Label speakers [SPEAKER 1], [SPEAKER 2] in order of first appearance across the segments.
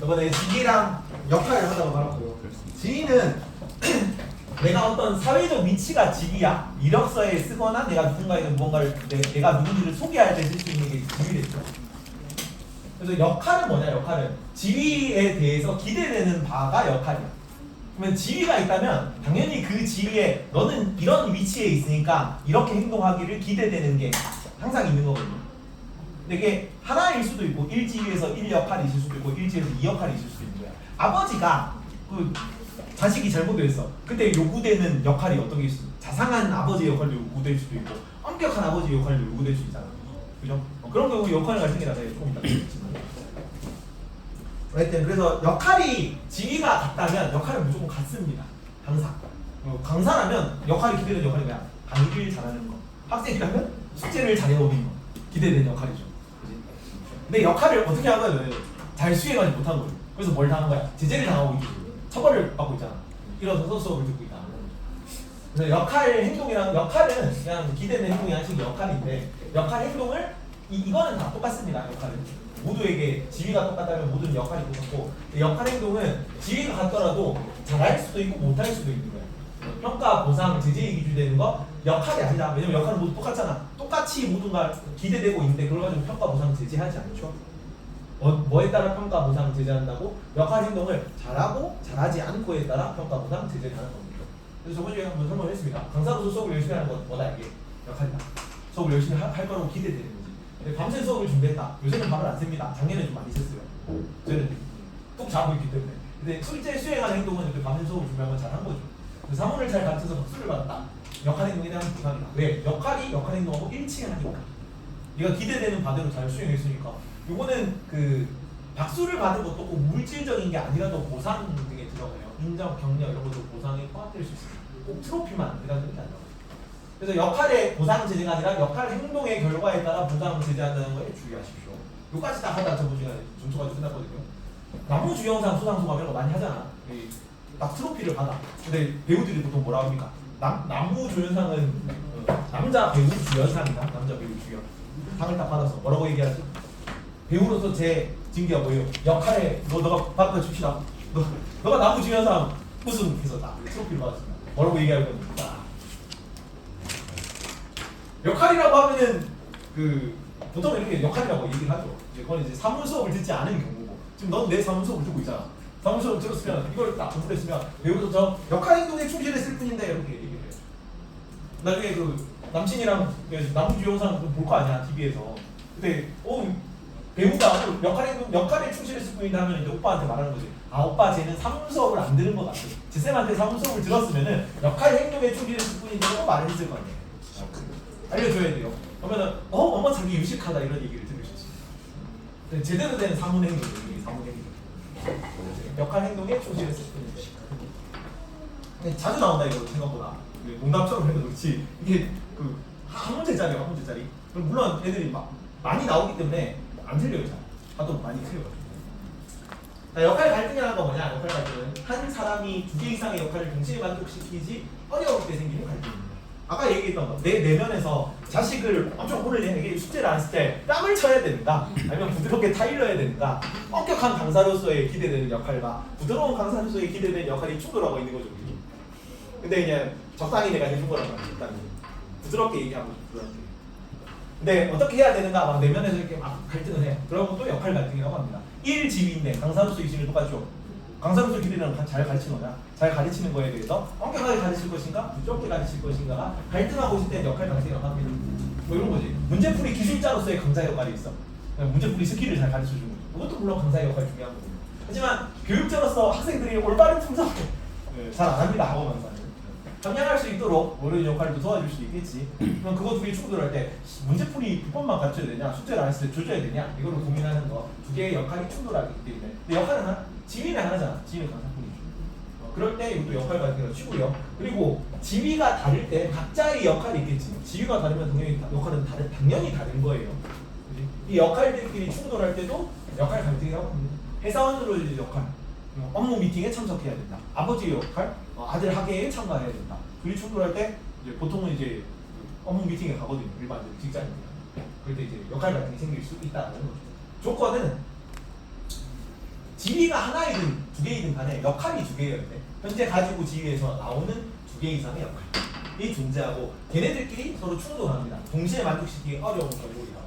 [SPEAKER 1] 이번에 지위랑 역할을 하다고 말았고요. 지위는 내가 어떤 사회적 위치가 지위야. 이력서에 쓰거나 내가 누군가에게 무언가를 내가 누군지를 소개할 때 쓸 수 있는 게 지위겠죠. 그래서 역할은 뭐냐? 역할은 지위에 대해서 기대되는 바가 역할이야. 그러면 지위가 있다면 당연히 그 지위에 너는 이런 위치에 있으니까 이렇게 행동하기를 기대되는 게 항상 있는 거거든요. 근데 이게 하나일 수도 있고 1지위에서 1역할이 있을 수도 있고 1지위에서 2역할이 있을 수도 있는 거야. 아버지가 그 자식이 잘못을 했어. 그때 요구되는 역할이 어떤 게 있어? 자상한 아버지의 역할도 요구될 수도 있고 엄격한 아버지의 역할도 요구될 수 있잖아. 그죠? 그런 경우 역할 갈등이 나서 조금 이따 보겠지만 하여튼 그래서 역할이 지위가 같다면 역할은 무조건 같습니다. 항상. 강사라면 역할이 기대되는 역할이 뭐야? 강의를 잘하는 거. 학생이라면 숙제를 잘해오는 거. 기대되는 역할이죠. 그치? 근데 역할을 어떻게 하면 잘 수행하지 못한 거예요. 그래서 뭘 당한 거야? 제재를 당하고 있지. 처벌을 받고 있잖아. 일어서서 수업을 듣고 있다. 그래서 행동이랑 역할은 그냥 기대되는 행동이 아니고 역할인데 역할 행동을 이거는 다 똑같습니다. 역할은. 모두에게 지위가 똑같다면 모두는 역할이 똑같고 역할 행동은 지위가 같더라도 잘할 수도 있고 못할 수도 있는 거예요. 평가, 보상, 제재에 기준되는 거 역할이 아니다. 왜냐면 역할은 모두 똑같잖아. 똑같이 모두가 기대되고 있는데 그걸 가지고 평가, 보상, 제재하지 않죠. 뭐에 따라 평가, 보상, 제재한다고? 역할 행동을 잘하고 잘하지 않고에 따라 평가, 보상, 제재를 하는 겁니다. 그래서 저번 주에 한번 설명했습니다. 강사로서 수업을 열심히 하는 건 뭐다 이게? 역할이다. 수업을 열심히 할 거라고 기대되는 거지. 밤새 수업을 준비했다. 요새는 밤을 안 셉니다. 작년에 좀 많이 샜어요. 저는 뚝 자고 있기 때문에. 근데 실제 수행하는 행동은 이렇게 밤새 수업을 준비한 건 잘한 거죠. 사문을 잘 가르쳐서 박수를 받았다. 역할 행동에 대한 보상이다. 왜? 역할이 역할 행동하고 일치하니까. 네가 기대되는 바대로 잘 수행했으니까. 요거는 그 박수를 받은 것도 꼭 물질적인 게 아니라도 보상 등에 들어가요. 인정, 격려 이런 것도 보상에 포함될 수 있습니다. 꼭 트로피만 들어가는 게 아니라. 그래서 역할의 보상 제재가 아니라 역할 행동의 결과에 따라 보상 제재한다는 거에 주의하십시오. 요까지 다 하다 저번 시간에 점수가지고 끝났거든요. 나무 주연상, 수상 소감 이런 거 많이 하잖아. 딱 트로피를 받아. 근데 배우들이 보통 뭐라 합니까? 나무 주연상은 남자 배우 주연상이다. 남자 배우 주연. 상을 딱 받아서 뭐라고 얘기하지? 배우로서 제 징계가 뭐예요? 역할에 너가 받아 줍시다. 너가 나무 주연상 우승해서 딱 트로피를 받았습니다. 뭐라고 얘기할 겁니까? 역할이라고 하면은 그 보통 이렇게 역할이라고 얘기를 하죠. 그건 이제 사문 수업을 듣지 않은 경우고 지금 넌 내 사문 수업을 듣고 있잖아. 사문 수업을 들었으면 이걸 딱 공부했으면 배우도 저 역할 행동에 충실했을 뿐인데 이렇게 얘기를 해요. 나중에 그 남친이랑 남주 영상 볼 거 아니야 TV에서. 근데 배우가 역할에 충실했을 뿐인데 하면 이제 오빠한테 말하는 거지. 아 오빠 쟤는 사문 수업을 안 들은 것 같아. 제 쌤한테 사문 수업을 들었으면은 역할 행동에 충실했을 뿐인데라고 말했을 거 아니에요. 알려줘야 돼요. 그러면은 엄마 자기 유식하다 이런 얘기를 들을 수 있어요. 제대로 된 사문 행동이에요. 사문 행동. 역할 행동에 충실했을 뿐인 유식하다. 자주 나온다 이거 생각보다. 농담처럼 해도 그렇지. 이게 그 한 문제짜리야 한 문제짜리. 물론 애들이 많이 나오기 때문에 안 틀려요 잘. 하도 많이 틀려요. 역할 갈등이라는 건 뭐냐? 역할 갈등은 한 사람이 두 개 이상의 역할을 동시에 만족시키지 어려울 때 생기는 갈등입니다. 아까 얘기했던 거, 내 내면에서 자식을 엄청 혼을 내게 숙제를 안 했을 때 뺨을 쳐야 되는가, 아니면 부드럽게 타일러야 되는가, 엄격한 강사로서의 기대되는 역할과 부드러운 강사로서의 기대되는 역할이 충돌하고 있는 거죠. 근데 그냥 적당히 내가 해준 거라고 하면 적당히 부드럽게 얘기하고 부드럽게. 근데 어떻게 해야 되는가, 막 내면에서 이렇게 막 갈등을 해. 그러면 또 역할 갈등이라고 합니다. 1지위인데 강사로서의 지위는 똑같죠. 강사로서 기대는 잘 가르치는 거냐? 잘 가르치는 거에 대해서 엄격하게 가르칠 것인가? 부드럽게 가르칠 것인가가 갈등하고 있을 때는 역할 갈등이라고 합니다. 뭐 이런 거지. 문제풀이 기술자로서의 강사 역할이 있어. 문제풀이 스킬을 잘 가르쳐주는 거죠. 그것도 물론 강사의 역할이 중요한 거거든요. 하지만 교육자로서 학생들이 올바른 품성을 잘 안 합니다. 학원 강사는. 감량할 수 있도록 모르는 역할도 도와줄 수 있겠지. 그럼 그거 두 개 충돌할 때 문제풀이 비법만 가르쳐야 되냐? 숙제를 안 했을 때 줘줘야 되냐? 이거를 고민하는 거. 두 개의 역할이 충돌하기 때문에. 근데 역할은 하나? 지위는 하나잖아. 지위는 강사뿐이죠. 그럴 때 이것도 역할 갈등이라고 치고요. 그리고 지위가 다를 때 각자의 역할이 있겠지. 지위가 다르면 당연히 역할은 당연히 다른 거예요. 그치? 이 역할들끼리 충돌할 때도 역할 갈등이라고 합니다. 회사원으로의 역할, 업무 미팅에 참석해야 된다. 아버지의 역할, 아들 학예에 참가해야 된다. 둘이 충돌할 때 이제 보통은 이제 업무 미팅에 가거든요. 일반적인 직장인들. 그럴 때 이제 역할 갈등이 생길 수 있다는 거죠. 조건은 지위가 하나이든 두 개이든 간에 역할이 두 개여야 돼. 현재 가지고 지위에서 나오는 두 개 이상의 역할이 존재하고 걔네들끼리 서로 충돌합니다. 동시에 만족시키기 어려운 결국이라고.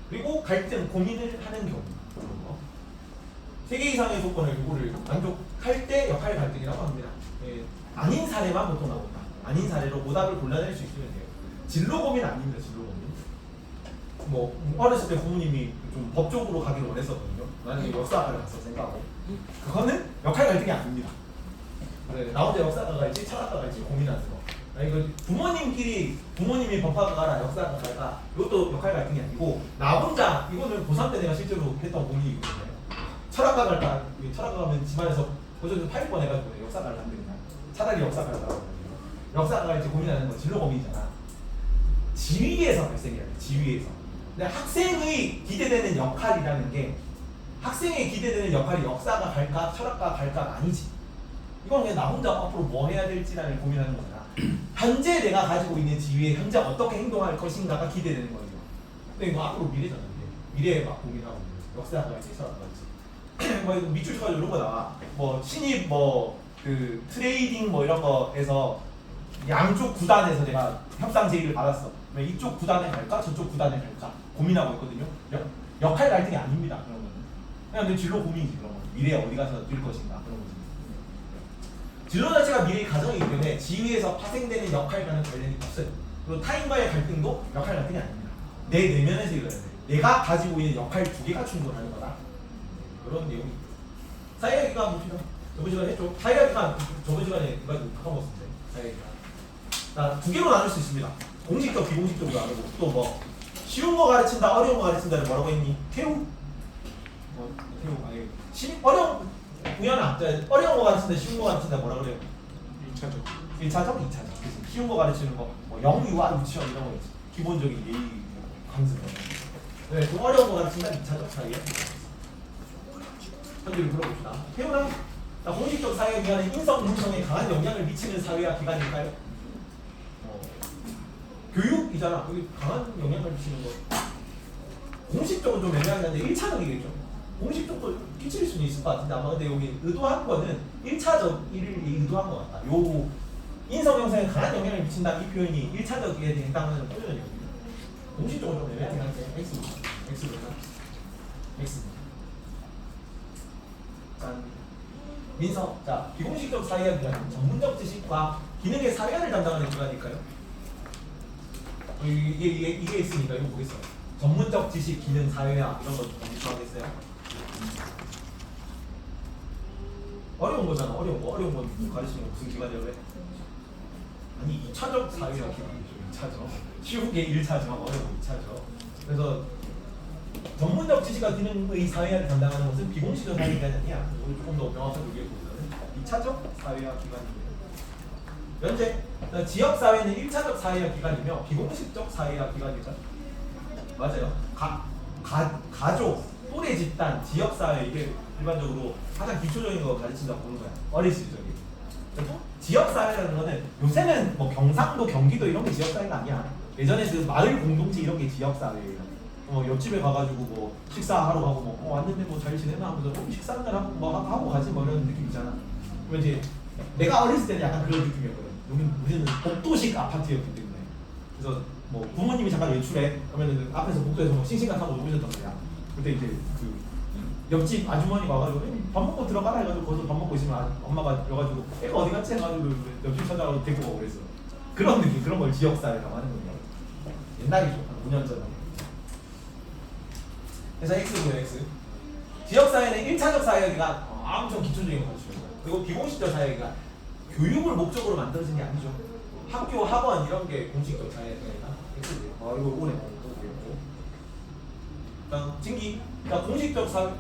[SPEAKER 1] 그리고 갈등, 고민을 하는 경우 그런 거. 세 개 이상의 조건을 요구를 만족할 때 역할 갈등이라고 합니다. 예, 아닌 사례만 보통 나온다. 아닌 사례로 오답을 골라낼 수 있으면 돼요. 진로 고민 아닙니다. 진로 고민. 뭐 어렸을 때 부모님이 좀 법적으로 가기를 원했었거든요. 나는 역사학과를 갔어 생각하고. 그거는 역할 갈등이 아닙니다. 네, 나 혼자 역사학과 갈지 철학과 갈지 고민하는 거. 아니, 이거 부모님끼리 부모님이 법학과 가라 역사학과 갈까 이것도 역할 갈등이 아니고 나 혼자 이거는 고3 때 내가 실제로 했던 고민이거든요. 철학과 갈까? 철학과 가면 집안에서 고전에서 팔 뻔해가지고 역사과를 안 됩니다. 차라리 역사과를 가라고. 역사과 갈지 고민하는 건 진로 고민이잖아. 지위에서 발생해야 돼. 지위에서. 근데 학생의 기대되는 역할이라는 게 학생의 기대되는 역할이 역사가 갈까 철학가 갈까가 아니지. 이건 그냥 나 혼자 앞으로 뭐 해야 될지라는 고민하는 거잖아. 현재 내가 가지고 있는 지위에 현재 어떻게 행동할 것인가가 기대되는 거예요. 근데 이거 앞으로 미래잖아. 미래에 막 고민하고 역사가 갈지 철학가 갈지. 뭐 밑줄 쳐가지고 이런 거 나와. 뭐 신입 뭐 그 트레이딩 뭐 이런 거에서 양쪽 구단에서 내가 협상 제의를 받았어. 이쪽 구단에 갈까 저쪽 구단에 갈까 고민하고 있거든요. 역할 갈등이 아닙니다. 그런 거는 그냥 내 진로 고민이지. 그런 거 미래에 어디 가서 뛸 것인가 그런 거지. 진로 자체가 미래의 가정이기 때문에 지위에서 파생되는 역할과는 관련이 없어요. 그리고 타인과의 갈등도 역할 갈등이 아닙니다. 내 내면에서 일어나야 돼. 내가 가지고 있는 역할 두 개가 충돌하는 거다. 그런 내용이. 사회학 기간 봅시다. 저번 시간에 했죠. 사회학 기간 저번 시간에 이거 까먹었는데 사회학 기간. 자, 두 개로 나눌 수 있습니다. 공식적, 비공식적으로 나누고 또 뭐 쉬운 거 가르친다, 어려운 거 가르친다를 뭐라고 했니? 태우? 태우 아니 어려운 우연아. 어려운 거 가르친다, 쉬운 거 가르친다 뭐라 그래요? 1차적, 2차적. 쉬운 거 가르치는 거, 뭐 영유아, 유치원 이런 거 있지. 기본적인 예의 강습. 네, 좀 어려운 거 가르친다 2차적 사이에. 현재를 들어봅시다. 태우랑 공식적 사회 기관의 인성 형성에 강한 영향을 미치는 사회와 기관일까요? 교육이잖아. 여기 강한 영향을 미치는 거. 공식적으로 좀 애매하긴 한데 1차적이겠죠. 공식적도 끼칠 수는 있을 것 같은데 아마 근데 여기 의도한 거는 1차적 일을 의도한 것 같다. 요 인성 형성에 강한 영향을 미친다 이 표현이 1차적에 해당하는 표현이거든요. 공식적으로 좀 애매하긴 한데 X입니다. 짠. 민서. 자, 비공식적 사회학 기관은 전문적 지식과 기능의 사회화를 담당하는 기관일까요? 이게 있으니까 이거 보겠어요. 전문적 지식, 기능, 사회화 이런 거 공부하겠어요? 어려운 거잖아. 어려운 거 가르치는 무슨 기관이라고 해? 아니 2차적 사회화 기관이죠. 2차적. 쉬운 게 1차적, 어려운 거 2차적. 그래서 전문적 지식과 기능의 사회화를 담당하는 것은 비공식적 사회 기관이 아니야. 오늘 조금 더 명확하게 얘기해보면 2차적 사회화 기관입니다. 현재 지역 사회는 1차적 사회화 기관이며 비공식적 사회화 기관이죠. 맞아요. 가족, 또래 집단, 지역 사회 이게 일반적으로 가장 기초적인 거 가르친다고 보는 거야. 어렸을 적에. 지역 사회라는 거는 요새는 뭐 경상도, 경기도 이런 게 지역 사회가 아니야. 예전에 그 마을 공동체 이런 게 지역 사회예요. 옆집에 가가지고 뭐 식사하러 가고 뭐 왔는데 뭐 잘 지내나 하면서 식사는 하고 뭐 하고 가지 뭐 이런 느낌이잖아. 그러면 이제 내가 어렸을 때는 약간 그런 느낌이었거든. 우리는 복도식 아파트였기 때문에. 그래서 뭐 부모님이 잠깐 외출해 그러면은 앞에서 복도에서 뭐 싱싱한 타고 놀으셨단 말이야. 그때 이제 그 옆집 아주머니가 와가지고 밥 먹고 들어가라 해가지고 거기서 밥 먹고 있으면 엄마가 여가지고 애가 어디 갔지 해가지고 옆집 찾아가서 데리고 가고 그랬어. 그런 느낌, 그런 걸 지역사회라고 하는 거예요. 옛날이죠. 한 5년 전에. 그래서 X고요, X. 지역사회는 1차적 사회가 엄청 기초적인 거 가르치는 거예요. 그리고 비공식적 사회가 교육을 목적으로 만들어진 게 아니죠. 학교, 학원 이런 게 공식적 사회가 X고요. 이거 오네. 증기. 그러니까 공식적 사회,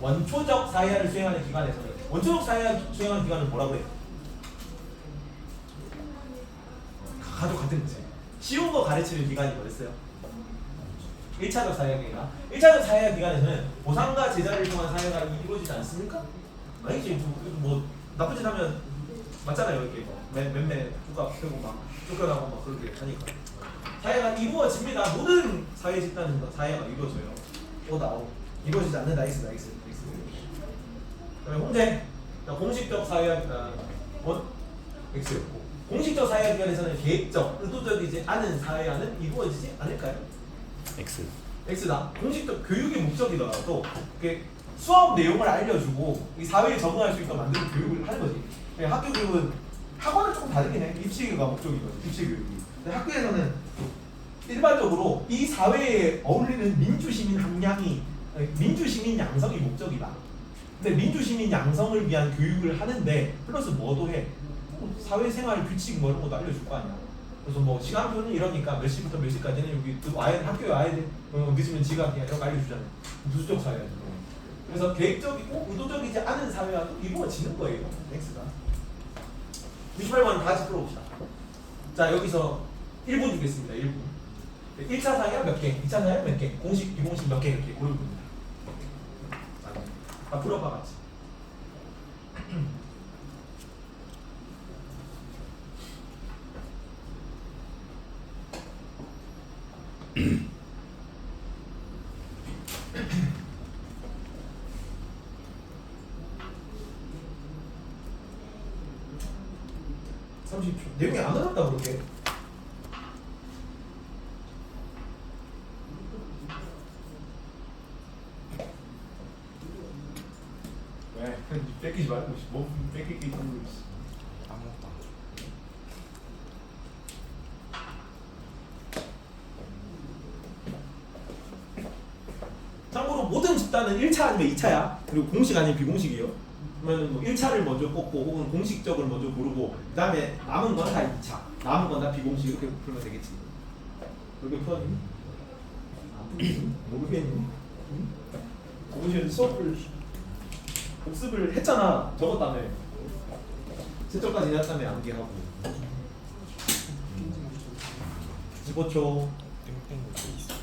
[SPEAKER 1] 원초적 사회를 수행하는 기관에서는 원초적 사회를 수행하는 기관은 뭐라고 해요? 가족 같은 거지. 쉬운 거 가르치는 기관이 뭐였어요? 1차적 사회학기관. 1차적 사회학기관에서는 보상과 제자를 통한 사회가 이루어지지 않습니까? 아니지. 뭐 나쁜 짓 하면 맞잖아요. 이렇게 맴매 누가 펴고 막 쫓겨나고 막 그렇게 하니까 사회가 이루어집니다. 모든 사회 집단에서 사회가 이루어져요. 오다. 이루어지지 않는다. X다. X. 그다음에 홍대. 공식적 사회학이다. X였고 공식적 사회학에서는 계획적, 의도적이지 않은 사회화는 이루어지지 않을까요?
[SPEAKER 2] X.
[SPEAKER 1] X다. 공식적 교육의 목적이더라도 수업 내용을 알려주고 이 사회에 적응할 수 있도록 만드는 교육을 하는 거지. 학교 교육은 학원은 조금 다르긴 해. 입시 교육가 목적인 거지. 입시 교육이. 근데 학교에서는 일반적으로 이 사회에 어울리는 민주시민 함량이 민주시민 양성이 목적이다. 근데 민주시민 양성을 위한 교육을 하는데 플러스 뭐도 해. 사회생활 규칙 뭐 이런 것도 알려줄 거 아니야. 그래서 뭐 시간표는 이러니까 몇 시부터 몇 시까지는 여기 와야 돼. 학교에 와야 돼. 늦으면 지각이야. 이런 거 알려주잖아. 누수적 사회야. 그래서 계획적이고 의도적이지 않은 사회와도 이루어지는 거예요. X가. 68번 다 같이 풀어봅시다. 자 여기서 1분 주겠습니다. 1분. 1차 사회학 몇 개, 2차 사회학 몇 개, 공식, 비공식 몇 개 이렇게 고르면 됩니다. 다 풀어봐 같이. 내용이 안 어렵다 그렇게. 왜? 뺏기지 말고 뭐 뺏기기 있는 거 있어.
[SPEAKER 2] 아무것도 안 줘.
[SPEAKER 1] 참고로 모든 집단은 1차 아니면 2차야. 그리고 공식 아니면 비공식이에요. 그러면 뭐 1차를 먼저 뽑고 혹은 공식적을 먼저 고르고 그 다음에 남은 건 다 2차, 남은 건 다 비공식 이렇게 풀면 되겠지. 그렇게 풀었니? 안 풀었니? 모르겠니? 공식 수업을 복습을 했잖아. 적었다며. 채점까지 해놨다며 암기하고. 15초.
[SPEAKER 2] 땡땡 돼 있어.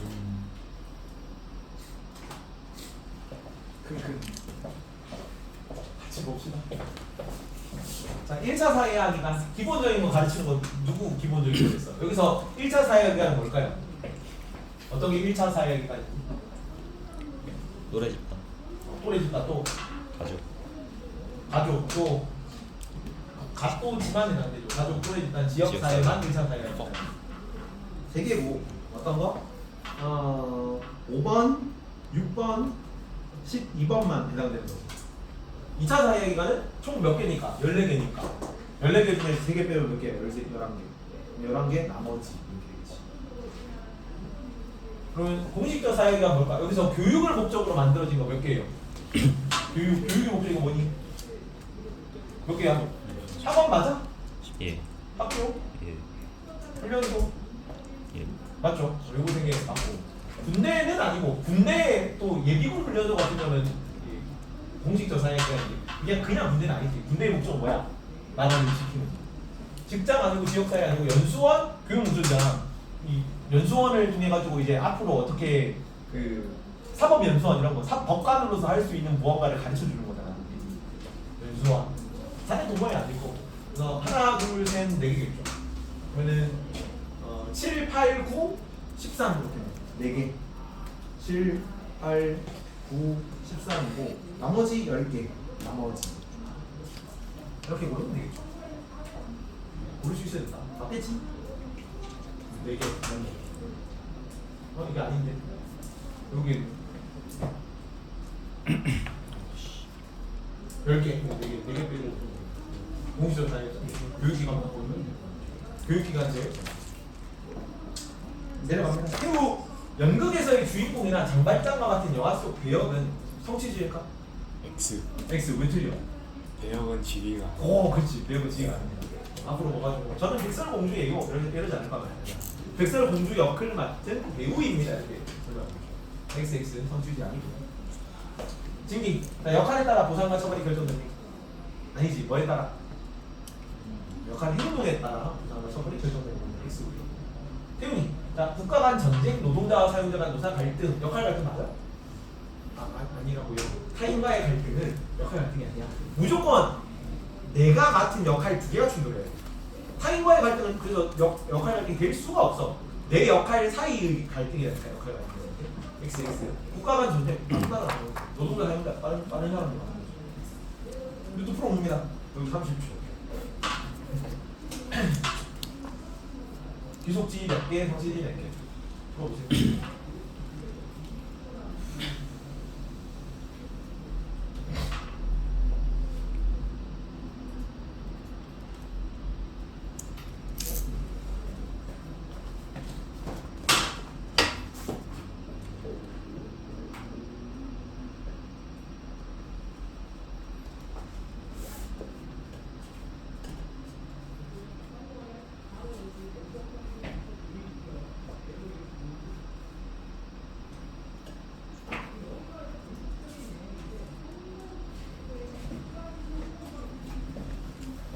[SPEAKER 1] 같이 봅시다. 자, 1차 사회학이가 기본적인 거 가르치는 거 누구 기본적인 거 있어? 여기서 1차 사회학이란 뭘까요? 어떤 게 1차 사회학이가
[SPEAKER 2] 노래 집단.
[SPEAKER 1] 또래 집단 또 가족 또 가또 집안은 안 되죠. 가족 또래 집단 지역 사회만 1차 사회학이다. 세 개고 어떤 거? 5번, 6번, 12번만 해당되는 거죠. 2차 사회기간은 총 몇 개니까? 14개니까 14개 중에 3개 빼면 몇 개? 11개 11개 나머지 이렇게 되겠지. 그러면 공식적 사회기간 뭘까? 여기서 교육을 목적으로 만들어진 거 몇 개예요? 교육의 목적이 뭐니? 몇 개야? 학원 맞아?
[SPEAKER 2] 예.
[SPEAKER 1] 학교?
[SPEAKER 2] 예.
[SPEAKER 1] 훈련소?
[SPEAKER 2] 예.
[SPEAKER 1] 맞죠? 외국생계 맞고 군대는 아니고 군대 또 예비군 훈련소 같은 경우는 공식적 사회학이라는 이게 그냥 군대는 아니지. 군대의 목적은 뭐야? 나라를 지키는. 직장 아니고 지역사회 아니고 연수원 교육 목적이잖아. 이 연수원을 통해 가지고 이제 앞으로 어떻게 그 사법 연수원 이런 거 법관으로서 할 수 있는 무언가를 가르쳐 주는 거잖아. 연수원. 사회 동반이 안 될 거고. 그래서 하나, 둘, 셋, 네 개겠죠. 그러면은 7, 8, 9, 13 이렇게 4개. 7, 8, 9, 13이고 나머지 10개 나머지 이렇게 고르면 되겠죠. 고를 수 있어야 된다. 맞겠지? 4개 이게 아닌데 여기 10개 4개 빼고 공시적 사회에서 교육기관 바꾸면 교육기관제 내려갑니다. 그리고 연극에서의 주인공이나 장발장과 같은 영화 속 배역은 성취주일까?
[SPEAKER 2] X.
[SPEAKER 1] X 왜 틀려?
[SPEAKER 2] 배역은 지리가.
[SPEAKER 1] 오 그렇지 배역은 지가 아닙니다. 앞으로 뭐가 좀 저는 백설공주예요 이러지 않을까 봐요. 백설공주 역을 맡은 배우입니다 이렇게 XX 성취지 아니고요. 진기 역할에 따라 보상과 처벌이 결정됩니까? 아니지 뭐에 따라? 역할 행동에 따라 보상과 처벌이 결정되는 겁니다. X고요. 태훈이 자 국가 간 전쟁, 노동자와 사용자 간 노사 갈등, 역할 갈등 맞아? 아니라고요. 타인과의 갈등은 역할 갈등이 아니야. 무조건 내가 맡은 역할 2개가 충돌해요. 타인과의 갈등은 그래서 역할 갈등이 될 수가 없어. 내 역할 사이의 갈등이라니까 역할 갈등. XX. 국가간 존재. 국가는 아니고 노동자 사용자 빠른 사람들 많은 거죠. 우리도 풀어봅니다. 여기 30초. 귀속지 몇 개, 성질이 몇 개. 풀어보세요.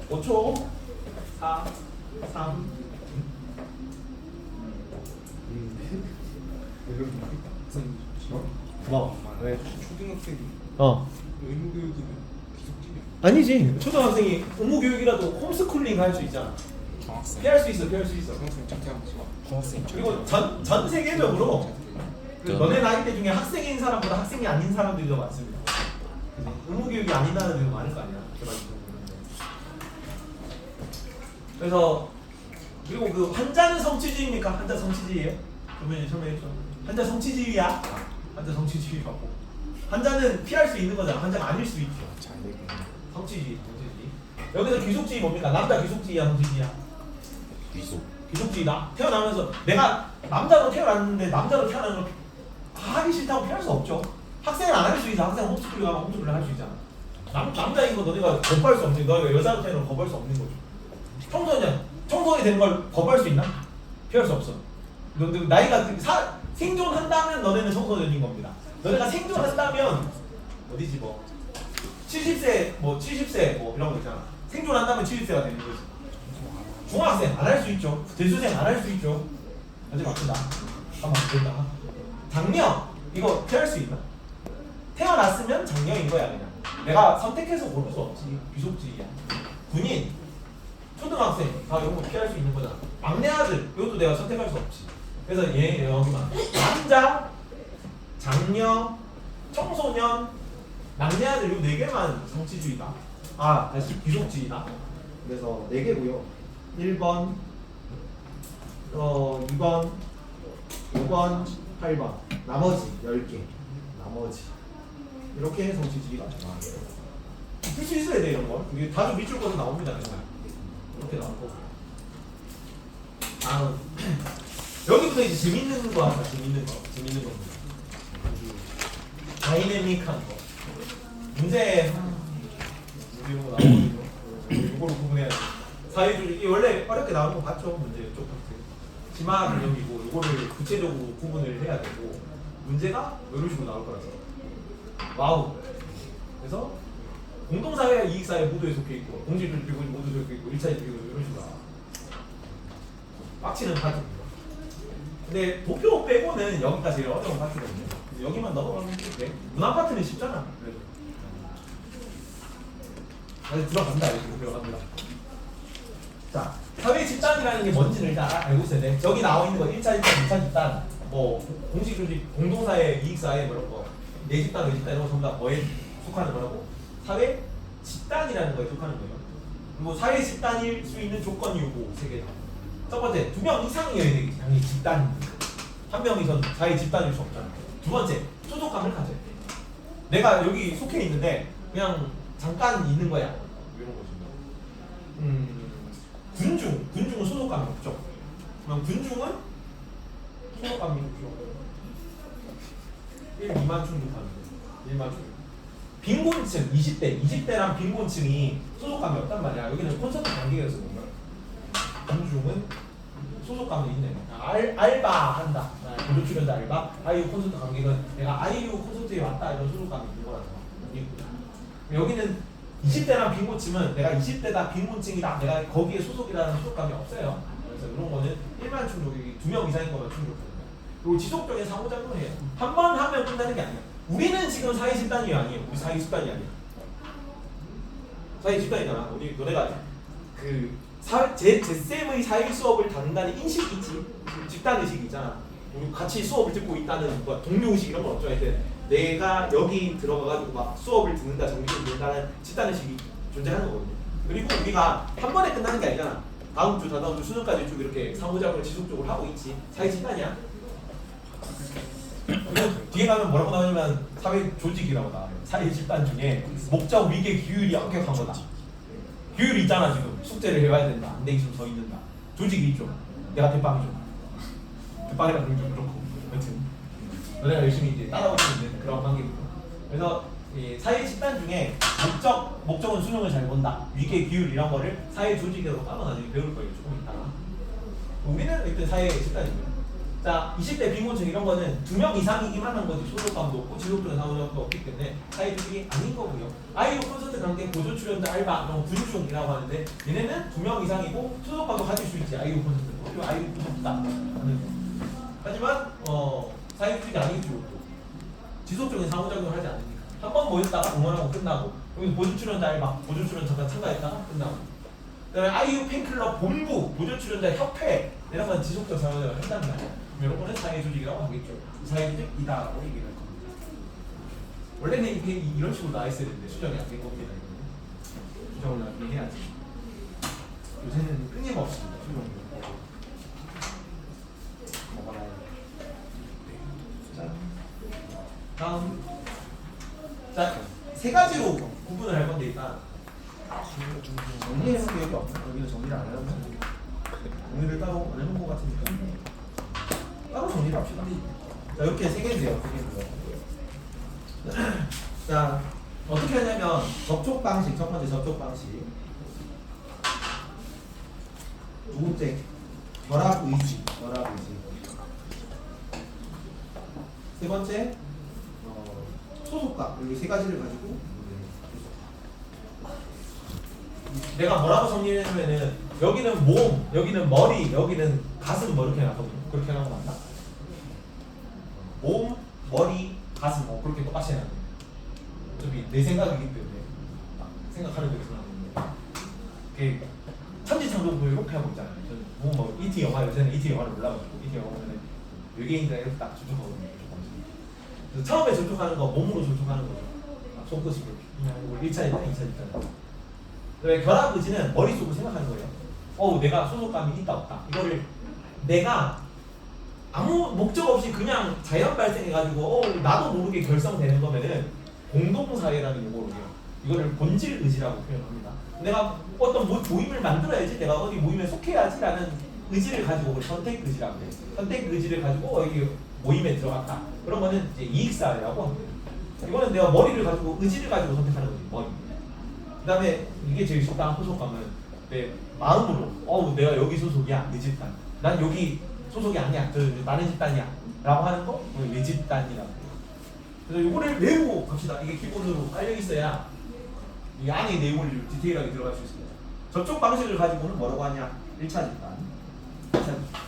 [SPEAKER 1] 오 5초 4 3 뭐?
[SPEAKER 2] 왜 초등학생이 의무교육이면 기숙집이야?
[SPEAKER 1] 아니지. 초등학생이 의무교육이라도 홈스쿨링 할 수 있잖아.
[SPEAKER 2] 중학생
[SPEAKER 1] 피할 수 있어, 피할 수 있어.
[SPEAKER 2] 중학생 착퇴하고 중학생
[SPEAKER 1] 그리고 전 세계적으로 그 너네 나이대 중에 학생인 사람보다 학생이 아닌 사람들이 더 많습니다. 그치? 의무교육이 아닌 나라들도 많을 거 아니야. 그래서 그리고 그 환자는 성취주의입니까? 환자 성취주의예요? 설명해줘. 환자 성취주의야? 환자 성취주의 맞고. 환자는 피할 수 있는 거잖아. 환자가 아닐 수 있죠.
[SPEAKER 2] 잘 되겠네.
[SPEAKER 1] 성취주의. 여기서 귀속주의 뭡니까? 남자 귀속주의야, 성취주의야?
[SPEAKER 2] 귀속
[SPEAKER 1] 귀속주의다. 태어나면서 내가 남자로 태어났는데 남자로 태어나는 걸 하기 싫다고 피할 수 없죠. 학생은 안 할 수 있어. 학생은 홈스쿨링 하면 홈스쿨링 할 수 있잖아. 남자인 거 너네가 거부할 수 없는 거. 너희가 여자로 태어나면 거부할 수 없는 거죠. 청소년이 되는 걸 거부할 수 있나? 피할 수 없어. 너네 나이가 생존한다면 너네는 청소년인 겁니다. 너네가 생존한다면 어디지 뭐 70세 뭐 70세 뭐 이런 거 있잖아. 생존한다면 70세가 되는 거지. 중학생 안 할 수 있죠. 재수생 안 할 수 있죠. 아직 맞춘다. 한번 된다. 장녀 이거 피할 수 있나? 태어났으면 장녀인 거야 그냥. 내가 선택해서 고를 수 없지. 귀속주의야. 군인, 초등학생 다 이런 거 피할 수 있는 거잖아. 막내 아들 이것도 내가 선택할 수 없지. 그래서 얘 여기만 남자, 장녀, 청소년, 막내 아들 요 4개만 성취주의다. 아 다시 귀속주의다. 그래서 4개고요. 1번, 2번, 5번, 8번. 나머지 10개. 나머지 이렇게 성취주의가 풀 수 있어야 돼 이런 걸. 이게 다주 밑줄 거도 나옵니다. 이렇게 나오고. 다음 여기부터 이제 재밌는 거 하자. 재밌는 겁니다. 다이내믹한 거. 문제 이런 거 나오거든요. 이거로 구분해야 돼. 사회주의 이게 원래 어렵게 나오는 거 봤죠? 문제 쪽 파트. 심화 개념이고 이거를 구체적으로 구분을 해야 되고 문제가 이런 식으로 나올 거라서. 와우. 그래서 공동사회와 이익사회 모두에 속해 있고 공직을 비고 모두 속해 있고 1차 비고 이런 식으로 나와. 빡치는 파트입니다. 근데 도표 빼고는 여기가 제일 어려운 파트거든요. 여기만 넘어가면 돼. 문화 파트는 쉽잖아. 그래도. 아직 들어간다. 이렇게 들어갑니다. 자, 사회 집단이라는 게 뭔지는 일단 알고 있어야 돼. 저기 나와 있는 거 1차 집단, 2차 집단, 뭐 공식 조직, 공동사회, 이익사회 뭐 이런 거, 내 집단, 내 집단 이런 거 전부 다 뭐에 속하는 거라고? 사회 집단이라는 거에 속하는 거예요. 그리고 사회 집단일 수 있는 조건이 요거 3개 다. 첫 번째, 2명 이상이어야 되겠지. 당연히 집단이니까. 한 명이선 사회 집단일 수 없잖아. 두 번째, 소속감을 가져야 돼. 내가 여기 속해 있는데 그냥 잠깐 있는 거야. 이런 거지. 군중은 소속감이 없죠. 그럼 군중은 소속감이 없죠. 1, 2만 충족하는 거예요. 1만 충족. 빈곤층 20대랑 빈곤층이 소속감이 없단 말이야. 여기는 콘서트 관객에서 보면 군중은 소속감이 있네. 알바한다. 무료 출연자 알바. 아이유 콘서트 관객은 내가 아이유 콘서트에 왔다 이런 소속감이 있는 거라서. 여기는 20대랑 빈곤층은 내가 20대다 빈곤층이다. 내가 거기에 소속이라는 소속감이 없어요. 그래서 이런 거는 1만 충족이 2명 이상인 거면 충족합니다. 그리고 지속적인 상호작용을 해요. 한 번 하면 끝나는 게 아니야. 우리는 지금 사회 집단이 아니에요. 우리 사회 집단이 아니야. 사회 집단이잖아. 우리 너네가 그 제 쌤의 사회 수업을 듣는다는 인식이 있지. 집단 의식이 있잖아. 우리 같이 수업을 듣고 있다는 뭐 동료의식 이런 건 없죠. 하여튼 내가 여기 들어가가지고 막 수업을 듣는다, 정기를 듣는다는 집단의식이 존재하는 거거든요. 그리고 우리가 한 번에 끝나는 게 아니잖아. 다음 주, 다다음 주 수능까지 쭉 이렇게 상호작용을 지속적으로 하고 있지. 사회 집단이야. 그리고 뒤에 가면 뭐라고 나오냐면 사회 조직이라고 나와요. 사회 집단 중에 목적, 위계, 규율이 엄격한 거다. 규율이 있잖아. 지금 숙제를 해와야 된다. 안 되기 좀 서 있는다. 조직이 있죠. 내가 대빵이죠. 대빵이라 그러면 좀 그렇고. 여튼 너네가 열심히 이제 따라오고 있는 그런 관계고요. 그래서 이 사회 집단 중에 목적은 수능을 잘 본다. 위계, 규율 이런 거를 사회 조직으로 따로 나중에 배울 거예요. 조금 있다가. 우리는 일단 사회 집단이고요. 자, 20대 빈곤층 이런 거는 2명 이상이기만 한 거지 소속감도 없고 지속적인 상호작용도 없기 때문에 사회 조직이 아닌 거고요. 아이유 콘서트 관계 보조 출연자 알바 이런 거 구조종이라고 하는데 얘네는 2명 이상이고 소속감도 가질 수 있지. 아이유 콘서트. 그리고 아이유 콘서트다 하는 거. 하지만 사회 조직이 아니죠. 또 지속적인 상호작용을 하지 않으니까 한 번 모였다가 공연하고 끝나고 여기 보조 출연자 알바 보조 출연 잠깐 참가했다가 끝나고 그다음에 아이유 팬클럽 본부 보조 출연자 협회 이런 건 지속적 상호작용을 한다는 말이야. 이런 거는 사회 조직이라고 하겠죠. 사회 조직이다라고 얘기를 할 겁니다. 원래는 이게 이런 식으로 나와 있어야 되는데 수정이 안 된 겁니다. 수정을 나중에 해야지. 요새는 끊임없습니다. 수정이. 먹어놔야 자, 다음. 자, 세 가지로 구분을 할 건데 일단 정리해놓은 게 없나? 여기는 정리를 안 해놓은 정리를 따로 안 해놓은 것 같으니까 따로 정리를 합시다. 자, 이렇게 세 개인데요. 자, 어떻게 하냐면 접촉 방식, 첫 번째 접촉 방식. 두 번째 결합 의지, 세 번째 소속감. 여기 세 가지를 가지고 내가 뭐라고 정리하냐면은 여기는 몸, 여기는 머리, 여기는 가슴 뭐 이렇게 해놨거든요. 그렇게 해놓은 거 맞나? 몸, 머리, 가슴 뭐 그렇게 똑같이 해놨네. 어차피 내 생각이기 때문에 생각하는 대로 해놨는데 천지창조도 이렇게 하고 있잖아요. 저는 뭐 E.T. 영화 요새는 E.T. 영화를 몰라가지고 E.T. 영화 보면은 외계인들이 이렇게 딱 접촉하거든요. 그래서 처음에 접촉하는 거 몸으로 접촉하는 거죠. 손끝으로 그냥 1차 입단, 2차 입단. 그다음에 결합 의지는 머릿속으로 생각하는 거예요. 내가 소속감이 있다 없다. 이거를 내가 아무 목적 없이 그냥 자연 발생해가지고 나도 모르게 결성되는 거면은 공동사회라는 용어로 해요. 이거를 본질 의지라고 표현합니다. 내가 어떤 모임을 만들어야지, 내가 어디 모임에 속해야지라는 의지를 가지고 선택 의지라고 해요. 선택 의지를 가지고 여기 모임에 들어갔다. 그런 거는 이제 이익사회라고 합니다. 이거는 내가 머리를 가지고 의지를 가지고 선택하는 거지, 머리. 그다음에 이게 제일 쉽다. 소속감은 내 마음으로 내가 여기 소속이야, 내 집단. 난 여기 소속이 아니야, 나는 집단이야 라고 하는 거 내 집단이라고 해요. 그래서 이거를 외우고 갑시다. 이게 기본으로 깔려 있어야 이 안에 내용을 좀 디테일하게 들어갈 수 있습니다. 접촉 방식을 가지고는 뭐라고 하냐? 1차 집단, 2차 집단.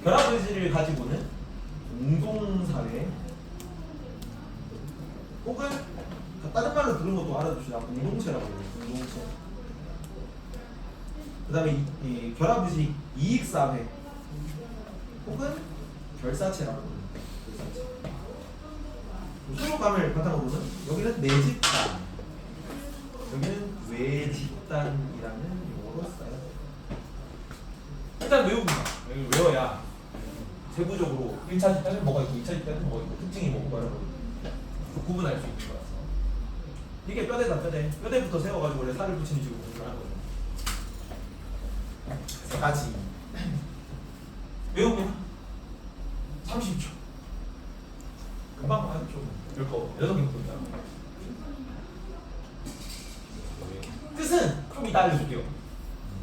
[SPEAKER 1] 결합 의지를 가지고는 공동사회 혹은 다른 말로 들은 것도 알아둡시다. 공동체라고 해요. 공동체. 그 다음에 이 결합 의지 이익사회 혹은 결사체라고 합니다. 결사체. 소속감을 바탕으로는 여기는 내 집단, 여기는 외 집단이라는 용어로 써요. 일단 외웁니다. 여기 외워야 세부적으로 1차 집단은 뭐가 있고 2차 집단은 뭐가 있고 특징이 뭐고 이런 걸 구분할 수 있는 거라서 이게 뼈대다. 뼈대부터 세워가지고 원래 살을 붙이는 식으로 구분하는 거죠. 세 가지 외우면 30초 금방 하죠. 별거 6개부터 뜻은 좀 이따 알려줄게요.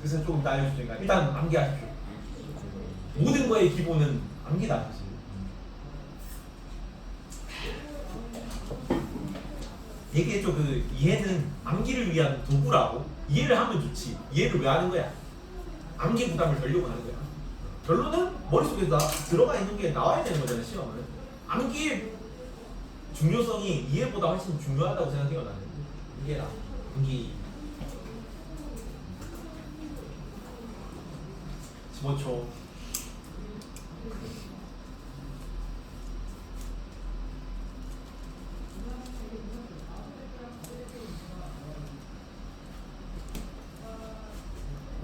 [SPEAKER 1] 뜻은 조금 이따 알려줄 테니까 일단 암기하십시오. 모든 거의 기본은 암기다. 사실. 얘기했죠. 그 이해는 암기를 위한 도구라고. 이해를 하면 좋지. 이해를 왜 하는 거야? 암기 부담을 덜려고 하는 거야. 결론은 머릿속에 들어가 있는 게 나와야 되는 거잖아요. 시험은. 암기의 중요성이 이해보다 훨씬 중요하다고 생각해요. 나는. 이해라. 암기 15초.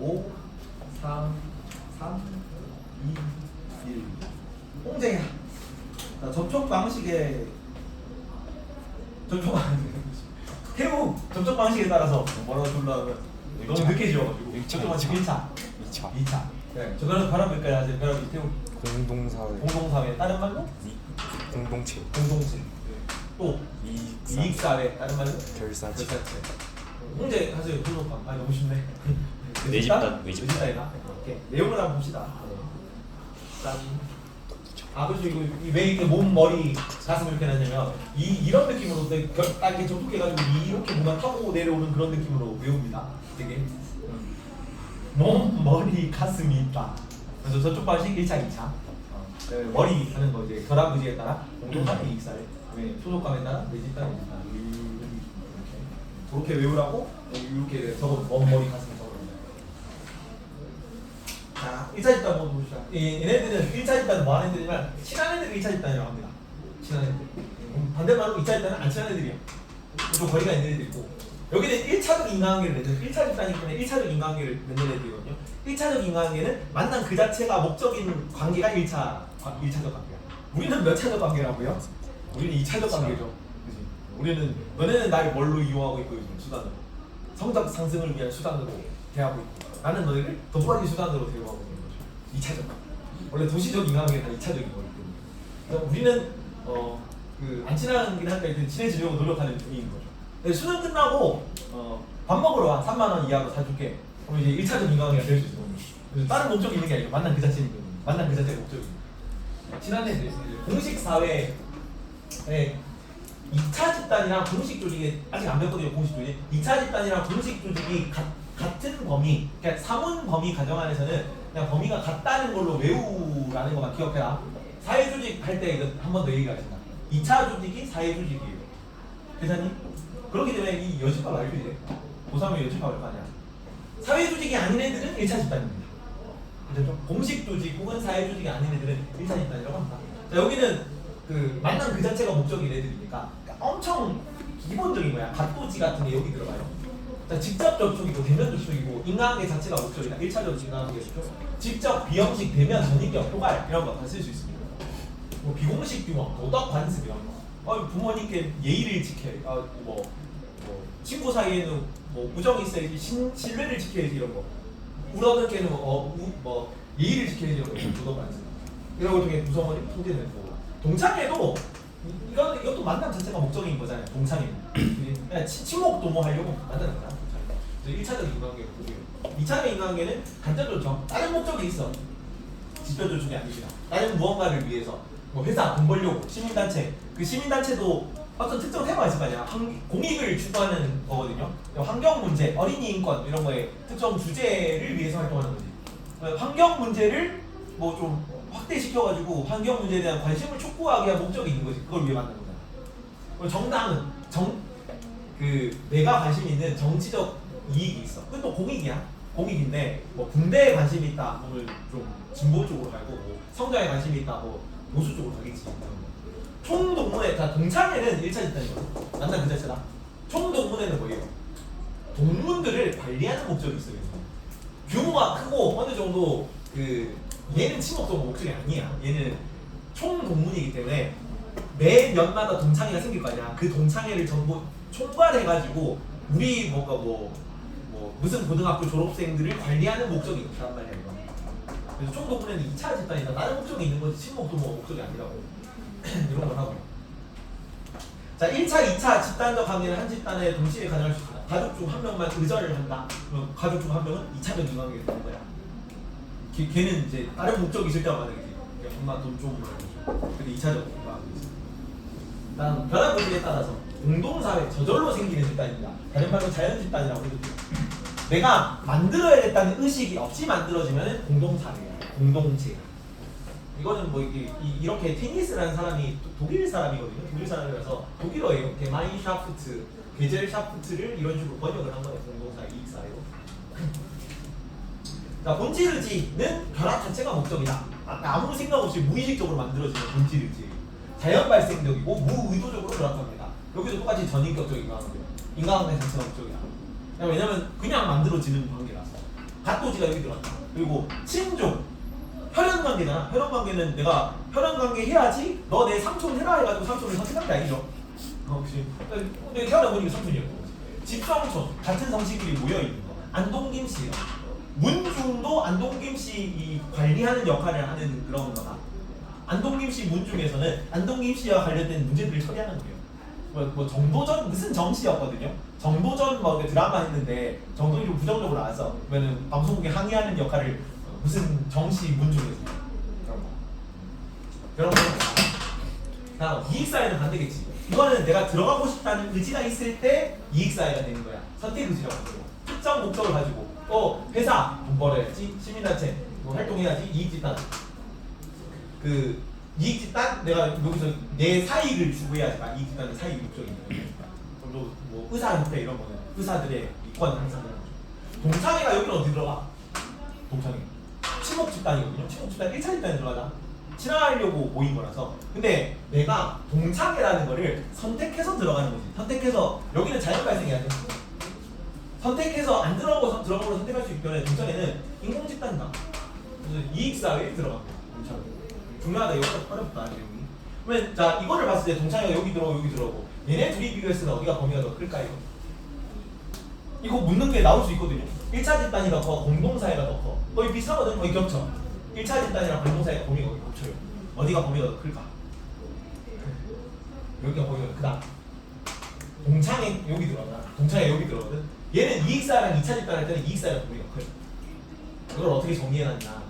[SPEAKER 1] 5, 3, 3, 2, 1. 홍제야. 자, 접촉 방식에 태우 접촉 방식에 따라서 뭐라고 불러하면 너무 늦게 지어가지고 접촉 방식 1차,
[SPEAKER 2] 2차
[SPEAKER 1] 2차. 네, 저거는 결합일까요? 하세요. 결합이 태우
[SPEAKER 2] 공동사회
[SPEAKER 1] 공동사회 다른 말로
[SPEAKER 2] 공동체
[SPEAKER 1] 공동체. 또 이익사회 다른 말로
[SPEAKER 2] 결사체
[SPEAKER 1] 홍제 하세요. 소속감. 아 너무 쉽네.
[SPEAKER 2] 내 집단, 내 집단.
[SPEAKER 1] 집단이나. 오케이. 내용을 한번 봅시다. 짠. 아 그렇죠. 왜 이렇게 몸, 머리, 가슴 이렇게 나냐면 이런 느낌으로 딱 이렇게 접촉해가지고 이렇게 뭔가 타고 내려오는 그런 느낌으로 외웁니다. 되게 몸, 머리, 가슴이 있다. 그래서 저쪽 방식 1차, 2차. 머리 하는 거 이제 결합 의지에 따라 공동사회 이익사회, 소속감에 따라 내 집단, 내 집단 이렇게 그렇게 외우라고 이렇게 적어 몸, 머리, 가슴 적어. 자, 1차 집단 한번 보시죠. 얘네들은 1차 집단은 뭐 하는 애들이면 친한 애들이 1차 집단이라고 합니다. 친한 애들. 반대말로 2차 집단은 안 친한 애들이야. 좀 거리가 있는 애들이 있고 여기는 1차적 인과관계를 맺는 1차 집단이기 때문에 1차적 인과관계를 맺는 애들이거든요. 1차적 인과관계는 만난 그 자체가 목적인 관계가 1차적 관계야. 우리는 몇 차적 관계라고요? 우리는 2차적 관계죠. 그치? 우리는 너네는 날 뭘로 이용하고 있고 요즘 수단으로 성적 상승을 위한 수단으로 대하고 있고 나는 너희를 돋보기 수단으로 대우하고 있는 거죠. 2차적. 원래 도시적 인간관계는 다 2차적인 거기 때문에. 그래서 우리는 안 친하긴 하니까 친해지려고 노력하는 중인 거죠. 근데 수능 끝나고 밥 먹으러 와 3만 원 이하로 사줄게. 그럼 이제 1차적 인간관계가 될 수 있는 거죠. 그래서 다른 목적이 있는 게 아니고 만난 그 자체니까. 만난 그 자체가 목적이죠. 친한 애들이 공식 사회에 2차 집단이랑 공식 조직이 아직 안 배웠거든요. 공식 조직. 2차 집단이랑 공식 조직이 같은 범위, 그러니까 사문 범위 가정 안에서는 그냥 범위가 같다는 걸로 외우라는 것만 기억해라. 사회 조직 할 때 이거 한 번 더 얘기하신다. 2차 조직이 사회 조직이에요. 회사님? 그렇기 때문에 이 여집합 알죠 이제? 고3이 여집합 알 거 아니야. 사회 조직이 아닌 애들은 1차 집단입니다. 그렇죠? 공식 조직 혹은 사회 조직이 아닌 애들은 1차 집단이라고 합니다. 자, 여기는 그 만난 그 자체가 목적인 애들이니까 그러니까 엄청 기본적인 거야. 갓도지 같은 게 여기 들어가요. 자, 직접 접촉이고 대면 접촉이고 인간관계 자체가 목적이다. 1차적 인간관계죠. 직접 비형식 대면 전인격 효갈 이런 거 다 쓸 수 있습니다. 뭐 비공식 규범, 도덕 관습 이런 거. 부모님께 예의를 지켜야 뭐 친구 사이에는 뭐 우정이 있어야지 신뢰를 지켜야지 이런 거. 우러들께는 예의를 지켜야지 이런 거. 도덕 관습. 이런 걸 통해 구성원이 통제되는 거고. 동창회도 이것도 만남 자체가 목적인 거잖아요. 동창회. 그냥 친목 도모하려고 만드는 거야. 1차적 인간관계가 그거예요. 2차적 인간관계는 간접 조촉. 다른 목적이 있어. 직접 조촉이 아닙니다. 다른 무언가를 위해서 뭐 회사 돈 벌려고 시민단체. 그 시민단체도 어떤 특정 테마가 있을 거 아니야. 공익을 추구하는 거거든요. 환경 문제, 어린이 인권 이런 거에 특정 주제를 위해서 활동하는 거지. 환경 문제를 뭐 좀 확대시켜가지고 환경 문제에 대한 관심을 촉구하기 위한 목적이 있는 거지. 그걸 위해 만든 거잖아. 정당은 내가 관심 있는 정치적 이익이 있어. 그것도 공익이야. 공익인데 뭐 군대에 관심이 있다. 오늘 좀 진보 쪽으로 가고 뭐 성장에 관심이 있다. 뭐 보수 쪽으로 가겠지. 총동문회, 다 동창회는 1차 집단이거든. 만난 그 자체다. 총동문회는 뭐예요? 동문들을 관리하는 목적이 있어요. 규모가 크고 어느 정도 얘는 친목동문 목적이 아니야. 얘는 총동문이기 때문에 매 년마다 동창회가 생길 거 아니야. 그 동창회를 전부 총괄해가지고 우리 무슨 고등학교 졸업생들을 관리하는 목적이 있단 말이야 이거. 그래서 총동문회는 2차 집단이다. 다른 목적이 있는 거지 친목도 목적이 아니라고. 이런 걸 하고. 자, 1차, 2차 집단적 관계는 한 집단에 동시에 가정할 수 있다. 가족 중 한 명만 의절을 한다. 그럼 가족 중 한 명은 2차적 인간관계가 되는 거야. 걔는 이제 다른 목적이 있을 때만 만나겠지. 엄마 돈 좀 벌어줘. 근데 2차적 인간관계. 다음 변화 분위기에 따라서 공동사회, 저절로 생기는 집단입니다. 다른 말로 자연 집단이라고 해도 돼요. 내가 만들어야겠다는 의식이 없이 만들어지면 공동사회야. 공동체. 이거는 뭐 이렇게 테니스라는 사람이 독일 사람이거든요. 독일 사람이라서 독일어예요. 게마인샤프트, 게젤샤프트를 이런 식으로 번역을 한 거예요. 공동사회, 이익사회로. 자, 본질의지는 결합 자체가 목적이다. 아무 생각 없이 무의식적으로 만들어지는 본질의지. 자연 발생적이고 무의도적으로 결합합니다. 여기도 똑같이 전인격적 인간관계. 인간관계 자체가 목적이야. 왜냐면 그냥 만들어지는 관계라서. 갓도지가 여기 들어갔다. 그리고 친족, 혈연관계잖아. 혈연관계는 내가 혈연관계 해야지 너 내 삼촌 해라 해가지고 삼촌을 선택한 게 아니죠. 혹시 근데 태어나 보니까 삼촌이었고, 집성촌 같은 성씨끼리 모여 있는 거. 안동김 씨, 문중도 안동김 씨 이 관리하는 역할을 하는 그런 거다. 안동김 씨 문중에서는 안동김 씨와 관련된 문제들을 처리하는 거예요. 뭐 정도전 무슨 정씨였거든요. 정도전 뭐 드라마 했는데 정도전이 좀 부정적으로 나와서 그러면은 방송국에 항의하는 역할을 무슨 정씨 문중에서 그런 거. 나 이익사회는 반대겠지. 이거는 내가 들어가고 싶다는 의지가 있을 때 이익사회가 되는 거야. 선택 의지라고 하고 특정 목적을 가지고 회사 돈 벌어야지, 시민단체 뭐 활동해야지, 이익집단 그 이익집단 내가 여기서 내 사익을 추구해야지. 이익집단의 사익 목적이 있는 거니까. 그리고 뭐 의사협회 이런 거는 의사들의 이권을 항상 하는 거죠. 동창회가 여기는 어디 들어가? 동창회 친목집단이거든요. 친목집단 1차 집단에 들어가자. 친화하려고 모인 거라서. 근데 내가 동창회라는 거를 선택해서 들어가는 거지. 선택해서 여기는 자연 발생해야 돼. 선택해서 안 들어가고 들어가고 선택할 수 있기 때문에 동창회는 인공집단이다. 그래서 이익사회에 들어갑니다. 동창회 중요하다. 이거 어렵다 내용이. 그러면 자 이거를 봤을 때 동창회가 여기 들어오고 여기 들어오고 얘네 둘이 비교했을 때 어디가 범위가 더 클까 이거? 이거 묻는 게 나올 수 있거든요. 1차 집단이 더 커, 공동사회가 더 커. 거의 비슷하거든. 거의 겹쳐. 1차 집단이랑 공동사회가 범위가 거의 겹쳐요. 어디가 범위가 더 클까? 여기가 범위가 더 크다. 동창회 여기 들어가나? 동창회 여기 들어가거든. 얘는 이익사회랑 2차 집단 할 때는 이익사회가 범위가 커요. 이걸 어떻게 정리해놨냐?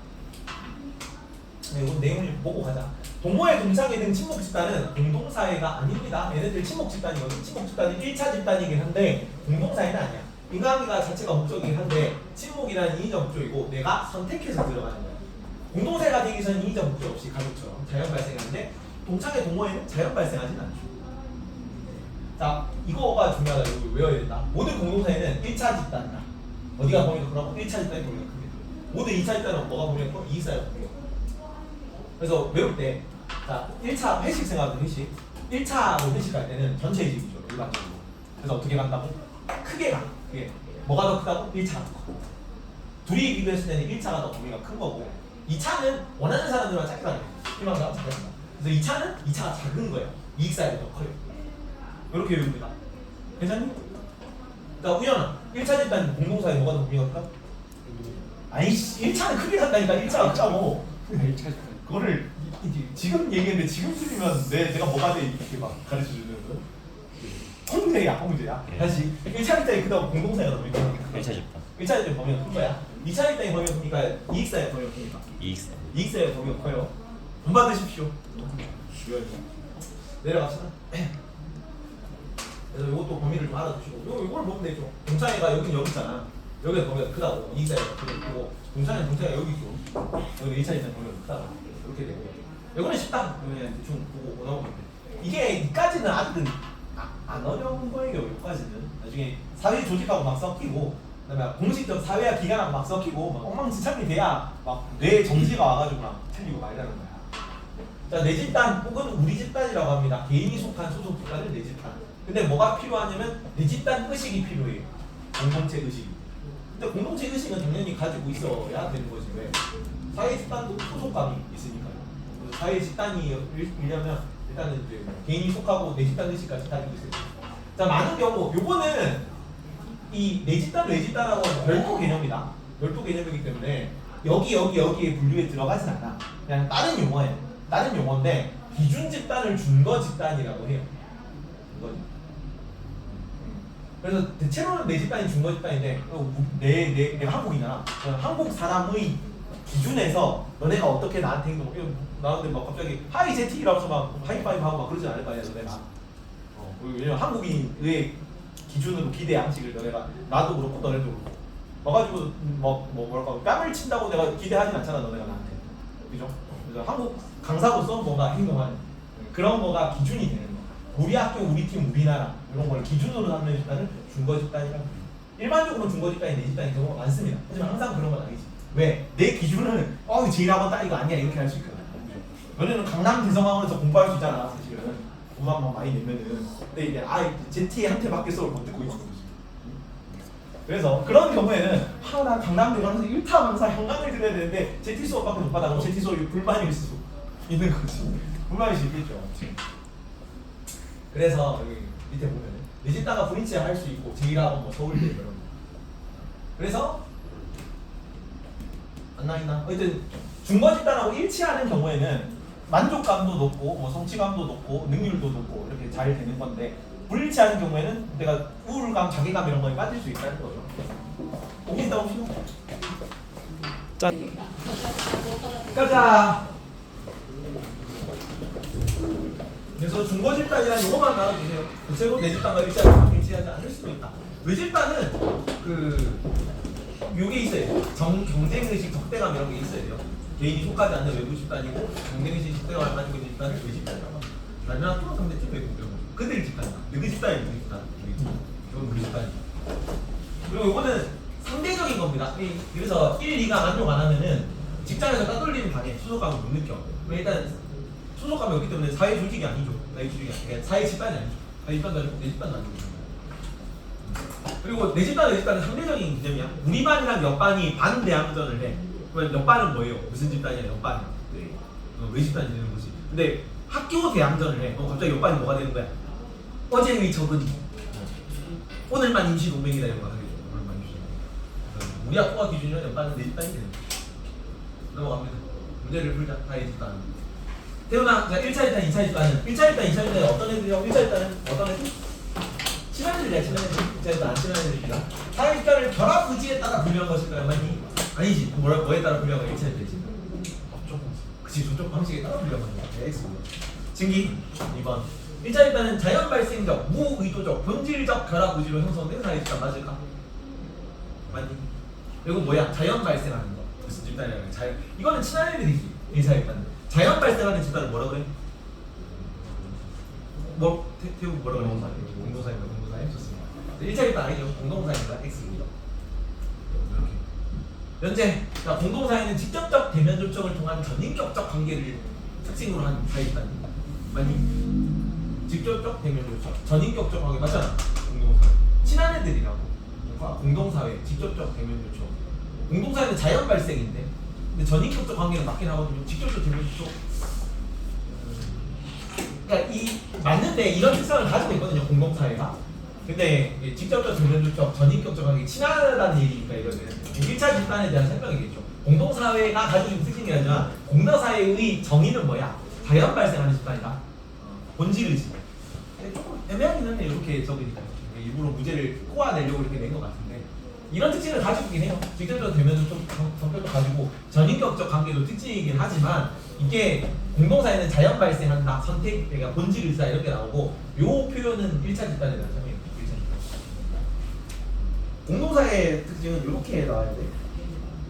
[SPEAKER 1] 이건 내용을 보고 가자. 동호회, 동창회 등 친목 집단은 공동사회가 아닙니다. 얘네들 친목 집단이거든. 친목 집단은 1차 집단이긴 한데 공동사회는 아니야. 인간관계가 자체가 목적이긴 한데 친목이라는 이의적 목적이고 내가 선택해서 들어가는 거야. 공동사회가 되기 전 이의적 목적 없이 가족처럼 자연 발생하는데 동창회, 동호회는 자연 발생하진 않죠. 자, 이거가 중요하다. 이거 외워야 된다. 모든 공동사회는 1차 집단이다. 어디가 범위가 크라고? 1차 집단이 범위가 크게. 모든 2차 집단은 뭐가 범위가 크고? 이익사회가 범위가 크고. 그래서 외울 때, 자, 1차 회식 생각하는 회식. 1차로 회식할 때는 전체 회식이죠. 일반적으로. 그래서 어떻게 간다고? 크게 가. 크게. 뭐가 더 크다고? 1차가 더 크고. 둘이 비교했을 때는 1차가 더 범위가 큰 거고 2차는 원하는 사람들만 짧게 가는 거예요. 희망 사람 짧게 가는 그래서 2차는 2차가 작은 거예요. 이익사회가 더 커요. 이렇게 외웁니다. 괜찮니? 자, 우연아 1차 집단 공동사회 뭐가 더 범위가 클까? 아이씨 1차는 크게 간다니까. 1차가 크다고.
[SPEAKER 2] 1차 집단.
[SPEAKER 1] 그거를 지금 얘기했는데 지금 틀리면 내가 뭐가 돼 이렇게 막 가르쳐주는 거. 홍대야 홍대야.
[SPEAKER 2] 네.
[SPEAKER 1] 다시 1차 집단이 크다고 공동사회가 더 범위가 크다.
[SPEAKER 2] 1차 집단.
[SPEAKER 1] 1차 집단이 범위가 큰 거야. 2차 집단이 범위가 크니까 이익사회 범위가 크니까.
[SPEAKER 2] 이익사.
[SPEAKER 1] 이익사회 범위가 커요. 돈 받으십시오. 내려갑시다. 그래서 이것도 범위를 좀 알아두시고 이걸 보면 되죠. 동창회가 여기 있잖아. 여기가 범위가 크다고. 이익사회가 크고 동창회는 동창회가 여기 있고 여기 1차 집단 범위가 크다고. 이렇게 되고 이거는 쉽다. 그러면 대충 보고 넘어가면 돼. 이게 이까지는 아직은 안 어려운 거예요. 여기까지는 나중에 사회 조직하고 막 섞이고 그다음에 공식적 사회와 기관하고 막 섞이고 막 엉망진창이 돼야 막 뇌 정지가 와가지고 막 틀리고 말이라는 거야. 자, 내 집단 혹은 우리 집단이라고 합니다. 개인이 속한 소속 집단을 내 집단. 근데 뭐가 필요하냐면 내 집단 의식이 필요해요. 공동체 의식. 근데 공동체 의식은 당연히 가지고 있어야 되는 거지. 왜? 사회 집단도 소속감이 있으니까요. 그래서 사회 집단이려면 일단은 이제 개인이 속하고 내 집단 의식까지 가지고 있어요. 자, 많은 경우 요거는 이 내 집단 외 집단하고 별도 개념이다. 별도 개념이기 때문에 여기에 분류에 들어가진 않아. 그냥 다른 용어예요. 다른 용어인데 기준 집단을 준거 집단이라고 해요. 이거는. 그래서 대체로는 내 집단이 준거 집단인데 내가 한국이잖아. 한국 사람의 기준에서 너네가 어떻게 나한테 행동을 나한테 막 갑자기 하이 제틱이라고 해서 막 하이파이브 하고 막 그러진 않을 거 아니야 너네가. 왜냐면 한국인의 기준으로 기대 양식을 너네가 나도 그렇고 너네도 그렇고 와가지고 뭐랄까 뺨을 친다고 내가 기대하진 않잖아 너네가 나한테. 그죠? 그래서 한국 강사로서 뭔가 행동하는 그런 거가 기준이 되는 거. 우리 학교, 우리 팀, 우리나라 이런 걸 기준으로 삼는 집단을 준거 집단이라고 해요. 일반적으로 준거 집단이 내 집단인 경우가 많습니다. 하지만 항상 그런 건 아니지. 왜? 내 기준은 제일학원 딸이가 아니야 이렇게 할 수 있거든. 너네는 강남 대성학원에서 공부할 수 있잖아 사실은. 돈만 많이 내면은. 근데 이제 ZT의 한테 밖에 수업을 못 듣고 있는 거지. 그래서 그런 경우에는 나 강남대 가면서 1타 강사 현강을 들어야 되는데 제티 수업밖에 못 받아가고 제티 수업이 불만일 수 있는 거지. 불만일 수 있겠죠. 그래서 여기 밑에 보면은 내 집 따가 브릿지 할 수 있고 제일하고 뭐 서울대 이런 거. 그래서 안 나있나? 어쨌든 중거 집단하고 일치하는 경우에는 만족감도 높고 뭐 성취감도 높고 능률도 높고 이렇게 잘 되는 건데 불일치하는 경우에는 내가 우울감, 자괴감 이런 거에 빠질 수 있다는 거죠. 옮긴다 옮기고
[SPEAKER 2] 짠.
[SPEAKER 1] 가자. 그래서 중거 집단이란 요거만 나눠주세요. 구체로 내 집단과 일치하지 않을 수도 있다. 외 집단은 요게 있어요. 경쟁의식, 적대감 이런 게 있어야 돼요. 개인이 속하지 않는 외부 집단이고 경쟁의식, 적대감을 가지고 있는 집단을 외 집단이라고 합니다. 마지막 또 상대 집단이 공병. 그들 집단이다. 너희 집단이 너희 집단. 이건 우리 집단이다. 그리고 요거는 상대적인 겁니다. 그래서 1, 2가 만족 안 하면은 직장에서 따돌리는 방에 소속감을 못 느껴. 일단 소속감이 없기 때문에 사회 조직이 아니죠. 사회 조직이 아니고 사회 집단이 아니죠. 사회 집단도 아니고 내 집단도 아니고. 그리고 내 집단, 내 집단은 상대적인 개념이야. 우리 반이랑 옆반이 반대항전을 해. 그러면 옆반은 뭐예요? 무슨 집단이야? 옆반이. 외 집단이 되는 거지. 근데 학교 대항전을 해. 갑자기 옆반이 뭐가 되는 거야? 어제의 적은 오늘만 임시 동맹이다 이런 거 하겠죠. 오늘만 임시 동맹. 우리 학교가 기준이면 옆반은 내 집단이 되는 거야. 넘어갑니다. 문제를 풀자. 다의 집단. 태훈아, 자 1차 집단, 2차 집단은 1차 집단, 2차 집단은 어떤 애들이요? 1차 집단은 어떤 애들? 친한 애들이야, 친한 애들. 2차 집단 안 친한 애들이다. 사회 집단을 결합 의지에 따라 분류한 것일까요? 아니지. 뭐에 따라 분류한 거야? 1차 집단이지. 그치, 저쪽 방식에 따라 분류한 거야. X. 증기 2번. 1차 집단은 자연 발생적, 무의도적, 본질적 결합 의지로 형성된 사회 집단 맞을까? 맞니? 이거 뭐야? 자연 발생하는 거. 무슨 집단이라고 해? 자연. 이거는 친한 애들이지. 1차 집단은. 자연 발생하는 집단은 뭐라 그래? 태우 뭐라 그래? 공동사입니다. 공동사에 좋습니다. 1차 집단 아니죠? 공동사입니다. X입니다. 이렇게. 현재 자, 공동사에는 직접적 대면 접촉을 통한 전인격적 관계를 특징으로 한 사회 집단입니다. 맞니? 직접적 대면 접촉, 전인격적 관계 맞잖아. 공동사. 친한 애들이라고. 공동사회, 직접적 대면 접촉. 공동사회는 자연 발생인데. 근데 전인격적 관계는 맞긴 하거든요. 직접적 대면 접촉. 그러니까 이 맞는데 이런 특성을 가지고 있거든요. 공동사회가. 근데 직접적 대면 접촉, 전인격적 관계 친하다는 얘기니까 이거는 1차 집단에 대한 설명이겠죠. 공동사회가 가지고 있는 특징이라지만 공동사회의 정의는 뭐야? 자연 발생하는 집단이다. 본질이지. 조금 애매하긴 한데 이렇게 적으니까 일부러 무죄를 꼬아내려고 이렇게 낸 것 같은데 이런 특징을 가지고 있긴 해요. 직접적 대면도 좀 성격도 가지고 전인격적 관계도 특징이긴 하지만 이게 공동사회는 자연 발생한다, 선택, 그러니까 본질 의사 이렇게 나오고 요 표현은 1차 집단에 대한 설명이에요. 1차 집단. 공동사회의 특징은 이렇게 나와야 돼.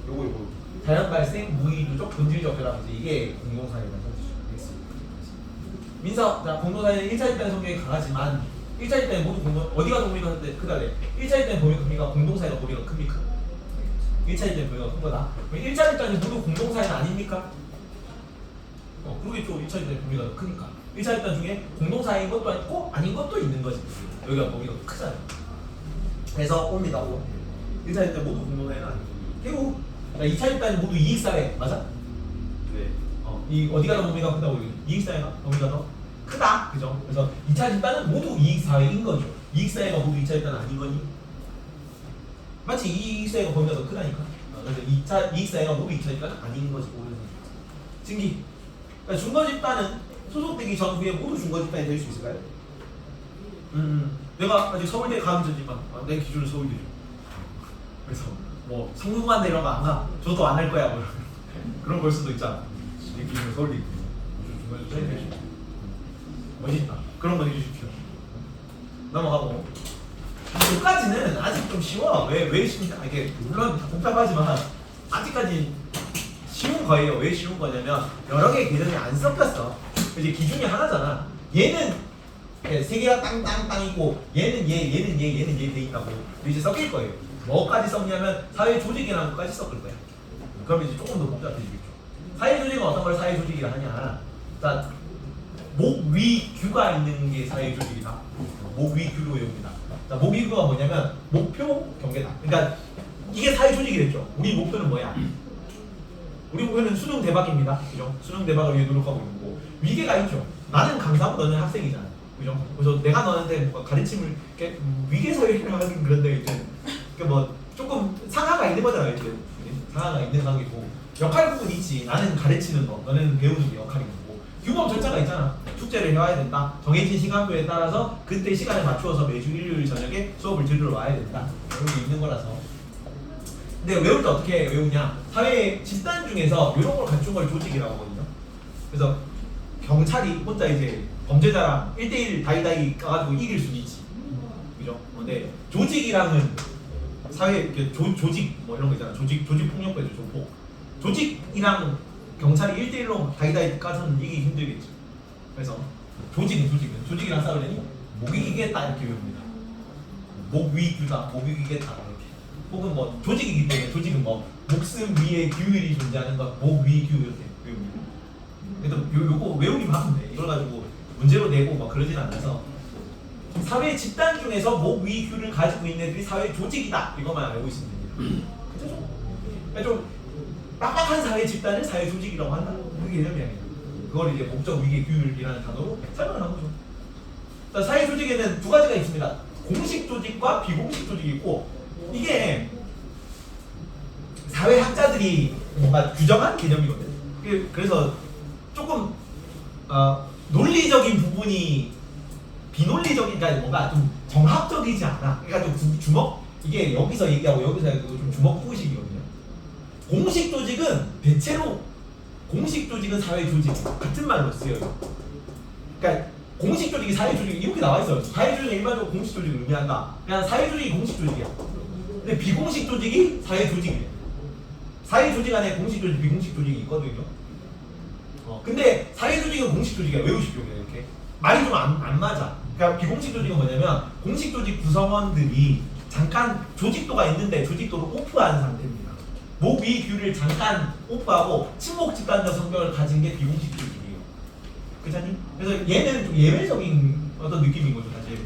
[SPEAKER 1] 요거 자연 발생, 무의도적, 본질적 결합이지 이게 공동사회에 대한 설명이겠습니다. 민서, 자 공동사회는 1차 집단의 성격이 강하지만 1차 집단이 모두 어디가 범위가 크다래? 1차 집단의 범위가 큽니까? 공동사회가 범위가 큽니까? 1차 집단의 범위가 큰 거다. 1차 집단이 모두 공동사회는 아닙니까? 그러겠죠. 1차 집단의 범위가 더 크니까. 1차 집단 중에 공동사회인 것도 아니고 아닌 것도 있는 거지. 여기가 범위가 크잖아요. 그래서 옵니다. 1차 집단 모두 공동사회는 아니고. 그리고 2차 집단이 모두 이익사회 맞아? 네. 이 어디가 더 범위가 크다고 여기? 이익사회가 범위가 더 크다. 그죠? 그래서 2차 집단은 모두 이익사회인 거죠. 이익사회가 모두 2차 집단은 아닌 거니? 마치 이익사회가 범위가 더 크다니까. 그래서 2차 이익사회가 모두 2차 집단은 아닌 거지. 증기. 그러니까 중거 집단은 소속되기 전 후에 모두 중거 집단이 될 수 있을까요? 내가 아직 서울대 가기 전이지만 내 기준은 서울대죠. 그래서 뭐 성균관대 이런 거 안 가. 저도 안 할 거야. 뭐 그런 걸 수도 있잖아. 내 기준은 서울대. 중거 집단이 될 수 있어. 멋있다. 그런 거 해주십시오. 넘어가고. 여기까지는 아직 좀 쉬워. 왜 쉽냐? 이게 물론 복잡하지만 아직까지 쉬운 거예요. 왜 쉬운 거냐면 여러 개의 개념이 안 섞였어. 이제 기준이 하나잖아. 얘는 세 개가 땅땅땅 있고 얘는 얘는 얘 돼 있다고. 이제 섞일 거예요. 뭐까지 섞냐면 사회 조직이라는 것까지 섞을 거야. 그럼 이제 조금 더 복잡해지겠죠. 사회 조직은 어떤 걸 사회 조직이라 하냐? 자, 목, 위, 규가 있는 게 사회 조직이다. 목, 위, 규로 외웁니다. 자, 목이구가 뭐냐면 목표 경계다. 그러니까 이게 사회 조직이랬죠. 우리 목표는 뭐야? 우리 목표는 수능 대박입니다. 그죠? 수능 대박을 위해 노력하고 있는 거고 위계가 있죠. 나는 강사고 너는 학생이잖아. 그죠? 그래서 내가 너한테 뭔가 가르침을 이렇게 위계 사회를 하긴 그런데 이제 뭐 조금 상하가 있는 거잖아요. 이제 상하가 있는 관계고 역할 부분이 있지. 나는 가르치는 거, 너는 배우는 게 역할인 거고 규범 절차가 있잖아. 숙제를 해와야 된다. 정해진 시간표에 따라서 그때 시간에 맞추어서 매주 일요일 저녁에 수업을 들으러 와야 된다. 이런 게 있는 거라서. 근데 외울 때 어떻게 외우냐? 사회 집단 중에서 이런 걸 갖춘 걸 조직이라고 하거든요. 그래서 경찰이 혼자 이제 범죄자랑 1대1 다이다이 까가지고 이길 수는 있지. 그죠? 근데 조직이랑은 사회 조직 뭐 이런 거 있잖아. 조직 폭력배죠. 조폭. 조직이랑 경찰이 1대1로 다이다이 까서는 이기기 힘들겠죠. 그래서 조직이랑 싸우려니 목 이기겠다 이렇게 외웁니다. 목 위규다. 목 이기겠다 이렇게. 혹은 뭐 조직이기 때문에 조직은 뭐 목숨 위에 규율이 존재하는 것, 목 위 규 이렇게 외웁니다. 그래도 요거 외우기만 하면 돼. 이걸 가지고 문제로 내고 막 그러진 않아서 사회 집단 중에서 목 위 규를 가지고 있는 애들이 사회 조직이다. 이것만 알고 있으면 됩니다. 그렇죠? 그러니까 좀 빡빡한 사회 집단을 사회 조직이라고 한다. 그게 개념이야. 그걸 이제 목적 위계 규율이라는 단어로 설명을 한 거죠. 그러니까 사회 조직에는 두 가지가 있습니다. 공식 조직과 비공식 조직이 있고 이게 사회학자들이 뭔가 규정한 개념이거든. 그래서 조금 논리적인 부분이 비논리적인, 그러니까 뭔가 좀 정합적이지 않아. 그러니까 좀 주먹 이게 여기서 얘기하고 여기서 얘기하고 좀 주먹구식이거든요. 공식 조직은 대체로 공식 조직은 사회 조직 같은 말로 쓰여요. 그러니까 공식 조직이 사회 조직 이렇게 나와 있어요. 사회 조직은 일반적으로 공식 조직을 의미한다. 그냥 사회 조직이 공식 조직이야. 근데 비공식 조직이 사회 조직이에요. 사회 조직 안에 공식 조직, 비공식 조직이 있거든요. 근데 사회 조직은 공식 조직이야. 외우십시오. 이렇게 말이 좀 안 맞아. 그러니까 비공식 조직은 뭐냐면 공식 조직 구성원들이 잠깐 조직도가 있는데 조직도를 오프한 상태입니다. 목 위 규를 잠깐 오프하고 친목 집단적 성격을 가진 게 비공식 조직이에요. 그렇니? 그래서 얘는 좀 예외적인 어떤 느낌인 거죠, 사실.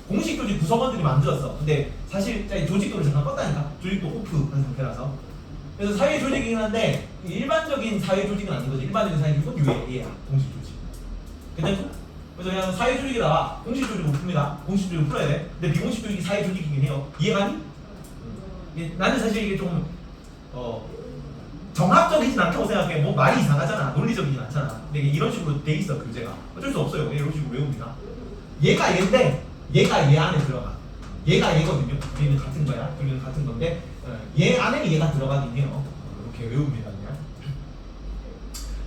[SPEAKER 1] 공식 조직 구성원들이 만들었어. 근데 사실 조직도를 잠깐 껐다니까. 조직도 오프한 상태라서. 그래서 사회 조직이긴 한데 일반적인 사회 조직은 아닌 거지. 일반적인 사회 조직은 얘야. 공식 조직. 괜찮죠? 그래서 그냥 사회 조직에다가 공식 조직을 풉니다. 공식 조직을 풀어야 돼. 근데 비공식 조직이 사회 조직이긴 해요. 이해가니? 나는 사실 이게 좀 정합적이진 않다고 생각해. 뭐 말이 이상하잖아. 논리적이진 않잖아. 근데 이런 식으로 돼 있어 교재가. 어쩔 수 없어요. 이런 식으로 외웁니다. 얘가 얘인데 얘가 얘 안에 들어가. 얘가 얘거든요. 우리는 같은 거야. 우리는 같은 건데 얘 안에 얘가 들어가긴 해요. 이렇게 외웁니다. 그냥.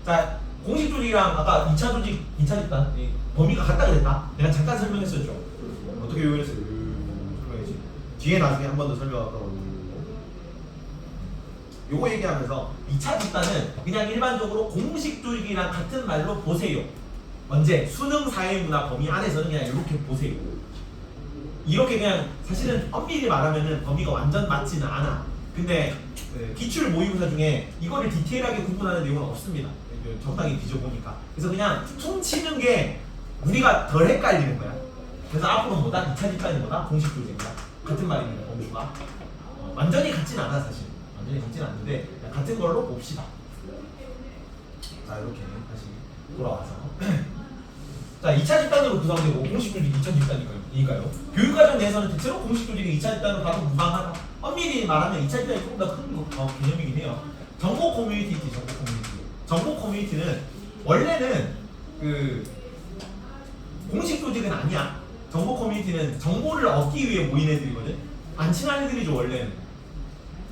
[SPEAKER 1] 자, 공식 조직이랑 아까 2차 조직, 2차 집단 범위가 같다 그랬다. 내가 잠깐 설명했었죠. 어떻게 외우랬어요? 설명해야지. 뒤에 나중에 한 번 더 설명할 거거든요. 요거 얘기하면서 2차 집단은 그냥 일반적으로 공식 조직이랑 같은 말로 보세요. 언제? 수능 사회문화 범위 안에서는 그냥 이렇게 보세요. 이렇게 그냥 사실은 엄밀히 말하면은 범위가 완전 맞지는 않아. 근데 기출 모의고사 중에 이거를 디테일하게 구분하는 내용은 없습니다. 적당히 뒤져보니까. 그래서 그냥 퉁치는 게 우리가 덜 헷갈리는 거야. 그래서 앞으로 뭐다? 2차 집단이 뭐다? 공식 조직이다. 같은 말입니다. 범주가. 완전히 같진 않아 사실. 완전히 같진 않는데 같은 걸로 봅시다. 자, 이렇게 다시 돌아와서 자, 2차 집단으로 구성되고 공식 조직이 2차 집단이니까요. 교육과정 내에서는 대체로 공식 조직이 2차 집단으로 가도 무방하다. 엄밀히 말하면 2차 집단이 조금 더 큰 개념이긴 해요. 정보 커뮤니티 있지, 정보 커뮤니티. 정보 커뮤니티는 원래는 공식 조직은 아니야. 정보 커뮤니티는 정보를 얻기 위해 모인 애들이거든. 안 친한 애들이죠, 원래는.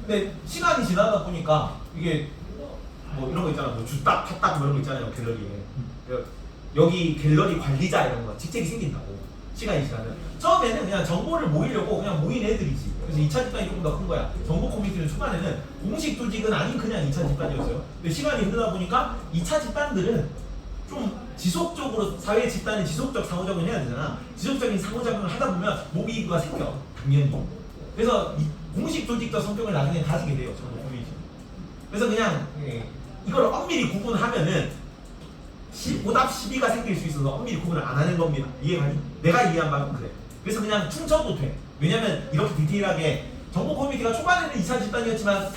[SPEAKER 1] 근데 시간이 지나다 보니까 이게 뭐 이런 거 있잖아. 뭐 주딱, 팟딱 뭐 이런 거 있잖아요, 갤러리에. 여기 갤러리 관리자 이런 거 직책이 생긴다고. 시간이 지나면 처음에는 그냥 정보를 모이려고 그냥 모인 애들이지. 그래서 2차 집단이 조금 더 큰 거야. 정보 커뮤니티는 초반에는 공식 조직은 아닌 그냥 2차 집단이었어요. 근데 시간이 흐르다 보니까 2차 집단들은 좀 지속적으로 사회 집단은 지속적 상호작용을 해야 되잖아. 지속적인 상호작용을 하다 보면 모비구가 생겨. 당연히. 그래서 공식 조직적 성격을 나중에 가지게 돼요. 정보 커뮤니티. 그래서 그냥 이걸 엄밀히 구분하면은 5답 12가 생길 수 있어서 엄밀히 구분을 안 하는 겁니다. 이해가니? 내가 이해한 바는 그래. 그래서 그냥 퉁쳐도 돼. 왜냐면 이렇게 디테일하게 정보 커뮤니티가 초반에는 2차 집단이었지만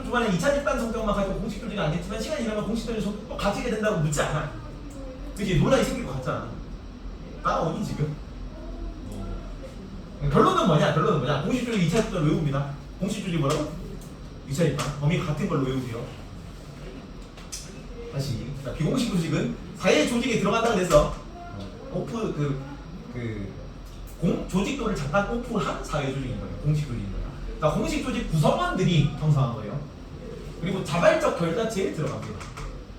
[SPEAKER 1] 초반에 2차 집단 성격만 가지고 공식 조직이 안 됐지만 시간이 지나면 공식 조직 성격도 가지게 된다고 묻지 않아. 그치? 논란이 생길 것 같잖아. 따라오니 지금? 결론은 뭐냐? 공식 조직 2차 집단 외웁니다. 공식 조직 뭐라고? 2차 집단. 범위가 같은 걸로 외우세요. 다시. 자, 비공식 조직은 사회 조직에 들어간다고 해서 조직도를 잠깐 오프한 사회 조직인 거예요. 공식 조직인 거예요. 자, 공식 조직 구성원들이 형성한 거예요. 그리고 자발적 결사체에 들어갑니다.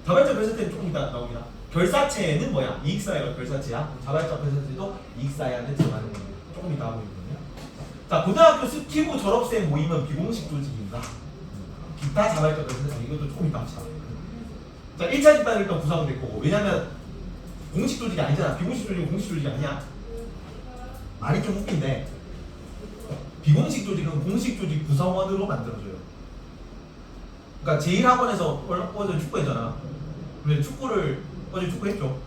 [SPEAKER 1] 자발적 결사체는 조금 이따 나옵니다. 결사체는 뭐야? 이익사회가 결사체야. 자발적 결사체도 이익사회 안에 들어가는 겁니다. 조금 이따 하고 있거든요. 자, 고등학교 스키부 졸업생 모임은 비공식 조직입니다. 기타 자발적 결사체 이것도 조금 이따 합시다. 자, 1차 집단은 일단 구성될 거고, 왜냐면 공식 조직이 아니잖아. 비공식 조직은 공식 조직이 아니야. 말이 좀 웃긴데 비공식 조직은 공식 조직 구성원으로 만들어줘요. 그러니까 제1학원에서 어제 축구했잖아. 근데 어제 축구했죠.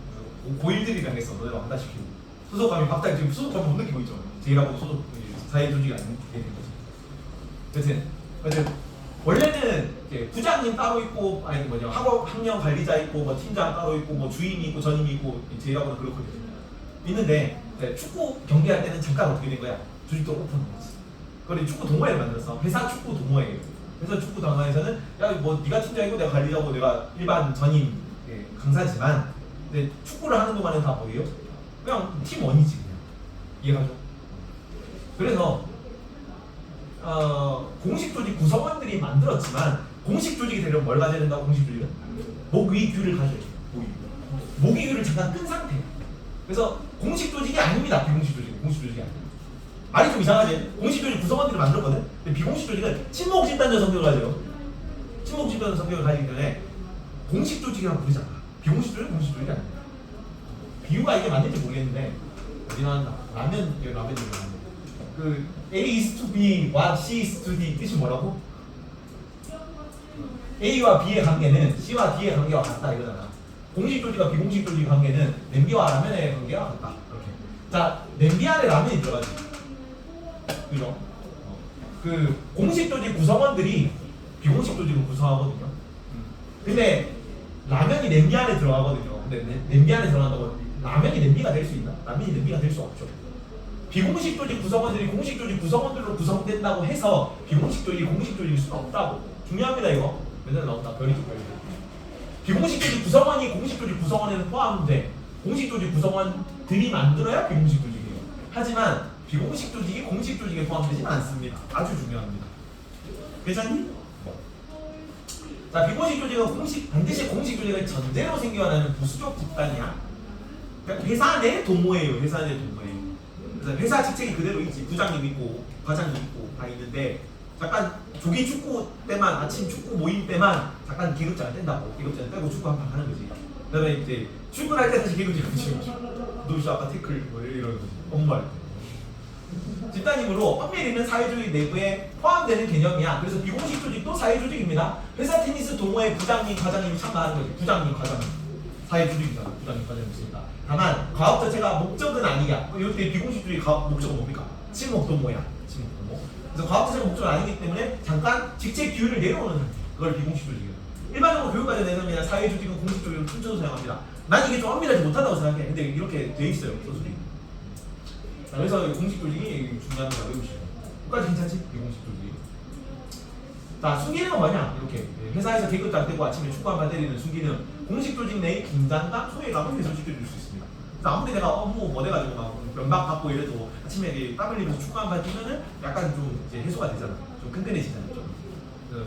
[SPEAKER 1] 고1들이랑 했어. 너네가 왕따시키고 소속감이 갑자기 지금 소속감을 못 느끼고 있죠. 제1학원 소속 사회 조직이 아니게 된 거지. 여튼 원래는 부장님 따로 있고 아니 학년 관리자 있고 뭐 팀장 따로 있고 뭐 주임이 있고 전임이 있고 제1학원은 그렇거든요. 있는데 축구 경기할 때는 잠깐 어떻게 된 거야? 조직도 오픈한 거지. 그걸 축구 동호회를 만들었어. 회사 축구 동호회예요. 회사 축구 동호회에서는 야 뭐 네가 팀장이고 내가 관리자고 내가 일반 전임 강사지만 근데 축구를 하는 동안은 다 뭐예요? 그냥 팀원이지 그냥. 이해가죠? 그래서 공식 조직 구성원들이 만들었지만 공식 조직이 되려면 뭘 가져야 된다고? 공식 조직은 목위규를 가져야 돼요. 목위규를 잠깐 끈 상태예요. 그래서 공식 조직이 아닙니다. 비공식 조직은 공식 조직이 아닙니다. 말이 좀 이상하지? 공식 조직 구성원들이 만들었거든? 근데 비공식 조직은 친목 집단적 성격을 가져요. 친목 집단적 성격을 가지기 때문에 공식 조직이라고 부르잖아. 비공식 조직은 공식 조직이 아닙니다. 비유가 이게 맞는지 모르겠는데 어디 나왔나? 라면 그 A is to B, what C is to D 뜻이 뭐라고? A와 B의 관계는 C와 D의 관계와 같다 이거잖아. 공식 조직과 비공식 조직의 관계는 냄비와 라면의 관계와 같다. 이렇게. 자, 냄비 안에 라면이 들어가지. 그죠? 그 공식 조직 구성원들이 비공식 조직을 구성하거든요. 근데 라면이 냄비 안에 들어가거든요. 근데 냄비 안에 들어간다고 라면이 냄비가 될 수 있나? 라면이 냄비가 될 수 없죠. 비공식 조직 구성원들이 공식 조직 구성원들로 구성된다고 해서 비공식 조직이 공식 조직일 수는 없다고. 중요합니다 이거. 맨날 나온다. 별이죠 별이. 비공식 조직 구성원이 공식 조직 구성원에는 포함돼. 공식 조직 구성원들이 만들어야 비공식 조직이에요. 하지만 비공식 조직이 공식 조직에 포함되지는 않습니다. 아주 중요합니다. 괜찮니? 자, 비공식 조직은 반드시 공식 조직을 전제로 생겨나는 부수적 집단이야. 그러니까 회사 내 동호회예요. 회사 내 동호회. 그래서 회사 직책이 그대로 있지. 부장님 있고 과장님 있고 다 있는데 잠깐 조기 축구 때만 아침 축구 모임 때만 잠깐 계급장을 뗀다고. 계급장을 떼고 축구 한 판 하는 거지. 그다음에 이제 출근할 때 다시 계급장을 떼고 너 아까 태클 뭐 이런 거지. 업무할 때. 집단임으로 엄밀히는 사회조직 내부에 포함되는 개념이야. 그래서 비공식 조직도 사회조직입니다. 회사 테니스 동호회 부장님, 과장님이 참가하는 거지. 부장님, 과장님. 사회조직이잖아. 부장님, 과장님 있으니까. 다만 과업 자체가 목적은 아니야. 이때 비공식 조직 목적은 뭡니까? 친목 동호야. 친목 동호. 그래서 과업 자체가 목적은 아니기 때문에 잠깐 직책 기율을 내려오는 상태. 그걸 비공식 조직이에요. 일반적으로 교육과정에서는 그냥 사회조직은 공식 조직을 춤춰서 사용합니다. 난 이게 좀 엄밀하지 못하다고 생각해. 근데 이렇게 돼 있어요. 서술이. 그래서 공식 조직이 중요합니다. 외우시고. 끝까지 괜찮지? 비공식 조직. 자, 순기능은 뭐냐? 이렇게 회사에서 계급장 떼고 아침에 축구 한 판 때리는 순기능. 공식 조직 내의 긴장감, 소외감을 해소시켜줄 수 있습니다. 그래서 아무리 내가 업무 뭐 돼가지고 막 면박 받고 이래도 아침에 땀 흘리면서 축구 한 판 뛰면은 약간 좀 이제 해소가 되잖아. 좀 끈끈해지잖아. 좀.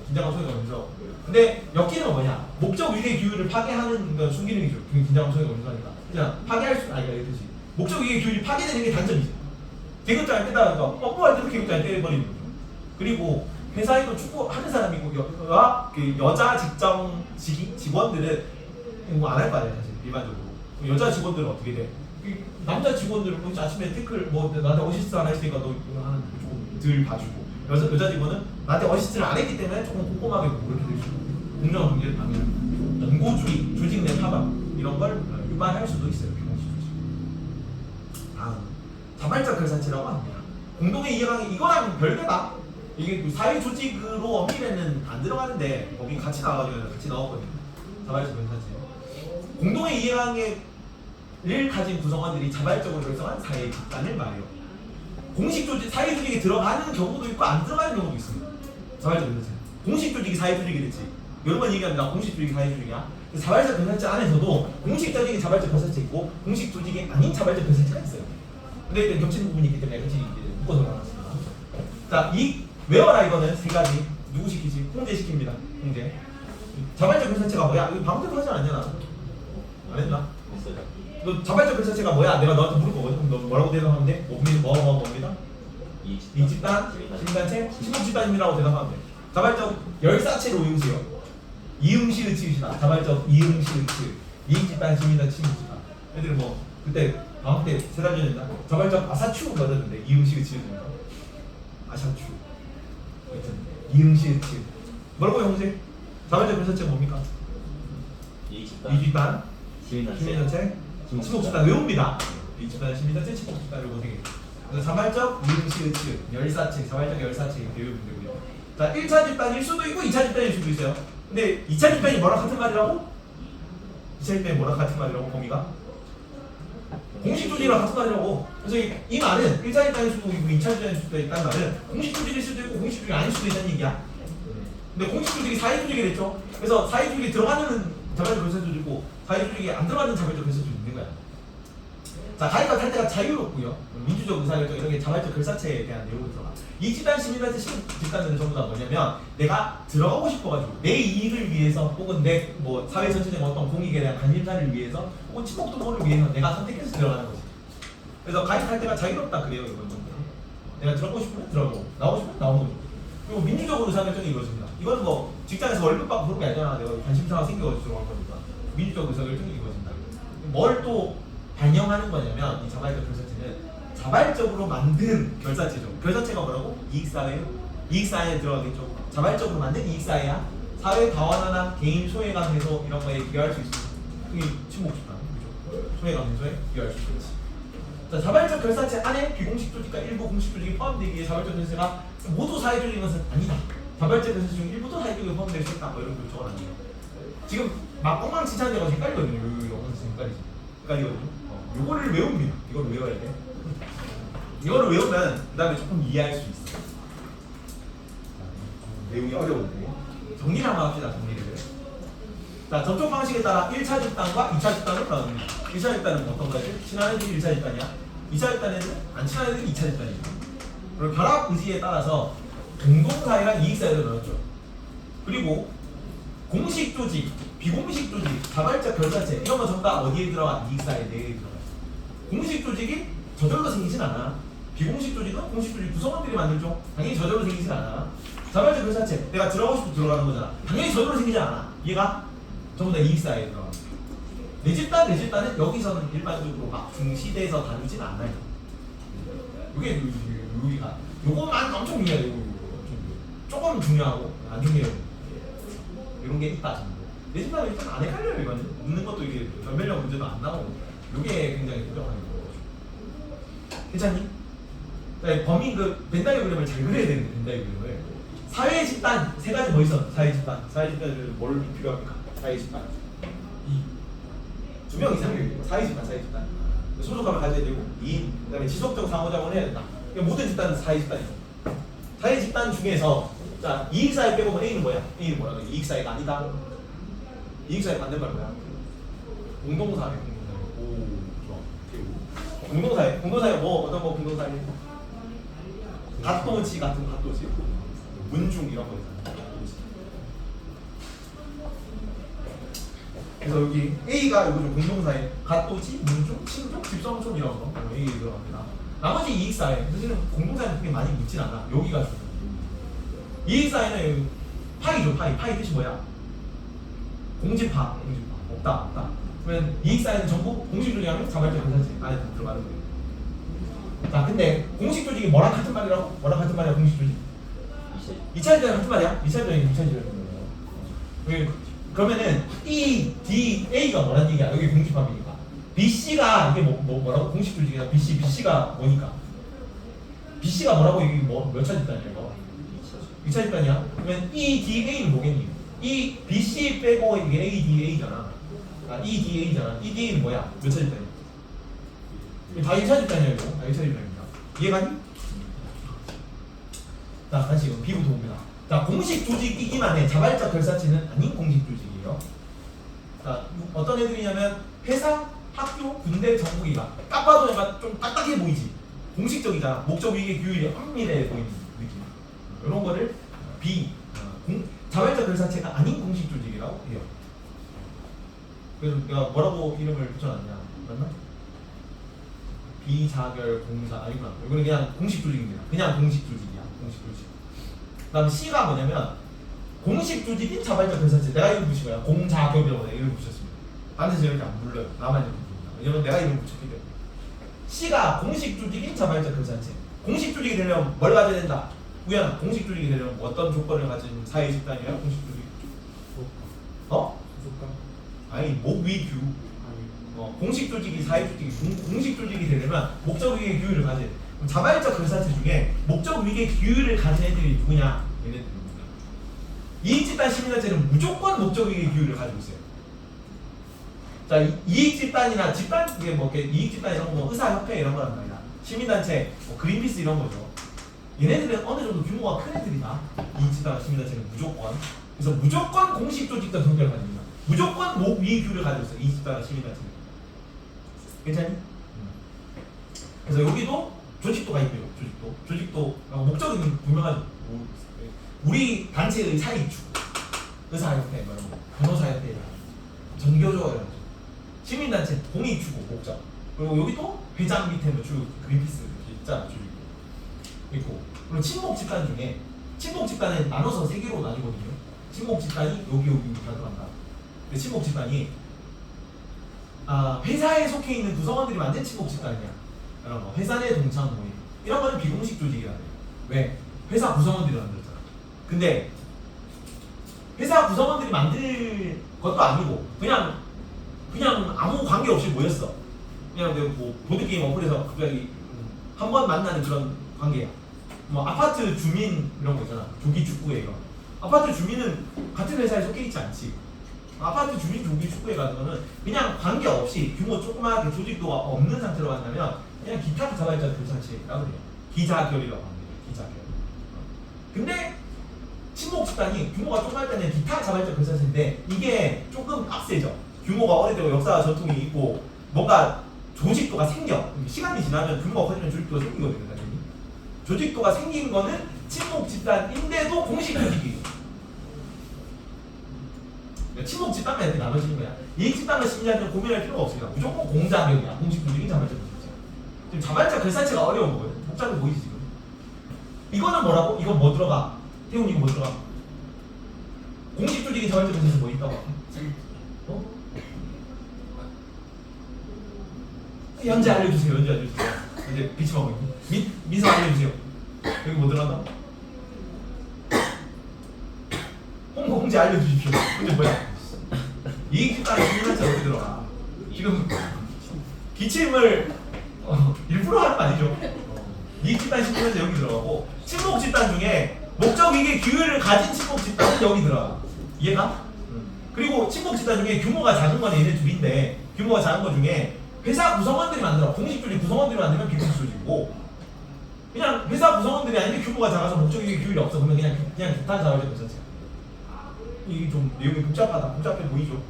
[SPEAKER 1] 긴장감, 소외감 해소. 근데 역기능은 뭐냐? 목적 위계 규율을 파괴하는 건 순기능이죠. 긴장감, 소외감 해소하니까. 그냥 파괴할 수 아니까 이렇듯이. 목적 위계 규율이 파괴되는 게 단점이죠. 계급장을 떼다가 업무할 때도 계급장을 떼버리는 거죠. 그리고 회사에도 축구하는 사람이 있고 그 여자 직원들은 뭐 안 할 거 아니야 사실 일반적으로. 여자 직원들은 어떻게 돼? 남자 직원들은 아침에 태클 뭐 나한테 어시스트 안 했으니까 너 하는 조금 덜 봐주고 여자 직원은 나한테 어시스트를 안 했기 때문에 조금 꼼꼼하게 그렇게 될 수 있고 공정한 관계를 방해하는 연고주의, 조직 내 타박 이런 걸 유발할 수도 있어요. 비공식 조직. 다음. 자발적 결사체라고 합니다. 공동의 이해관계 이거랑 별개다. 이게 사회 조직으로 엄밀히는 안 들어가는데 거기 같이 나와가지고 같이 나왔거든요. 자발적 결사체. 공동의 이해관계를 가진 구성원들이 자발적으로 결성한 사회 집단을 말해요. 공식 조직, 사회 조직에 들어가는 경우도 있고 안 들어가는 경우도 있습니다. 자발적 결사체. 공식 조직이 사회 조직이 됐지. 여러 번 얘기합니다. 공식 조직이 사회 조직이야. 자발적 결사체 안에서도 공식 조직이 자발적 결사체 있고 공식 조직이 아닌 자발적 결사체가 있어요. 근데 일단 겹치는 부분이 있기 때문에 같이 묶어서 나눴습니다. 자, 이 외워라 이거는 세 가지. 누구 시키지? 홍제 시킵니다. 홍제. 자발적 결사체가 뭐야? 이거 방금 하지 않았잖아. 안 했나?
[SPEAKER 3] 했어요.
[SPEAKER 1] 너 자발적 결사체가 뭐야? 내가 너한테 물을 거거든. 그럼 너 뭐라고 대답하면 돼? 뭡니다? 이 집단, 시민단체, 친목집단이라고 대답하면 돼. 자발적 열사체로 이응시요. 이응시의 치읓이다. 자발적 이응시의 치읓. 이집단, 시민단, 친목집단. 애들 뭐 그때 방학 때 세 달 전이다. 자발적 아사추 받았는데 이응시의 치읓입니다. 아사추. 하여튼 이응시의 치읓. 뭐라고요, 형제? 자발적 결사체가 뭡니까? 이 집단, 시민단체, 친목집단 외웁니다. 이 집단, 시민단체, 친목집단 이거 세 개. 그래서 자발적 이응시의 치읓, 열사체, 자발적 열사체 이렇게 외우면 되고요. 자, 1차 집단일 수도 있고 2차 집단일 수도 있어요. 근데 2차 집단이 뭐랑 같은 말이라고? 2차 집단이 뭐랑 같은 말이라고 범위가? 공식 조직이랑 같은 말이라고. 그래서 이 말은 1차 집단일 수도 있고 2차 집단일 수도 있다는 말은 공식 조직일 수도 있고 공식 조직이 아닐 수도 있다는 얘기야. 근데 공식 조직이 사회 조직이 됐죠. 그래서 사회 조직이 들어가는 자발적 결사체도 있고 사회 조직이 안 들어가는 자발적 결사체도 있는 거야. 자, 가입과 탈퇴가 자유롭고요. 민주적 의사결정 이런 게 자발적 결사체에 대한 내용이 들어가. 이 집단, 시민단체, 집단들은 전부 다 뭐냐면 내가 들어가고 싶어가지고 내 이익을 위해서 혹은 내 뭐 사회 전체적인 어떤 공익에 대한 관심사를 위해서 혹은 친목 동호를 위해서 내가 선택해서 들어가는 거지. 그래서 가입할 때가 자유롭다 그래요 이건. 내가 들어가고 싶으면 들어가고 나오고 싶으면 나오는 거죠. 그리고 민주적으로 의사결정이 이루어집니다. 이건 뭐 직장에서 월급 받고 그런 게 아니잖아. 내가 관심사가 생겨가지고 들어간 거니까. 민주적 의사결정이 이루어진다. 뭘 또 반영하는 거냐면 이 자발적 결사체는 자발적으로 만든 결사체죠. 결사체가 뭐라고? 이익사회. 이익사회에 들어가겠죠. 자발적으로 만든 이익사회야. 사회 다원화나 개인 소외감 해소 이런 거에 기여할 수 있습니다. 그게 친목집단. 그죠? 소외감 해소에 기여할 수 있겠지. 자, 자발적 결사체 안에 비공식 조직과 일부 공식 조직이 포함되기에 자발적 결사체가 모두 사회적인 것은 아니다. 자발적 결사체 중 일부도 사회적으로 포함될 수 있다. 뭐 이런 걸 적어놨네요. 지금 막 엉망진창돼가지고 헷갈리거든요. 헷갈리거든요. 요거를 외웁니다. 이걸 외워야 돼. 이거를 외우면 그 다음에 조금 이해할 수 있어. 내용이 어려운데 정리를 한번 합시다. 정리를. 자, 접촉 방식에 따라 1차 집단과 2차 집단으로 나눕니다. 1차 집단은 어떤 거지? 친한 애들이 1차 집단이야. 2차 집단에는 안 친한 애들이 2차 집단이야. 그리고 결합 의지에 따라서 공동사회랑 이익사회를 나눴죠. 그리고 공식 조직, 비공식 조직, 자발적 결사체 이런 거 전부 다 어디에 들어가? 이익사회 내에 들어가. 공식 조직이 저절로 생기진 않아. 비공식 조직은 공식 조직 구성원들이 만들죠. 당연히 저절로 생기진 않아. 자발적 결사체 내가 들어가고 싶어 들어가는 거잖아. 당연히 저절로 생기지 않아. 얘가 전부 다 이익사회에 들어가. 내 집단은 여기서는 일반적으로 막 중시대에서 다루진 않아요. 이게 여기가 요것만 엄청 중요해요. 조금 중요하고 안 중요해요. 이런 게 있다 정도. 내 집단은 일단 안 헷갈려요. 이거는 없는 것도 이게 변별력 문제도 안 나오고 이게 굉장히 부족한 거죠. 괜찮니? 자, 범인 그 벤다이어그램을 잘 그려야 되는데 벤다이어그램을 사회 집단 세 가지 뭐 있어? 사회 집단을 뭘 필요합니까? 사회 집단 이 두 명 이상이 사회 집단 소속감을 가져야 되고 이 그다음에 지속적 상호작용을 해야 된다. 그러니까 모든 집단은 사회 집단이죠. 사회 집단 중에서 자 이익사회 빼고 A는 뭐야? A는 뭐야? 이익사회가 아니다. 이익사회 반대말 뭐야? 공동사회. 오 좋아. 공동사회 뭐 어떤 거 공동사회? 갓도지 같은 갓도지. 문중 이런 거 있잖아. 그래서 여기 A가 여기 좀 공동사회, 갓도지, 문중, 친족, 집성촌 이런 거 A 들어갑니다. 나머지 이익사회, 사실은 공동사회는 그렇게 많이 묻진 않아. 여기가 중요해. 이익사회는 파이죠, 파이 뜻이 뭐야? 공집파 없다. 그러면 이익사회는 전부 공식 조직하면 자발적 결사체 안에 들어가는 거예요. 자, 근데 공식 조직이 뭐랑 같은 말이라고? 뭐랑 같은 말이야 공식 조직? 2차 집단이 같은 말이야? 2차 집단이 2차 집단이에요. 그러면은 E, D, A가 뭐란 얘기야? 여기 공집합이니까 BC가 이게 뭐라고 공식 조직이야? BC가 뭐니까? BC가 뭐라고 이게 몇 차 집단이야 이거? 2차 집단이야? 그러면 EDA는 뭐겠니? 이 BC 빼고 이게 ADA잖아. 아 EDA잖아. EDA는 뭐야? 몇 차 집단이야? 다 1차 집단이야 이거. 다 1차 집단입니다. 이해가니? 자 다시 이거 B부터 봅니다. 자 공식 조직이기만 해. 자발적 결사체는 아닌 공식 조직이에요. 자 어떤 애들이냐면 회사, 학교, 군대, 정부기관. 딱 봐도 약간 좀 딱딱해 보이지. 공식적이잖아. 목적 위계 규율이 엄밀해 보이는 느낌. 이런 거를 자발적 결사체가 아닌 공식 조직이라고 해요. 그래서 내가 뭐라고 이름을 붙여놨냐? 맞나? 비자결 공사 아니구나. 이거는 그냥 공식 조직입니다. 그냥 공식 조직이야. 공식 조직. 그다음에 C가 뭐냐면 공식 조직인 자발적 결사체. 내가 이름 붙인 거야. 공자격이라고 내가 이름 붙였습니다. 다른 데서 이렇게 안 불러요. 나만 이렇게 부릅니다. 왜냐면 내가 이름 붙였기 때문에. C가 공식 조직인 자발적 결사체. 공식 조직이 되려면 뭘 가져야 된다? 우연 공식 조직이 되려면 어떤 조건을 가진 사회 집단이야? 공식 조직. 어? 아니 목위규. 공식 조직이 사회 조직이 공식 조직이 되려면 목적 위계 규율을 가져야 돼. 그럼 자발적 결사체 중에 목적 위계 규율을 가진 애들이 누구냐? 얘네들입니다. 이익 집단 시민단체는 무조건 목적 위계 규율을 가지고 있어요. 자 이익 집단이나 집단 이게 뭐 이렇게 이익 집단 이런 거 의사협회 이런 거란 말이야. 시민단체, 뭐 그린피스 이런 거죠. 얘네들은 어느 정도 규모가 큰 애들이다. 이익 집단 시민단체는 무조건. 그래서 무조건 공식 조직과 성격을 가집니다. 무조건 목 위계 규율을 가지고 있어요. 이익 집단 시민단체는. 괜찮니? 그래서 여기도 조직도가 있고요. 조직도 목적은 분명하죠. 우리 단체의 사익축, 의사협회, 변호사협회, 전교조 이런 거죠. 시민단체 공익추구 목적. 그리고 여기도 회장 밑에 쭉 그린피스 이렇게 있잖아. 있고. 그리고 친목 집단 중에 친목 집단에 나눠서 세 개로 나뉘거든요. 친목 집단이 여기 다 들어간다. 근데 친목 집단이 회사에 속해 있는 구성원들이 만든 친목 집단이야. 이런 거 회사 내 동창 모임 이런 거는 비공식 조직이라 해요. 왜? 회사 구성원들이 만들었잖아. 근데 회사 구성원들이 만들 것도 아니고 그냥 아무 관계 없이 모였어. 그냥 뭐 보드게임 어플에서 갑자기 한 번 만나는 그런 관계야. 뭐 아파트 주민 이런 거 있잖아. 조기 축구회 이런. 아파트 주민은 같은 회사에 속해 있지 않지. 아파트 주민 조기 축구회 같은 거는 그냥 관계 없이 규모 조그맣게 조직도가 없는 상태로 간다면 그냥 기타 자발적 결사체라고 해요. 기자결이라고 합니다. 기자결. 근데 친목 집단이 규모가 조그만 때는 기타 자발적 결사체인데 이게 조금 빡세죠. 규모가 어릴 때고 역사와 전통이 있고 뭔가 조직도가 생겨. 시간이 지나면 규모가 커지면 조직도가 생기거든요. 당연히. 조직도가 생긴 거는 친목 집단인데도 공식 조직이에요. 친목 집단만 이렇게 나눠지는 거야. 이익 집단과 심리학은 고민할 필요가 없습니다. 무조건 공자격이야. 공식 조직인 자발적 결사체. 지금 자발적 결사체가 어려운 거예요. 복잡해 보이지 지금. 이거는 뭐라고? 이건 뭐 들어가? 태훈 이거 뭐 들어가? 공식 조직이 자발적 결사체 뭐 있다고? 어? 연재 알려주세요. 연재 비침하고 있니? 미서 알려주세요. 여기 뭐 들어간다? 홍보공지 알려주십시오. 근데 뭐야? 이익 집단의 시민단체 어디 들어가? 지금 기침을 일부러 하는 거 아니죠? 이익 집단 시민단체 여기 들어가고 친목 집단 중에 목적 위계 규율을 가진 친목 집단은 여기 들어가. 이해가? 그리고 친목 집단 중에 규모가 작은 건 얘네 둘인데 규모가 작은 것 중에 회사 구성원들이 만들어. 공식 조직 구성원들이 만들면 비공식 조직이고 그냥 회사 구성원들이 아닌데 규모가 작아서 목적 위계 규율이 없어. 그러면 그냥 기타 자발적 결사체. 이게 좀 내용이 복잡해 보이죠?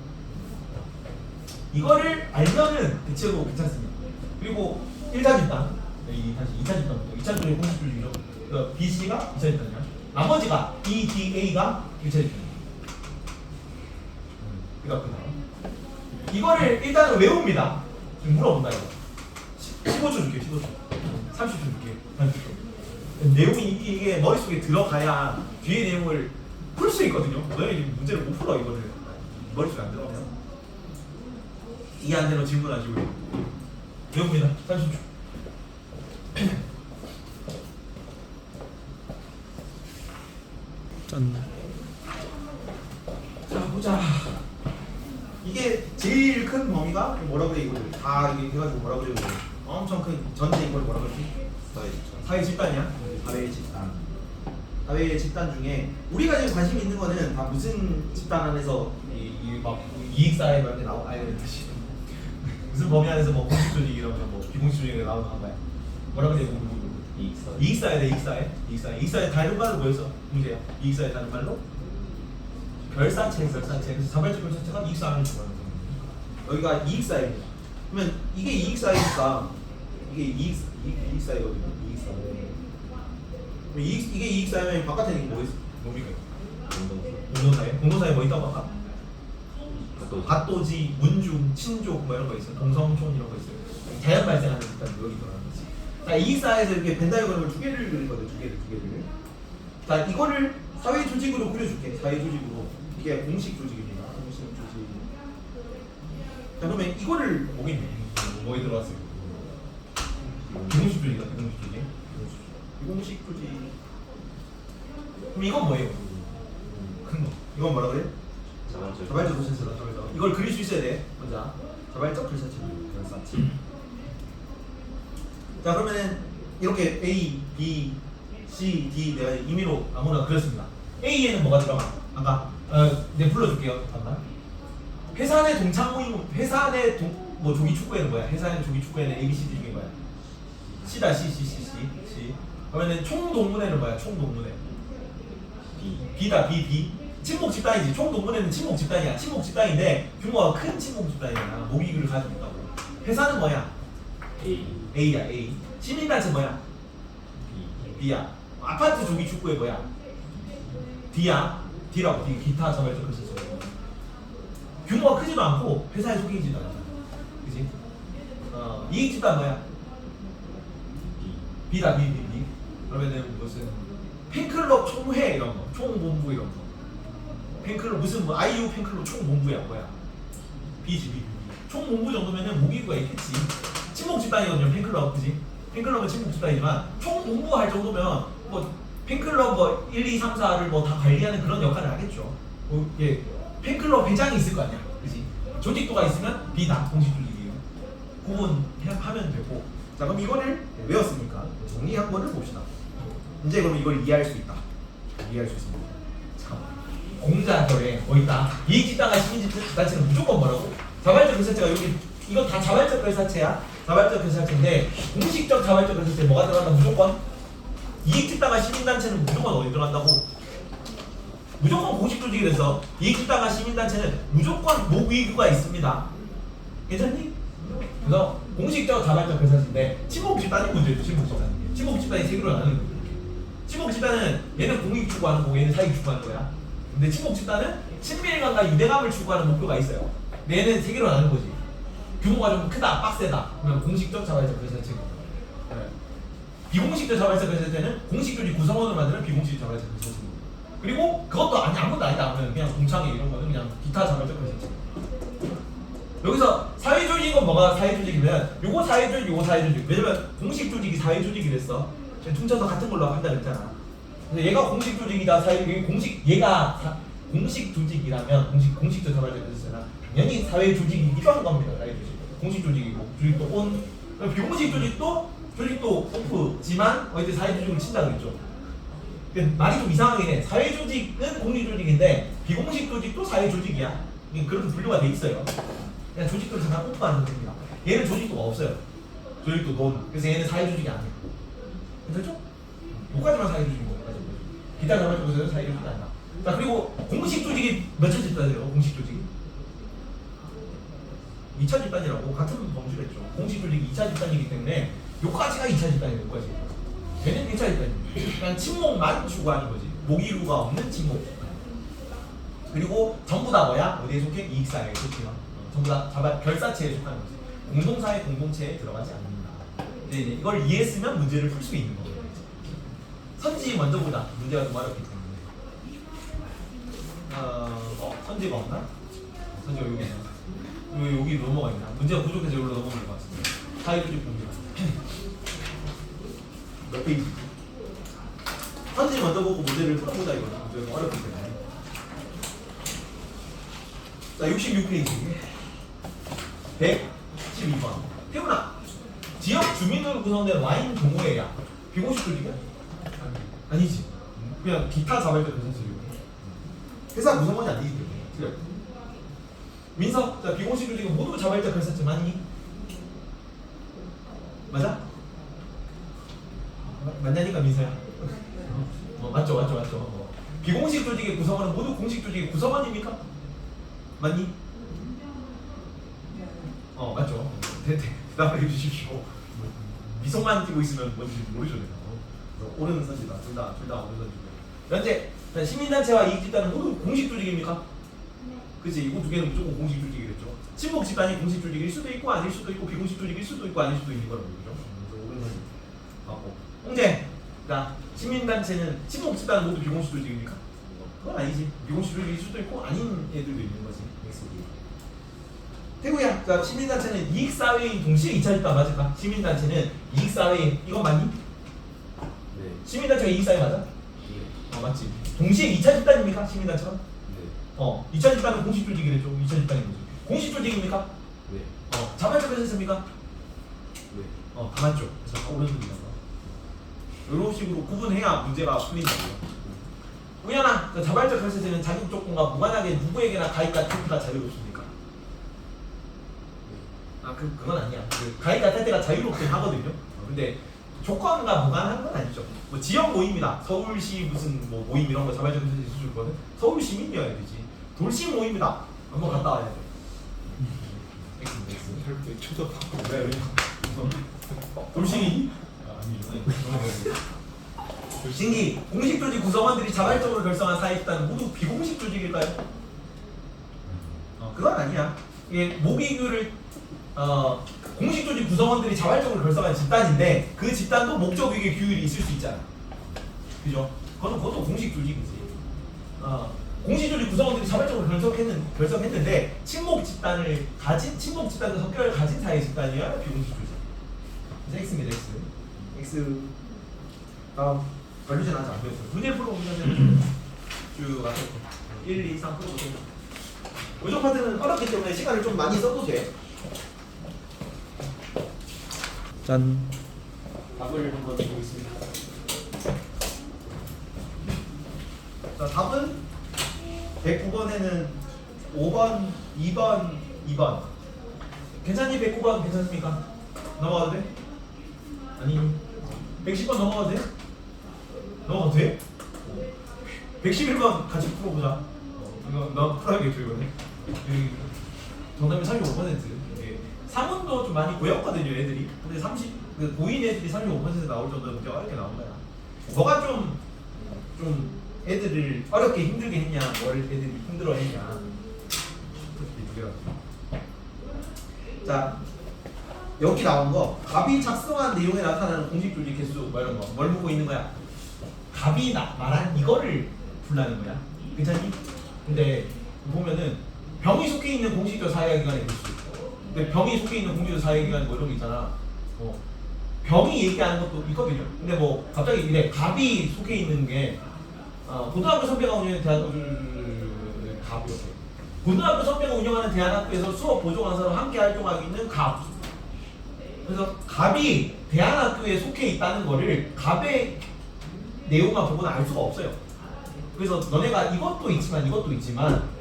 [SPEAKER 1] 이거를 알면은 대체로 괜찮습니다. 그리고 1차 집단, 다시 2차 집단부터 2차 집단이 공식 조직이죠. BC가 2차 집단이야. 나머지가 EDA가 1차 집단이야. 그다음 이거를 일단은 외웁니다. 지금 물어본다 이거. 15초 줄게. 15초. 30초 줄게. 30초. 내용이 이게 머릿속에 들어가야 뒤에 내용을 풀 수 있거든요. 너희 문제를 못 풀어 이거를 머릿속에 안 들어가면 이해 안 되는 질문하시고 외웁니다. 30초.
[SPEAKER 2] 짠.
[SPEAKER 1] 자 보자. 이게 제일
[SPEAKER 3] 제일 큰 범위가 뭐라 그래 이거를 다 이렇게 해가지고 뭐라 그래 이거 엄청 큰 전체 이걸 뭐라 그러지? 사회 집단이야? 사회 집단. 사회 집단 중에 우리가 지금 관심 있는 거는 다 무슨 집단 안에서
[SPEAKER 1] 이막 이익사회 이런 데 나오 아니 무슨 범위 안에서 뭐 공식 조직 이런 거뭐 비공식 조직이 나오는 거야. 뭐라 그래 이익사회. 이익사회 다른 말로 뭐였어? 문제야. 이익사회 다른 말로 결사체. 그래서 자발적 결사체가 이익사회를 주관하는 거야.
[SPEAKER 3] 여기가 이익사회입니다. 그러면 이게 이익사회니까 이게 이익사회거든요. 이익사회. 그럼 이게 이익사회면 바깥에는 이게 뭐 있어?
[SPEAKER 1] 뭡니까? 공동사회 뭐 있다고 아까? 밭도지, 문중, 친족 뭐 이런 거 있어요. 동성촌 이런 거 있어요. 자연 발생하는 집단 여기 들어가는 거지. 자, 이익사회에서 이렇게 벤다이어그램을 두 개를 그린 거죠. 두 개를. 자, 이거를 사회 조직으로 그려줄게. 사회 조직으로. 이게 공식 조직입니다. 공식 조직. 자, 그러면 이거를 뭐기 있네. 뭐에 들어갔어요? 비공식 조직이다. 비공식 조직.
[SPEAKER 3] 비공식 조직.
[SPEAKER 1] 그럼 이건 뭐예요? 큰 거.
[SPEAKER 3] 이건 뭐라 그래? 자발적 결사체다. 이걸 그릴 수 있어야 돼. 먼저 자발적 결사체. 자, 그러면은 이렇게 A, B, C, D 내가 임의로
[SPEAKER 1] 아무나 그렸습니다. A에는 뭐가 들어가? 아까 내 불러줄게요. 잠깐. 회사 내 동창 모임, 회사 내 뭐 조기 축구회는 뭐야? 회사 내 조기 축구회는 A, B, C, D 중에 뭐야? C다. C. 그러면은 총동문회는 뭐야? 총동문회. B다. B. 친목 집단이지. 총동문회는 친목 집단이야. 친목 집단인데 규모가 큰 친목 집단이잖아. 모기를 가지고 있다고. 회사는 뭐야? A야. A. 시민단체 뭐야? B야. 아파트 조기 축구회 뭐야? D야. D라고. D. 기타 자발적 결사체. 규모가 크지도 않고 회사에 속해지지도 않아. 그지? 이익 집단 뭐야? B다. B. 그러면은 무슨 팬클럽 총회 이런 거, 총본부 이런 거. 팬클럽 무슨 뭐 아이유 팬클럽 총본부야 뭐야? B. 총본부 정도면은 모기구가 있겠지. 친목 집단이거든요. 팬클럽 그지? 팬클럽은 친목 집단이지만 총본부 할 정도면 뭐 팬클럽 뭐 1, 2, 3, 4를 뭐 다 관리하는 그런 역할을 하겠죠. 예, 팬클럽 회장이 있을 거 아니야, 그지? 조직도가 있으면 B다. 공식 조직이에요. 구분하면 되고.
[SPEAKER 3] 자, 그럼 이거를 외웠으니까 정리한 거를 봅시다. 이제 그럼 이걸 이해할 수 있다. 이해할 수 있습니다.
[SPEAKER 1] 참, 공자결에 뭐 있다. 이익집단과 시민집단체는 무조건 뭐라고? 자발적 결사체가 여기 이거 다 자발적 결사체야. 자발적 결사체인데 공식적 자발적 결사체 뭐가 들어간다? 무조건 이익집단과 시민단체는 무조건 어디 들어간다고? 무조건 공식 조직이 돼서 이익집단과 시민단체는 무조건 모의구가 있습니다. 괜찮니? 그래서 공식적 자발적 결사체인데 친목집단이 문제죠. 친목집단이 세 개로 나누는 거예요. 친목집단은 얘는 공익 추구하는 거고 얘는 사익 추구하는 거야. 근데 친목집단은 친밀감과 유대감을 추구하는 목표가 있어요. 근데 얘는 세 개로 나누는 거지. 규모가 좀 크다, 빡세다. 그러면 공식적 자발적 결사체고. 비공식적 자발적 결사체는 공식 조직 구성원을 만드는 비공식 자발적 결사체고. 그리고 그것도 아무것도 아니다. 그냥 공창회 이런 거는 그냥 기타 자발적 결사체. 여기서 사회조직인 건 뭐가 사회조직이면 요거 사회조직, 요거 사회조직. 왜냐면 공식 조직이 사회조직이 됐어. 퉁쳐서 같은 걸로 한다 그랬잖아. 근데 얘가 공식 조직이다. 공식 조직이라면 공식적 자발적 결사체나 당연히 사회 조직이기도 한 겁니다. 사회 조직. 공식 조직이고 조직도 온. 비공식 조직도 오프지만 어쨌든 사회 조직을 친다 그랬죠. 말이 좀 이상하긴 해. 사회 조직은 공식 조직인데 비공식 조직도 사회 조직이야. 그렇게 분류가 돼 있어요. 그냥 조직도를 잠깐 오프하는 겁니다. 얘는 조직도가 없어요. 조직도 논. 그래서 얘는 사회 조직이 아니에요. 괜찮죠? 요까지만 사회 조직인 거예요. 기타 자발적 결사체는 사회 조직이 아니야. 자, 그리고 공식 조직이 몇 차 집단이에요? 공식 조직이 2차 집단이라고 같은 범주를 했죠. 공식 조직이 2차 집단이기 때문에 요까지가 2차 집단이에요. 요까지. 걔는 1차 집단이에요. 그냥 친목만 추구하는 거지. 모기루가 없는 친목. 그리고 전부 다 뭐야? 어디에 속해? 이익사회에 속해요. 전부 다 결사체에 속하는 거지. 공동사회, 공동체에 들어가지 않는다. 근데 이제 이걸 이해했으면 문제를 풀 수 있는 거예요. 선지 먼저 보자. 문제가 좀 어렵기 때문에. 선지가 없나? 선지가 여기 있나? 여기 넘어가 있나? 문제가 부족해서 여기로 넘어갈 것 같습니다. 사회조직 봅니다.
[SPEAKER 3] 몇 페이지? 선지 먼저 보고 문제를 풀어보자 이거. 문제가 어렵기 때문에. 자, 66페이지.
[SPEAKER 1] 112번. 태훈아, 지역 주민으로 구성된 와인 동호회야. 비공식 조직이야? 아니지. 그냥 기타 자발적 결산서류. 회사 구성원이 안 되기 때문에. 그래. 민서, 자 비공식 조직은 모두 자발적 결산서 맞니? 맞아? 맞냐니까 민서야. 맞죠. 비공식 조직의 구성원은 모두 공식 조직의 구성원입니까? 맞니? 맞죠. 대답해 주십시오. 미소만 띄고 있으면 뭔지 모르죠. 옳은 선지다. 둘 다 옳은 선지고. 현재 시민단체와 이익집단은 모두 공식 조직입니까? 그치? 이거 두 개는 무조건 공식 조직이겠죠. 친목 집단이 공식 조직일 수도 있고 아닐 수도 있고 비공식 조직일 수도 있고 아닐 수도 있는 거라고 그죠? 옳은 선지 맞고. 홍재, 자 시민단체는 친목 집단은 모두 비공식 조직입니까? 그건 아니지. 비공식 조직일 수도 있고 아닌 애들도 있는 거지. 태구야, 자 시민단체는 이익사회인 동시에 2차 집단 맞을까? 시민단체는 이익사회인 이건 맞니?
[SPEAKER 3] 네.
[SPEAKER 1] 시민단체가 이익사회 맞아?
[SPEAKER 3] 네.
[SPEAKER 1] 맞지. 동시에 2차 집단입니까? 시민단체가?
[SPEAKER 3] 네.
[SPEAKER 1] 2차 집단은 공식 조직이랬죠. 2차 집단인 거지. 공식 조직입니까?
[SPEAKER 3] 네.
[SPEAKER 1] 자발적 회사입니까?
[SPEAKER 3] 네.
[SPEAKER 1] 다 맞죠. 그래서 다 옳은 소리다. 이런 식으로 구분해야 문제가 풀린다고요. 우연아, 자발적 회사제는 자격 조건과 무관하게 누구에게나 가입과 탈퇴가 자유롭습니까? 그건 아니야. 가입과 탈퇴가 자유롭긴 하거든요. 근데 조건과 무관한 건 아니죠. 뭐 지역 모임이다. 서울시 무슨 뭐 모임 이런 거 자발적 회사제 수준 거는 서울 시민이어야 되지. 돌싱 모임이다. 한번 갔다 와야 돼.
[SPEAKER 2] 왜 쳐다봐?
[SPEAKER 1] 왜? 돌싱이? 신기, 공식 조직 구성원들이 자발적으로 결성한 사회집단은 모두 비공식 조직일까요? 그건 아니야. 이게 모비규를 공식 조직 구성원들이 자발적으로 결성한 집단인데 그 집단도 목적 위계 규율이 있을 수 있잖아. 그죠? 그것도 공식 조직이지. 공식 조직 구성원들이 자발적으로 결성했는데 친목 집단과 성격을 가진 사회 집단이야 비공식 조직. 그래서 X입니다. X. 다음 걸리진 않지 않고요. 문제 풀어보면 쭉 앞에 1, 2, 3 풀어보세요. 요정 파트는 어렵기 때문에 시간을 좀 많이 써도 돼. 짠. 답을 한번 보겠습니다. 자, 답은 109번에는 5번, 2번, 2번. 괜찮니? 109번 괜찮습니까? 넘어가도 돼? 아니 110번 넘어가도 돼? 넘어가도 돼? 111번 같이 풀어보자. 이거 너 풀어야겠죠 이거는. 정답이 35%. 상문도 좀 많이 고였거든요 애들이. 근데 고인 애들이 35% 나올 정도로 문제가 어렵게 나온 거야. 뭐가 좀 애들을 어렵게 힘들게 했냐, 뭘 애들이 힘들어했냐. 자, 여기 나온 거 갑이 작성한 내용에 나타나는 공식 조직 개수 뭐 이런 거 뭘 보고 있는 거야? 갑이 말한 이거를 풀라는 거야. 괜찮니? 근데 보면은 병이 속해 있는 공식적 사회기관의 개수. 근데 병이 속해 있는 공식적 사회기관 뭐 이런 거 있잖아. 병이 얘기하는 것도 있거든요. 근데 뭐 갑자기 이래 갑이 속해 있는 게 고등학교 선배가 운영하는 갑 이렇게. 고등학교 선배가 운영하는 대안학교에서 수업 보조 강사로 함께 활동하고 있는 갑. 그래서 갑이 대안학교에 속해 있다는 거를 갑의 내용만 보고는 알 수가 없어요. 그래서 너네가 이것도 있지만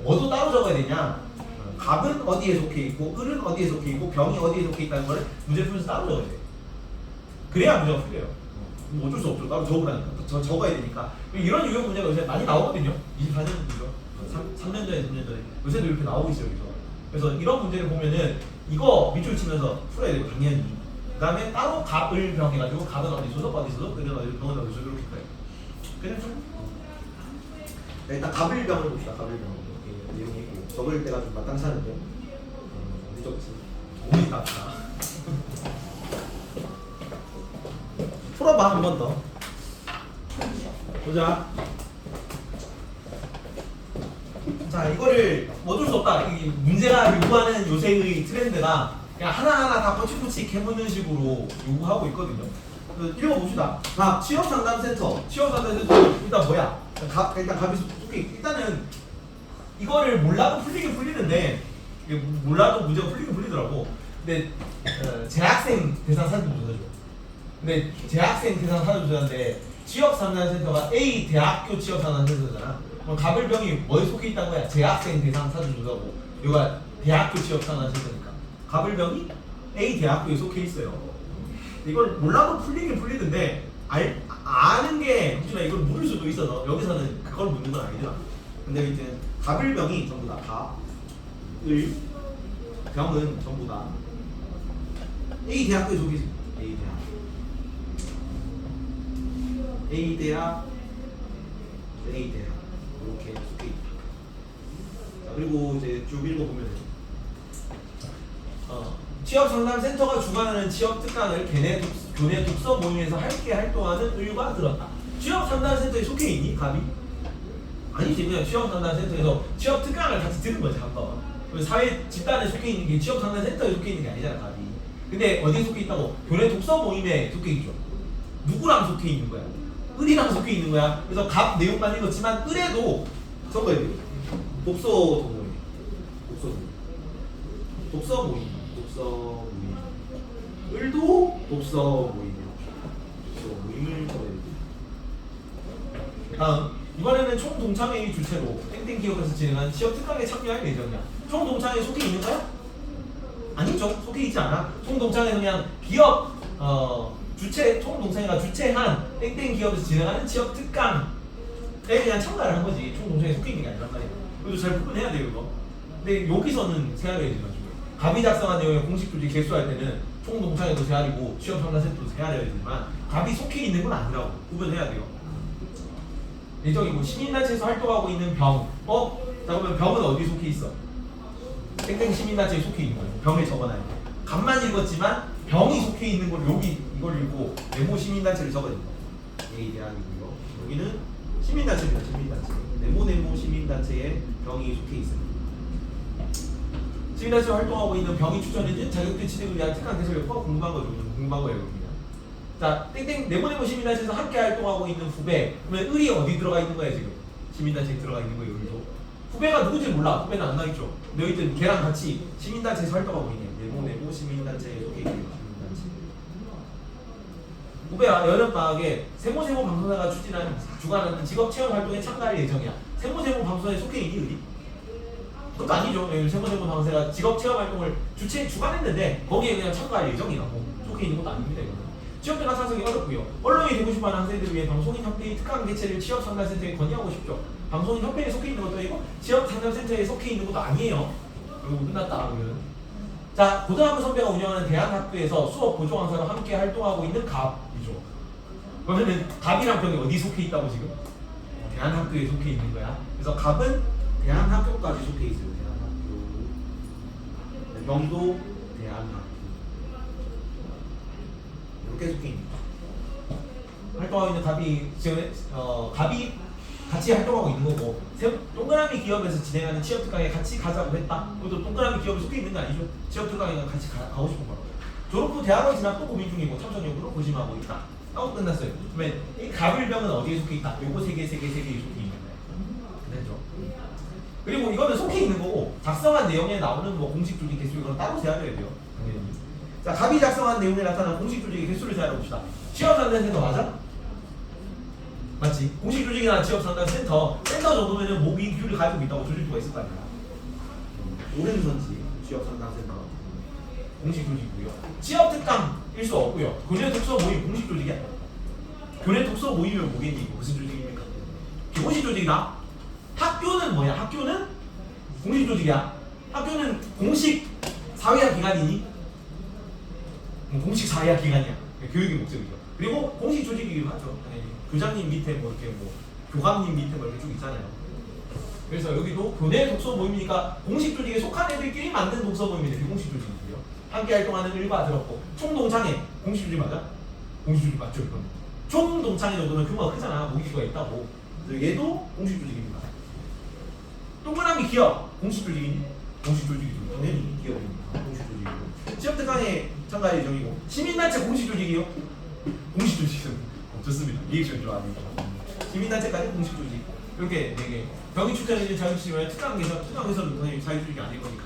[SPEAKER 1] 뭐도 따로 적어야 되냐? 갑은 어디에 속해 있고 을은 어디에 속해 있고 병이 어디에 속해 있다는 거를 문제 풀면서 따로 적어야 돼. 그래야 문제가 풀려요. 어쩔 수 없죠. 따로 적으라니까. 적어야 되니까. 이런 유형 문제가 요새 많이 나오거든요. 24년도죠. 3년 전에, 3년 전에. 요새도 이렇게 나오고 있어요. 그래서 이런 문제를 보면은 이거 밑줄 치면서 풀어야 돼요. 당연히. 그 다음에 따로 갑을 병 해가지고 갑은 어디 소속 어디 소속 을은 어디 병은 어디 소속 이렇게 해요. 그냥 좀 일단 갑을 병을 봅시다. 갑을 병. 이렇게 내용이 있고 적을 때가 좀 마땅치 않은데 어디 적지? 오이 답다. 풀어봐 한 번 더. 보자. 자, 이거를 어쩔 수 없다. 이 문제가 요구하는 요새의 트렌드가 그냥 하나하나 다 꼬치꼬치 해보는 식으로 요구하고 있거든요. 읽어봅시다. 자, 취업상담센터. 취업상담센터 일단 뭐야? 일단 갑이 속해. 일단은 이거를 몰라도 풀리긴 풀리는데 이게 몰라도 문제가 풀리긴 풀리더라고. 근데 재학생 대상 사전조사죠. 근데 재학생 대상 사전조사인데 취업상담센터가 A 대학교 취업상담센터잖아. 그럼 가불병이 뭐에 속해 있다는 거야? 재학생 대상 사전조사고 여기가 대학교 취업상담센터니까 가불병이 A 대학교에 속해 있어요. 이걸 몰라도 풀리긴 풀리는데 아는 게 혹시나 이걸 모를 수도 있어서 여기서는 그걸 묻는 건 아니잖아. 근데 이제 가불병이 전부 다 가을 병은 전부 다 A 대학교에 속해 있어. A 대학 이렇게 속해 있다. 자, 그리고 이제 쭉 읽어보면 취업상담센터가 주관하는 취업 특강을 교내 독서 모임에서 함께 활동하는 을과 들었다. 취업상담센터에 속해 있니? 갑이? 아니지. 그냥 취업상담센터에서 취업 특강을 같이 들은 거지 한번. 사회 집단에 속해 있는 게 취업상담센터에 속해 있는 게 아니잖아 갑이. 근데 어디에 속해 있다고? 교내 독서 모임에 속해 있죠. 누구랑 속해 있는 거야? 을이랑 속해 있는 거야. 그래서 갑 내용만 읽었지만 을에도 적어야 돼요. 독서 모임. 을도 독서 모임을 적어야 돼요. 다음 이번에는 총동창회의 주최로 땡땡 기업에서 진행한 취업 특강에 참여할 예정이야. 총동창회에 속해 있는 거야? 아니죠. 속해 있지 않아. 총동창회는 그냥 기업 총동창회가 주최한 땡땡 기업에서 진행하는 취업 특강에 그냥 참가를 한 거지. 총동창회에 속해 있는 게 아니란 말이야. 그래도 잘 구분해야 돼요 이거. 근데 여기서는 세알해야 되죠. 갑이 작성한 내용의 공식 조직 개수할 때는 총동창회도 세알이고 취업상담센터도 세알해야 되지만 갑이 속해 있는 건 아니라고 구분해야 돼요. 예정이고 시민단체에서 활동하고 있는 병. 자 그러면 병은 어디 속해 있어? 땡땡 시민단체에 속해 있는 거예요. 병에 적어놔야 돼. 갑만 읽었지만 병이 속해 있는 걸 이걸 읽고 네모 시민단체를 적어야 돼요. A 대학이고요. 여기는 시민단체입니다. 네모 시민단체에 병이 속해 있습니다. 시민단체에 활동하고 있는 병이 추천해준 자격증 취득을 위한 특강 개설력과 궁금한 거예요. 여기는. 자, 땡땡 네모 시민단체에서 함께 활동하고 있는 후배. 그러면 을이 어디 들어가 있는 거야 지금? 시민단체에 들어가 있는 거예요. 을도. 후배가 누군지 몰라. 후배는 안 나있죠. 근데 여기든 걔랑 같이 시민단체에서 활동하고 있네. 네모 시민단체에 속해 있는 시민단체. 후배야 여름방학에 세모세모 방송사가 주관하는 직업체험 활동에 참가할 예정이야. 세모세모 방송사에 속해 있니 을이? 그것도 아니죠. 세모세모 방송사가 직업체험 활동을 주관했는데 거기에 그냥 참가할 예정이라고. 속해 있는 것도 아닙니다. 이거는. 취업대가 사성이 어렵고요. 언론이 되고 싶어하는 학생들을 위해 방송인 협회의 특강 개최를 취업상담센터에 건의하고 싶죠. 방송인 협회에 속해 있는 것도 아니고 취업상담센터에 속해 있는 것도 아니에요. 그리고 끝났다 그러면. 자, 고등학교 선배가 운영하는 대한학교에서 수업 보조 강사로 함께 활동하고 있는 갑이죠. 그러면은 갑이랑 병이 어디 속해 있다고 지금? 대한학교에 속해 있는 거야. 그래서 갑은 대한학교까지 속해 있어요. 대한학교. 병도 대한학교. 이렇게 속해 있는 거야. 활동하고 있는 갑이 지금 갑이 같이 활동하고 있는 거고 동그라미 기업에서 진행하는 취업 특강에 같이 가자고 했다. 그것도 동그라미 기업에 속해 있는 거 아니죠? 취업 특강에 같이 가고 싶은 거라고. 졸업 후 대학원 진학 또 고민 중이고 참석 여부로 고심하고 있다. 하고 끝났어요. 그러면 이 가불병은 어디에 속해 있다? 요거 세 개 속해 있는 거예요. 됐죠? 그리고 이거는 속해 있는 거고 작성한 내용에 나오는 뭐 공식 조직 개수 이건 따로 세야돼야 돼요. 당연히. 자, 갑이 작성한 내용에 나타난 공식 조직의 개수를 세야해 봅시다. 취업상담센터 맞아? 맞지? 공식 조직이나 취업상담센터 정도면은 모기 기율을 가지고 있다고 조직부가 있을 거 아니야. 오른손지 취업상담센터 공식 조직이고요. 취업특강일 수 없고요. 교내 독서 모임 공식 조직이야. 교내 독서 모임이면 뭐겠니? 무슨 조직입니까? 공식 조직이다. 학교는 뭐야? 학교는 공식 조직이야. 학교는 공식 사회학 기관이니? 공식 사회학 기관이야. 교육의 목적이죠. 그리고 공식 조직이기도 하죠. 교장님 밑에 뭐 이렇게 뭐 교감님 밑에 뭐 이렇게 쭉 있잖아요. 그래서 여기도 교내 독서 모임이니까 공식 조직에 속한 애들끼리 만든 독서 모임이 비공식 조직이고요. 함께 활동하는 일과 들었고 총동창회 공식 조직 맞아? 공식 조직 맞죠? 이건 총동창회 정도면 규모가 크잖아. 모기수가 있다고. 그래서 얘도 공식 조직입니다. 동그라미 기업 공식 조직이니? 공식 조직이죠. 당연히 기업입니다. 공식 조직이고 취업특강에 참가할 예정이고 시민단체 공식 조직이요? 공식 조직은 좋습니다. 리액션 좋아하니까 시민단체까지 공식 조직 이렇게 4개 병이 추천해준 자격증을 특강 개설은 당연히 자유조직이 아닐 거니까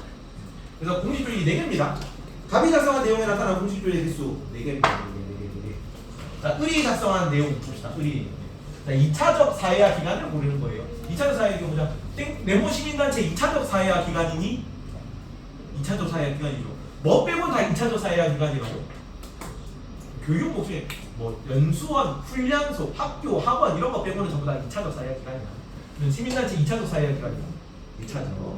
[SPEAKER 3] 그래서 공식 조직이 4개입니다. 갑이 작성한 내용에 나타난 공식 조직의 개수 4개입니다. 4개. 자, 을이 작성한 내용 봅시다. 을이. 자, 2차적 사회화 기간을 고르는 거예요. 2차적 사회화 기간 보자. 네모 시민단체 2차적 사회화 기간이니? 2차적 사회화 기간이죠. 뭐 빼곤 다 2차적 사회화 기간이라고. 교육 목적에 뭐 연수원, 훈련소, 학교, 학원 이런 거 빼고는 전부 다 2차적 사회화 기간이야. 시민단체 2차적 사회화 기간이야. 2차적.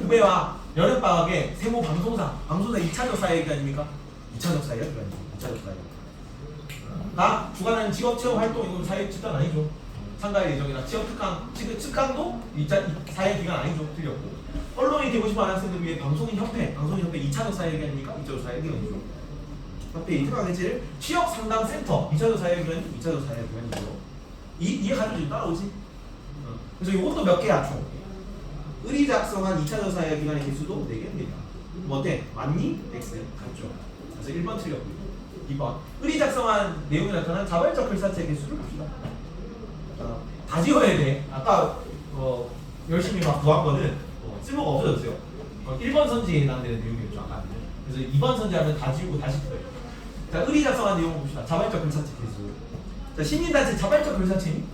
[SPEAKER 3] 후배와 여름방학에 세모 방송사 2차적 사회화 기간입니까? 2차적 사회화 기간이죠. 2차적 사회화. 나 주관하는 직업체험 활동 이건 사회 집단 아니죠. 참가할 예정이나 취업 특강도 2차 사회 기간 아니죠. 틀렸고 언론이 되고 싶어 하는 학생들 위해 방송인 협회 2차적 사회 기간입니까? 2차적 사회 기간이죠. 협회 특강 개최를 취업 상담 센터 2차적 사회 기간이 2차적 사회 기간이죠. 이해 가지고 따라오지. 그래서 이것도 몇 개야 총. 을이 작성한 2차적 사회 기간의 개수도 4개입니다. 뭐 어때? 맞니? X 같죠. 그래서 1번 틀렸고요. 2번 을이 작성한 내용이 나타난 자발적 글사체 개수를 봅시다. 다 지워야 돼. 아까 열심히 막 구한 거는 쓸모가 없어졌어요. 1번 선지에 해당되는 내용이었죠. 아까. 그래서 2번 선지하면 다 지우고 다시 풀어요. 자, 을이 작성한 내용을 봅시다. 자발적 글사체 개수. 자, 시민단체 자발적 글사체니?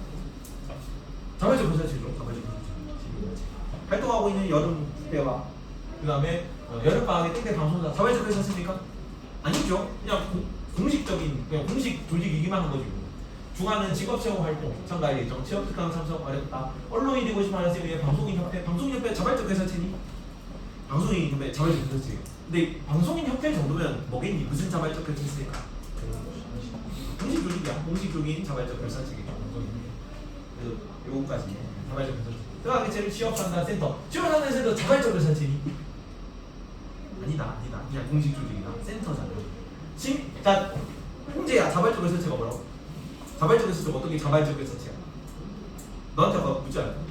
[SPEAKER 3] 자발적 글사체죠. 자발적 글사체. 활동하고 있는 여름 축배와 그 다음에 여름방학에 땡땡 방송사 자발적 글사체입니까? 아니죠. 그냥 공식적인 그냥 공식 조직이기만 한 거지. 주관은 직업체험 활동, 참가할 예정, 취업 특강 참석 어렵다. 언론이 되고 싶어 하는 쌤이 방송인협회 자발적 회사체니? 방송인협회 자발적 회사체. 근데 방송인협회 정도면 뭐겠니? 무슨 자발적 회사체일까? 공식 조직이야. 공식적인 자발적 회사체겠죠. 그래서 요거까지 자발적 회사체. 특강 개최를 취업상담센터. 취업상담센터 자발적 회사체니? 아니다. 그냥 공식 조직이다. 센터잖아. 자, 홍재야 자발적 회사체가 뭐라고? 자발적 회사체가 어떻게 자발적 회사체야? 너한테 아까 묻지 않았나?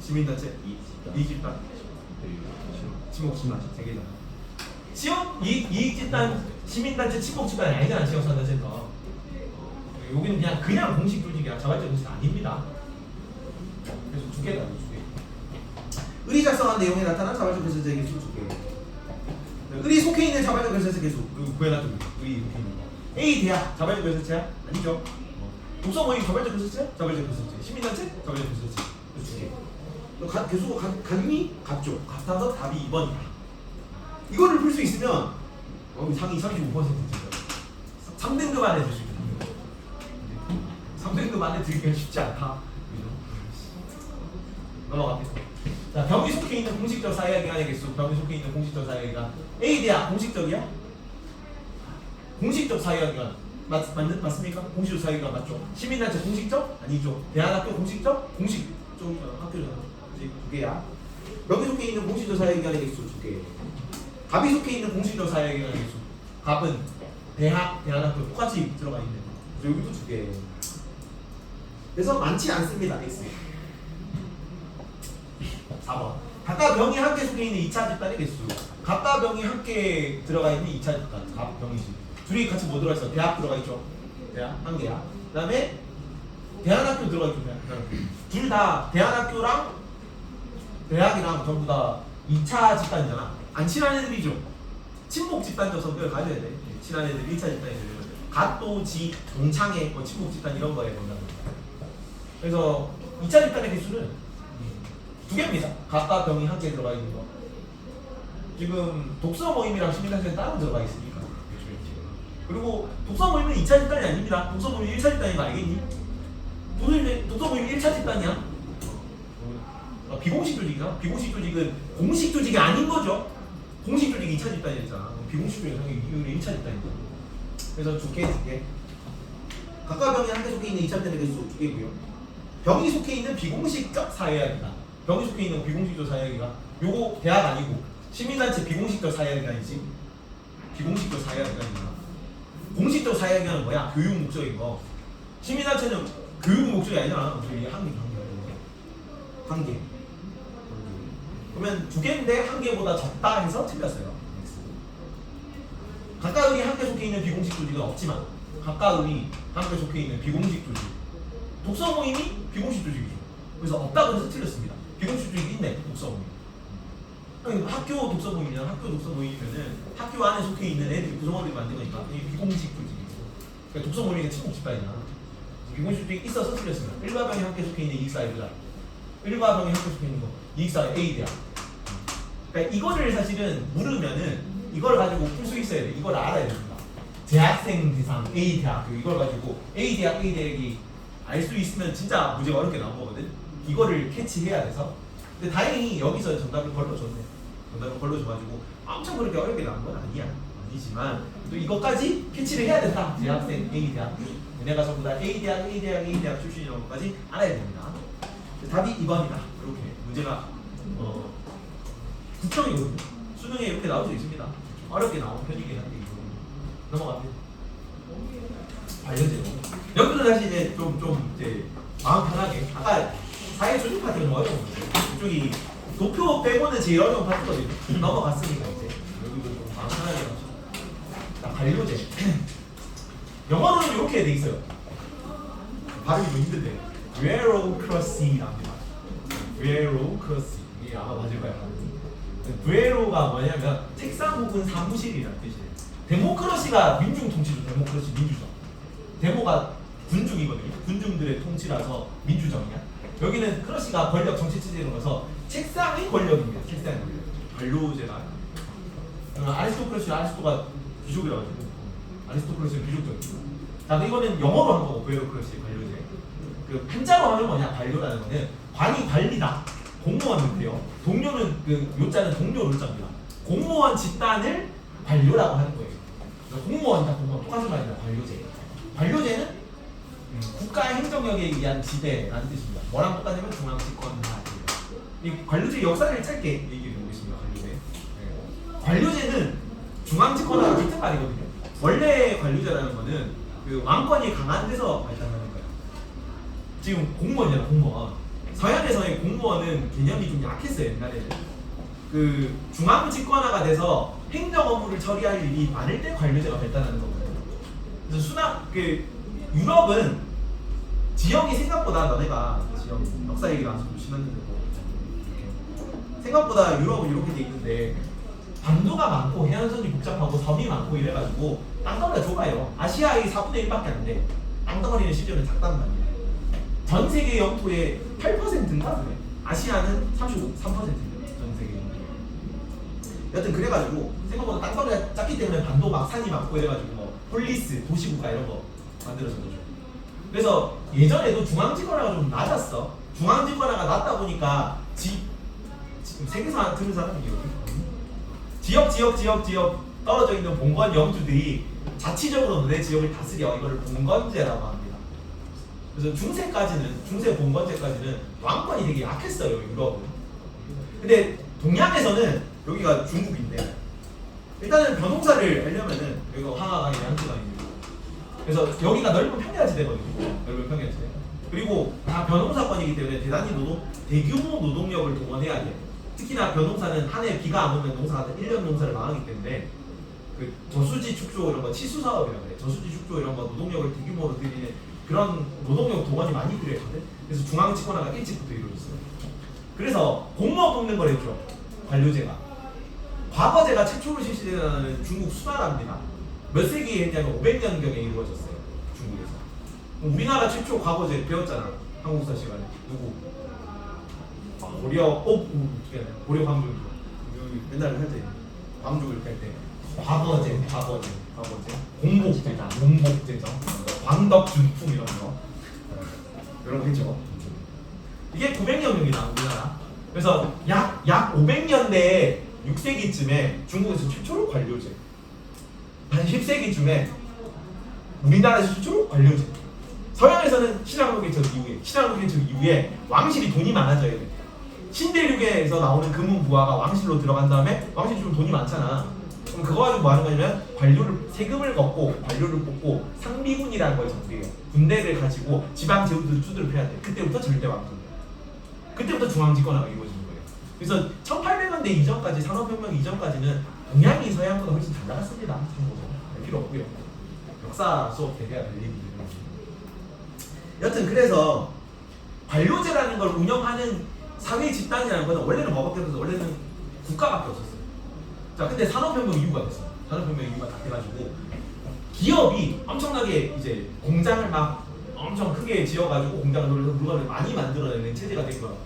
[SPEAKER 3] 시민단체 이익집단 친목집단 세계다. 이익집단 시민단체 친목집단이 아니잖아. 지역산단센터. 여기는 그냥 공식 조직이야. 자발적 회사체 아닙니다. 그래서 두 개다. 을이 작성한 내용에 나타난 자발적 회사체 개수 두 개. 을이 속해 있는 자발적 회사체 개수 구해놨습니다. 을이 속해 있는 거. A 대학 자발적 회사체야? 아니죠. 독서 모임 자발적 회사체야? 자발적 회사체. 시민단체? 자발적 회사체. 두 개. 너 개수가 같니? 같죠. 같아서 답이 2번이다. 이거를 풀 수 있으면 상위 35% 진짜. 3등급 안에 들 수 있다. 3등급 안에 들기가 쉽지 않다. 넘어갑니다. 자, 병이 속해 있는 공식적 사회화 기간의 개수. 병이 속해 있는 공식적 사회화 기간. A 대학 공식적이야? 공식적 사회화 기간 맞습니까? 공식적 사회화 기간 맞죠? 시민단체 공식적? 아니죠. 대안학교 공식적? 공식 좀 학교잖아. 두 개야. 병이 속해 있는 공식적 사회화 기간의 개수 두 개. 갑이 속해 있는 공식적 사회화 기간의 개수. 갑은 대학, 대안학교 똑같이 들어가 있는. 여기도 두 개. 그래서 많지 않습니다. X. 4번. 각각 병이 함께 속해 있는 2차 집단의 개수. 각각 병이 함께 들어가 있는 2차 집단. 각 병이지. 둘이 같이 뭐 들어가 있어? 대학 들어가 있죠. 대학 한 개야. 그다음에 대안학교 들어가 있죠. 둘 다 대안학교랑 대학이랑 전부 다 2차 집단이잖아. 안 친한 애들이죠. 친목 집단적 성격을 가져야 돼. 친한 애들 1차 집단이죠. 갓도, 지, 동창회, 친목 집단 이런 거에 본다는 거야. 그래서 2차 집단의 개수는 두 개입니다. 각각 병이 함께 들어가 있는 거. 지금 독서 모임이랑 시민단체는 따로 들어가 있으니까. 그리고 독서 모임은 2차 집단이 아닙니다. 독서 모임이 1차 집단인 거 알겠니? 독서 모임이 1차 집단이야. 비공식 조직이잖아. 비공식 조직은 공식 조직이 아닌 거죠. 공식 조직이 2차 집단이었잖아. 비공식 조직은 당연히 1차 집단이잖아. 그래서 두 개. 각각 병이 함께 속해 있는 2차 집단의 개수 두 개고요. 병이 속해 있는 비공식적 사회화 기간. 병이 속해 있는 비공식적 사회화 기간. 요거 대학 아니고 시민단체 비공식적 사회화 기간이지. 비공식적 사회화 기간이구나. 공식적 사회화 기간은 뭐야? 교육 목적인 거. 시민단체는 교육 목적이 아니잖아. 한 개. 그러면 두 개인데 한 개보다 적다 해서 틀렸어요. 각각 을이 함께 속해 있는 비공식 조직은 없지만 각각 을이 함께 속해 있는 비공식 조직. 독서 모임이 비공식 조직이죠. 그래서 없다고 해서 틀렸습니다.
[SPEAKER 1] 비공식주의 있네 독서 모임. 아니, 학교 독서 모임이잖아. 학교 독서 모임이면은 학교 안에 속해 있는 애들이 구성원들이 만든 거니까 이 비공식 조직이고. 그러니까 독서 모임이 친목 집단이잖아. 비공식 조직이 있어서 틀렸습니다. 일과병이 함께 속해 있는 이익사회보다 일과병이 함께 속해 있는 거 이익사회 A대학. 그러니까 이거를 사실은 물으면은 이걸 가지고 풀 수 있어야 돼. 이걸 알아야 됩니다. 재학생 대상 A 대학교 이걸 가지고 A 대학이 알 수 있으면 진짜 문제가 어렵게 나온 거거든. 이거를 캐치해야 돼서. 근데 다행히 여기서 정답을 걸러줬네. 정답을 걸러줘가지고 엄청 그렇게 어렵게 나온 건 아니지만 또 이것까지 캐치를 해야 된다. 재학생 A 대학. 얘네가 전부 다 A 대학 출신이라는 것까지 알아야 됩니다. 답이 2번이다. 이렇게 문제가 국정이거든요. 수능에 이렇게 나올 수 있습니다. 어렵게 나온 편이긴 한데 이거 넘어갑니다. 알려줘요. 여기는 사실 이제 좀 이제 마음 편하게 아까 사회 조직 파트가 좀 어려운 거죠. 이쪽이 도표 빼고는 제일 어려운 파트거든요. 넘어갔으니까 이제 여기도 좀 마음 편하게 하죠. 자, 관료제. 영어로는 이렇게 돼 있어요. 발음이 좀 힘든데 bureaucracy랍니다. bureaucracy 이게 아마 맞을까요? 부에로가 뭐냐면 책상 혹은 사무실이라는 뜻이에요. 데모크러시가 민중 통치죠. 데모크러시 민주정. 데모가 군중이거든요. 군중들의 통치라서 민주정이야. 여기는 크러시가 권력 정치 체제로 가서 책상의 권력입니다. 책상의 권력. 관료제가 아리스토가 귀족이라고 하죠. 아리스토크러시는 귀족적이고. 자, 이거는 영어로 한 거고 부에로크러시 관료제. 그 한자로 하면 뭐냐? 관료라는 거는 관이 관리다. 공무원인데요. 동료는 그 요자는 동료 요자입니다. 공무원 집단을 관료라고 하는 거예요. 공무원이다 공무원 똑같은 말이다. 관료제. 관료제는 국가 행정력에 의한 지배라는 뜻입니다. 뭐랑 똑같냐면 중앙집권화. 이 관료제 역사를 짧게 얘기해 보겠습니다. 관료제. 네. 관료제는 중앙집권화가 같은 말이거든요. 원래 관료제라는 거는 그 왕권이 강한 데서 발달하는 거예요. 지금 공무원이잖아 공무원. 서양에서의 공무원은 개념이 좀 약했어요. 옛날에는 그 중앙 집권화가 돼서 행정 업무를 처리할 일이 많을 때 관료제가 발달하는 거거든요. 그래서 그 유럽은 지역이 생각보다 너네가 지역 역사 얘기 나와서 좀 심했는데 생각보다 유럽은 이렇게 돼 있는데 반도가 많고 해안선이 복잡하고 섬이 많고 이래가지고 땅덩어리가 좁아요. 아시아의 4분의 1밖에 안 돼. 땅덩어리는 실제로는 작단 말이에요. 전 세계 영토의 8%인가 그래. 아시아는 3%입니다. 전 세계 영토. 여튼 그래가지고 생각보다 땅덩어리가 작기 때문에 반도 막 산이 많고 이래가지고 뭐 폴리스, 도시국가 이런 거 만들어진 거죠. 그래서 예전에도 중앙집권화가 좀 낮았어. 중앙집권화가 낮다 보니까 세계사 들은 사람이 지역 떨어져 있는 봉건 영주들이 자치적으로 내 지역을 다스려 이거를 봉건제라고 합니다. 그래서 중세 봉건제까지는 왕권이 되게 약했어요 유럽은. 근데 동양에서는 여기가 중국인데 일단은 변홍사를 하려면은 여기가 황하강이 양쯔강입니다. 그래서 여기가 넓은 평야지대거든요. 넓은 평야지대. 그리고 다 변홍사권이기 때문에 대규모 노동력을 동원해야 돼. 특히나 변홍사는 한 해 비가 안 오면 농사가 1년 농사를 망하기 때문에 그 저수지 축조 이런 거 치수 사업이라고 그래. 저수지 축조 이런 거 노동력을 대규모로 들이는 그런 노동력 동원이 많이 필요했거든. 그래서 중앙집권화가 일찍부터 이루어졌어요. 그래서 공무원 뽑는 걸 했죠. 관료제가. 과거제가 최초로 실시되는 중국 수나라입니다. 몇 세기에 했냐면 500년경에 이루어졌어요. 중국에서. 우리나라 최초 과거제 배웠잖아. 한국사 시간에. 누구? 고려 광족이죠. 옛날에 할 때 광족을 할 때 과거제. 공복제죠. 광덕준풍 이런 거 했죠. 이게 900년경이다 우리나라. 그래서 약 500년대 6세기쯤에 중국에서 최초로 관료제. 한 10세기쯤에 우리나라에서 최초로 관료제. 서양에서는 신라로개척 이후에 왕실이 돈이 많아져야 돼. 신대륙에서 나오는 금은부화가 왕실로 들어간 다음에 왕실이 좀 돈이 많잖아. 그럼 그거 가지고 뭐 하는 거냐면 세금을 걷고 관료를 뽑고 상비군이라는 걸 정비해요. 군대를 가지고 지방 제후들을 두드려야 돼. 그때부터 절대 왕정이야. 그때부터 중앙집권화가 이루어지는 거예요. 그래서 1800년대 이전까지 산업혁명 이전까지는 동양이 서양보다 훨씬 잘 나갔습니다. 참고로 필요 없고요. 역사 수업 대대가 될 일이죠. 여튼 그래서 관료제라는 걸 운영하는 사회 집단이라는 거는 원래는 뭐밖에 없어서 원래는 국가밖에 없었어요. 자, 근데 산업혁명 이후가 됐어. 산업혁명 이후가 다 돼가지고 기업이 엄청나게 이제 공장을 막 엄청 크게 지어가지고 공장을 돌려서 물건을 많이 만들어내는 체제가 된 거라고.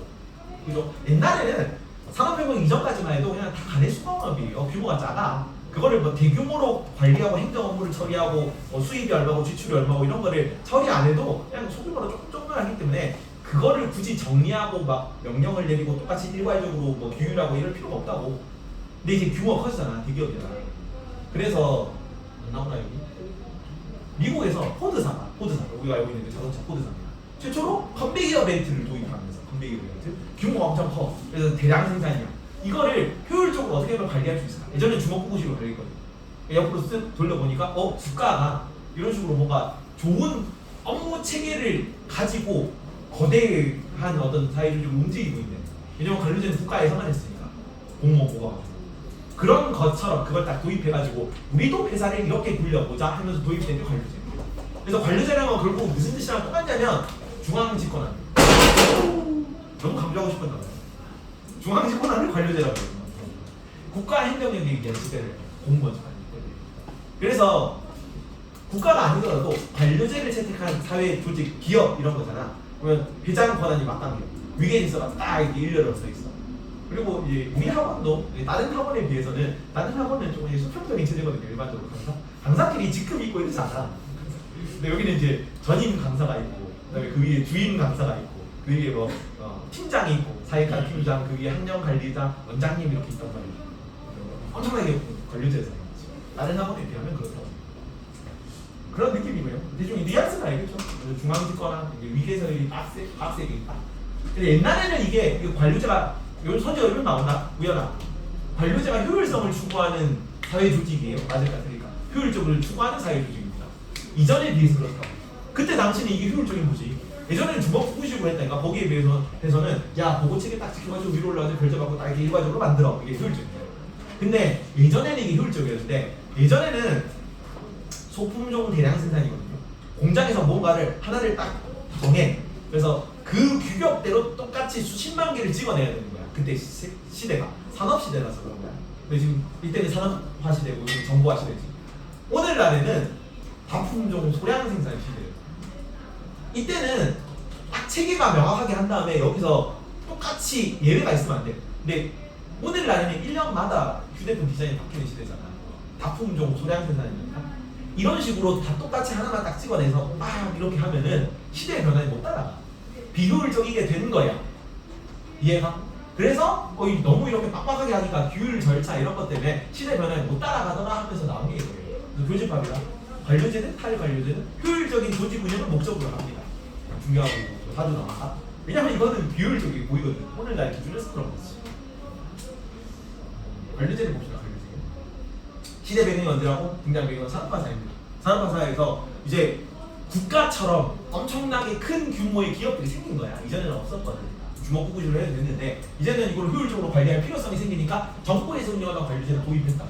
[SPEAKER 1] 그죠? 옛날에는 산업혁명 이전까지만 해도 그냥 다 가내수공업이에요. 규모가 작아. 그거를 뭐 대규모로 관리하고 행정 업무를 처리하고 수입이 얼마고 지출이 얼마고 이런 거를 처리 안 해도 그냥 소규모로 조금 하기 때문에 그거를 굳이 정리하고 막 명령을 내리고 똑같이 일괄적으로 뭐 규율하고 이럴 필요가 없다고. 근데 이제 규모가 커지잖아, 대기업이잖아. 그래서 안 나오나 여기? 미국에서 포드사가 우리가 알고 있는 그 자동차 포드사입니다. 최초로 컨베이어 벨트를 도입하면서 컨베이어 벨트 규모가 엄청 커. 그래서 대량 생산이야. 이거를 효율적으로 어떻게 하면 관리할 수 있을까? 예전에 주먹구구식으로 관리했거든. 옆으로 쓱 돌려보니까 국가가 이런 식으로 뭔가 좋은 업무 체계를 가지고 거대한 어떤 사회주의를 움직이고 있는. 왜냐면 관료제는 국가에서만 했으니까 공무원 뽑아가지고 그런 것처럼 그걸 딱 도입해가지고 우리도 회사를 이렇게 굴려보자 하면서 도입된 게 관료제. 그래서 관료제라는 건 결국 무슨 뜻이랑 똑같냐면 중앙집권화. 너무 강조하고 싶었나 봐요. 중앙집권화를 관료제라고 해요. 국가행정력에 의한 시대를 공무원이 관리했거든요. 그래서 국가가 아니더라도 관료제를 채택한 사회 조직, 기업 이런 거잖아. 그러면 회장 권한이 막강해요. 위계 질서가 딱 이렇게 일렬로 써 있어. 그리고 이제 우리 학원도 다른 학원에 비해서는 다른 학원은 좀 수평적인 체제거든요. 일반적으로 강사끼리 직급 있고 이러지 않아. 근데 여기는 이제 전임 강사가 있고, 그다음에 그 위에 주임 강사가 있고, 그 위에 뭐 팀장이 있고, 사회과 팀장, 그 위에 행정관리자, 원장님 이렇게 있단 말이에요. 엄청나게 관료제에서 다른 학원에 비하면 그렇다고. 그런 느낌이고요. 대충 뉘앙스는 알겠죠? 중앙집권화, 위계설이 빡세게 있다. 근데 옛날에는 이게 관료제가 여기 선지가 여기 나온다. 우연아. 관료제가 효율성을 추구하는 사회 조직이에요. 맞을 것 같으니까. 효율적으로 추구하는 사회 조직입니다. 이전에 비해서 그렇다고. 그때 당시는 이게 효율적인 거지. 예전에는 주먹구구식으로 했다니까. 거기에 비해서는 야 보고 체계 딱 지켜가지고 위로 올라가서 결정하고 딱 이렇게 일괄적으로 만들어. 이게 효율적이에요. 근데 예전에는 이게 효율적이었는데 예전에는 소품종 대량 생산이거든요. 공장에서 뭔가를 하나를 딱 정해. 그래서 그 규격대로 똑같이 수십만 개를 찍어내야 되는 거야. 그때 시대가 산업 시대라서 그런 거야. 근데 지금 이때는 산업화 시대고 정보화 시대지. 오늘날에는 다품종 소량 생산 시대예요. 이때는 딱 체계가 명확하게 한 다음에 여기서 똑같이 예외가 있으면 안 돼. 근데 오늘날에는 1년마다 휴대폰 디자인이 바뀌는 시대잖아. 다품종 소량 생산이니까 이런 식으로 다 똑같이 하나만 딱 찍어내서 막 이렇게 하면은 시대의 변화에 못 따라가. 비효율적이게 되는 거야. 이해가? 그래서 너무 이렇게 빡빡하게 하니까 규율 절차 이런 것 때문에 시대 변화에 못 따라가더라 하면서 나온 게 이거예요. 그래서 교집합이다. 관료제는 탈관료제는 효율적인 조직 운영을 목적으로 합니다. 중요하고 자주 나와. 왜냐면 이거는 비효율적이게 보이거든. 오늘날 기준에서 그런 거지. 관료제를 봅시다. 관료제. 시대 배경이 언제라고? 등장 배경은 산업화사입니다. 산업화사에서 이제 국가처럼 엄청나게 큰 규모의 기업들이 생긴 거야. 이전에는 없었거든. 주먹구구식으로 해도 됐는데 이제는 이걸 효율적으로 관리할 필요성이 생기니까 정부에서 운영하던 관료제를 도입했다.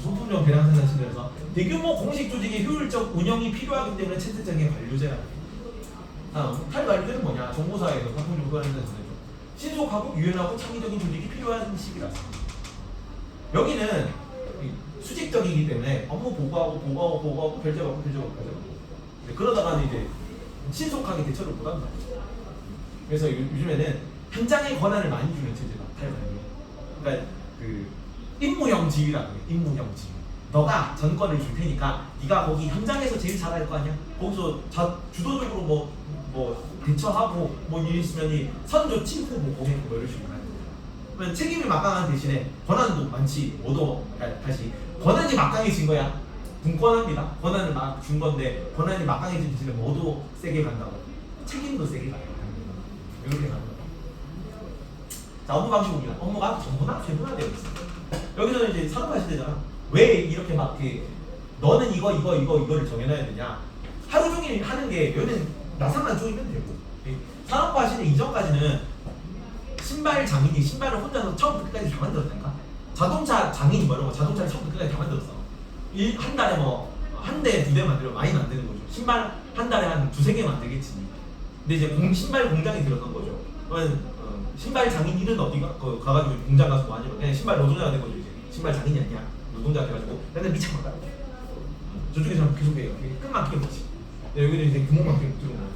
[SPEAKER 1] 소품종 대량 생산 시대에서 대규모 공식 조직의 효율적 운영이 필요하기 때문에 채택된 게 관료제라고 해요. 탈관료제는 뭐냐? 정보사회에서 소품종 대량 생산 시대죠. 신속하고 유연하고 창의적인 조직이 필요한 시기라서. 여기는 수직적이기 때문에 업무 보고하고 결제하고 그러다가는 이제 신속하게 대처를 못한다. 그래서 요즘에는 현장의 권한을 많이 주는 체제다. 탈관료. 그러니까 그 임무형 지휘라고 해요. 임무형 지휘. 너가 전권을 줄 테니까 네가 거기 현장에서 제일 잘할 거 아니야? 거기서 주도적으로 뭐 대처하고 뭐 일 있으면 선조 친구 보고했고 뭐 이런 식으로 하는 거야. 그러면 책임이 막강한 대신에 권한도 많지. 다시 권한이 막강해진 거야. 분권합니다. 권한을 막 준 건데 권한이 막강해진 대신에 뭐도 세게 간다고. 책임도 세게 가요. 이렇게 가는 거야. 자, 업무 방식 봅니다. 업무가 전부나 세분화되어 있습니다. 여기서는 이제 산업화 시대잖아. 왜 이렇게 막 너는 이거를 정해놔야 되냐? 하루 종일 하는 게 여기는 나사만 조이면 되고. 산업화 시대 이전까지는 신발 장인이 신발을 혼자서 처음부터 끝까지 다 만들었다니까. 자동차 장인이 뭐 이런 거 자동차를 처음부터 끝까지 다 만들었어. 한 달에 뭐 한 대, 두 대 만들면 많이 만드는 거죠. 신발 한 달에 한 두세 개 만들겠지. 근데 이제 신발 공장이 들어선 거죠. 그러면 신발 장인일은 어디가 가가지고 공장 가서 뭐 하냐면 그냥 신발 노동자가 된 거죠 이제. 신발 장인이 아니야. 노동자가 돼가지고 맨날 미창 막아요. 저쪽에 사람 계속 해요. 끝만 끼는 거지. 여기는 이제 구멍만 끼고 들어오는 거예요.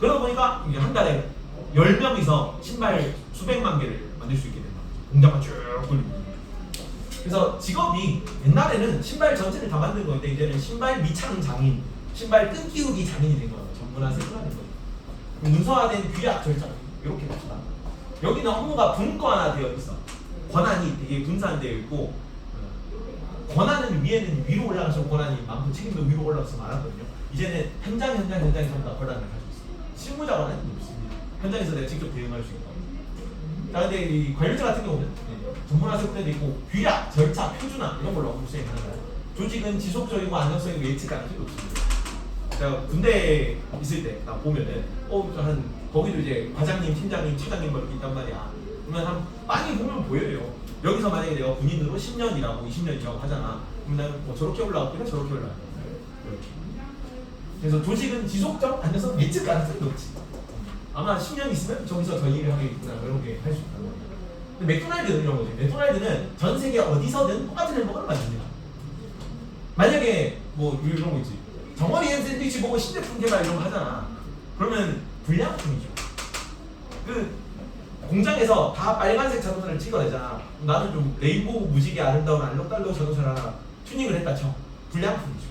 [SPEAKER 1] 그러다 보니까 이게 한 달에 10명이서 신발 수백만 개를 만들 수 있게 된다. 공장만 쭉 돌리고. 그래서 직업이 옛날에는 신발 전체를 다 만든 건데 이제는 신발 미창 장인, 신발 끈 끼우기 장인이 된 거예요. 전문화 세분화된 거예요. 문서화된 규약 절차 이렇게 봅시다. 여기는 업무가 분권화되어 있어. 권한이 되게 분산되어 있고 권한은 위에는 위로 올라가서 권한이 많고 책임도 위로 올라가서 많았거든요. 이제는 현장에서 다 권한을 가지고 있어요. 실무자 권한이 없습니다. 현장에서 내가 직접 대응할 수 있고. 자, 근데 이 관료자 같은 경우는 전문화 세분화도 있고 규약, 절차, 표준화 이런 걸로 업무 수행하는 거예요. 조직은 지속적이고 안정성이고 예측 가능성이 높습니다. 제가 군대에 있을 때 딱 보면은 한 거기도 이제 과장님, 팀장님, 차장님 뭐 이렇게 있단 말이야. 그러면 한 많이 보면 보여요. 여기서 만약에 내가 군인으로 10년 일하고 20년 일하고 하잖아. 그러면 뭐 저렇게 올라왔고 저렇게 올라왔고 이렇게. 그래서 조직은 지속적 안정성 예측 가능성이 높지. 아마 10년 있으면 저기서 저 일을 하겠구나 이렇게 할 수 있다는 거예요. 근데 맥도날드는 이런 거지. 맥도날드는 전 세계 어디서든 똑같은 햄버거를 만듭니다. 만약에 뭐 이런 거 있지. 정원이 햄 샌드위치 보고 신제품 개발 이런 거 하잖아. 그러면 불량품이죠. 그 공장에서 다 빨간색 자동차를 찍어내잖아. 나는 좀 레인보우 무지개 아름다운 알록달록 자동차를 하나 튜닝을 했다 쳐. 불량품이죠.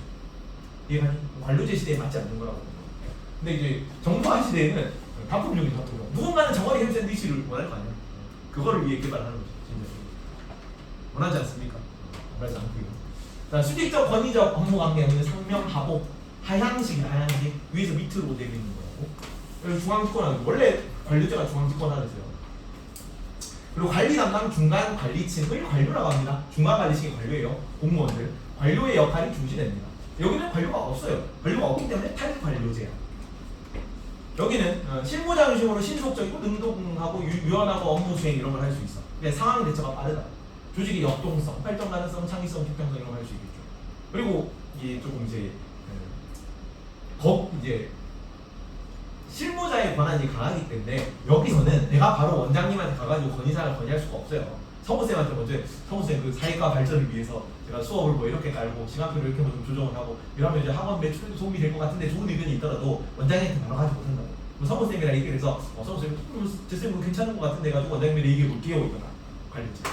[SPEAKER 1] 이해가니? 관료제 시대에 맞지 않는 거라고. 근데 이제 정보화 시대에는 단품용이 단품용. 누군가는 정원이 햄 샌드위치를 원할 거 아니야. 그거를 위해 개발하는 거죠. 원하지 않습니까? 원하지 않고요. 자, 수직적, 권위적 업무 관계는 상명, 하복, 하향식이다. 하향식 위에서 밑으로 되어 있는 거고. 그리고 중앙집권하는 원래 관료제가 중앙집권하는데요. 그리고 관리 담당 중간 관리층을 관료라고 합니다. 중간 관리층이 관료예요. 공무원들. 관료의 역할이 중시됩니다. 여기는 관료가 없어요. 관료가 없기 때문에 탈관료제야. 여기는 실무자 중심으로 신속적이고 능동하고 유연하고 업무 수행 이런 걸 할 수 있어. 근데 상황 대처가 빠르다. 조직의 역동성, 활동 가능성, 창의성, 독창성 이런 걸 할 수 있겠죠. 그리고 이게 조금 이제 이제 실무자의 권한이 강하기 때문에 여기서는 내가 바로 원장님한테 가가지고 건의사를 건의할 수가 없어요. 서부쌤한테 먼저 서부쌤 그 사회과 발전을 위해서 제가 수업을 뭐 이렇게 깔고 시간표를 이렇게 뭐 좀 조정을 하고 이러면 이제 학원 매출에도 도움이 될 것 같은데 좋은 의견이 있더라도 원장님한테 바로 가지 못한다고. 서부쌤이랑 얘기를 해서 서부쌤이 제 쌤은 괜찮은 것 같은데 해가지고 원장님이랑 얘기해 볼게요 이거나 관료제.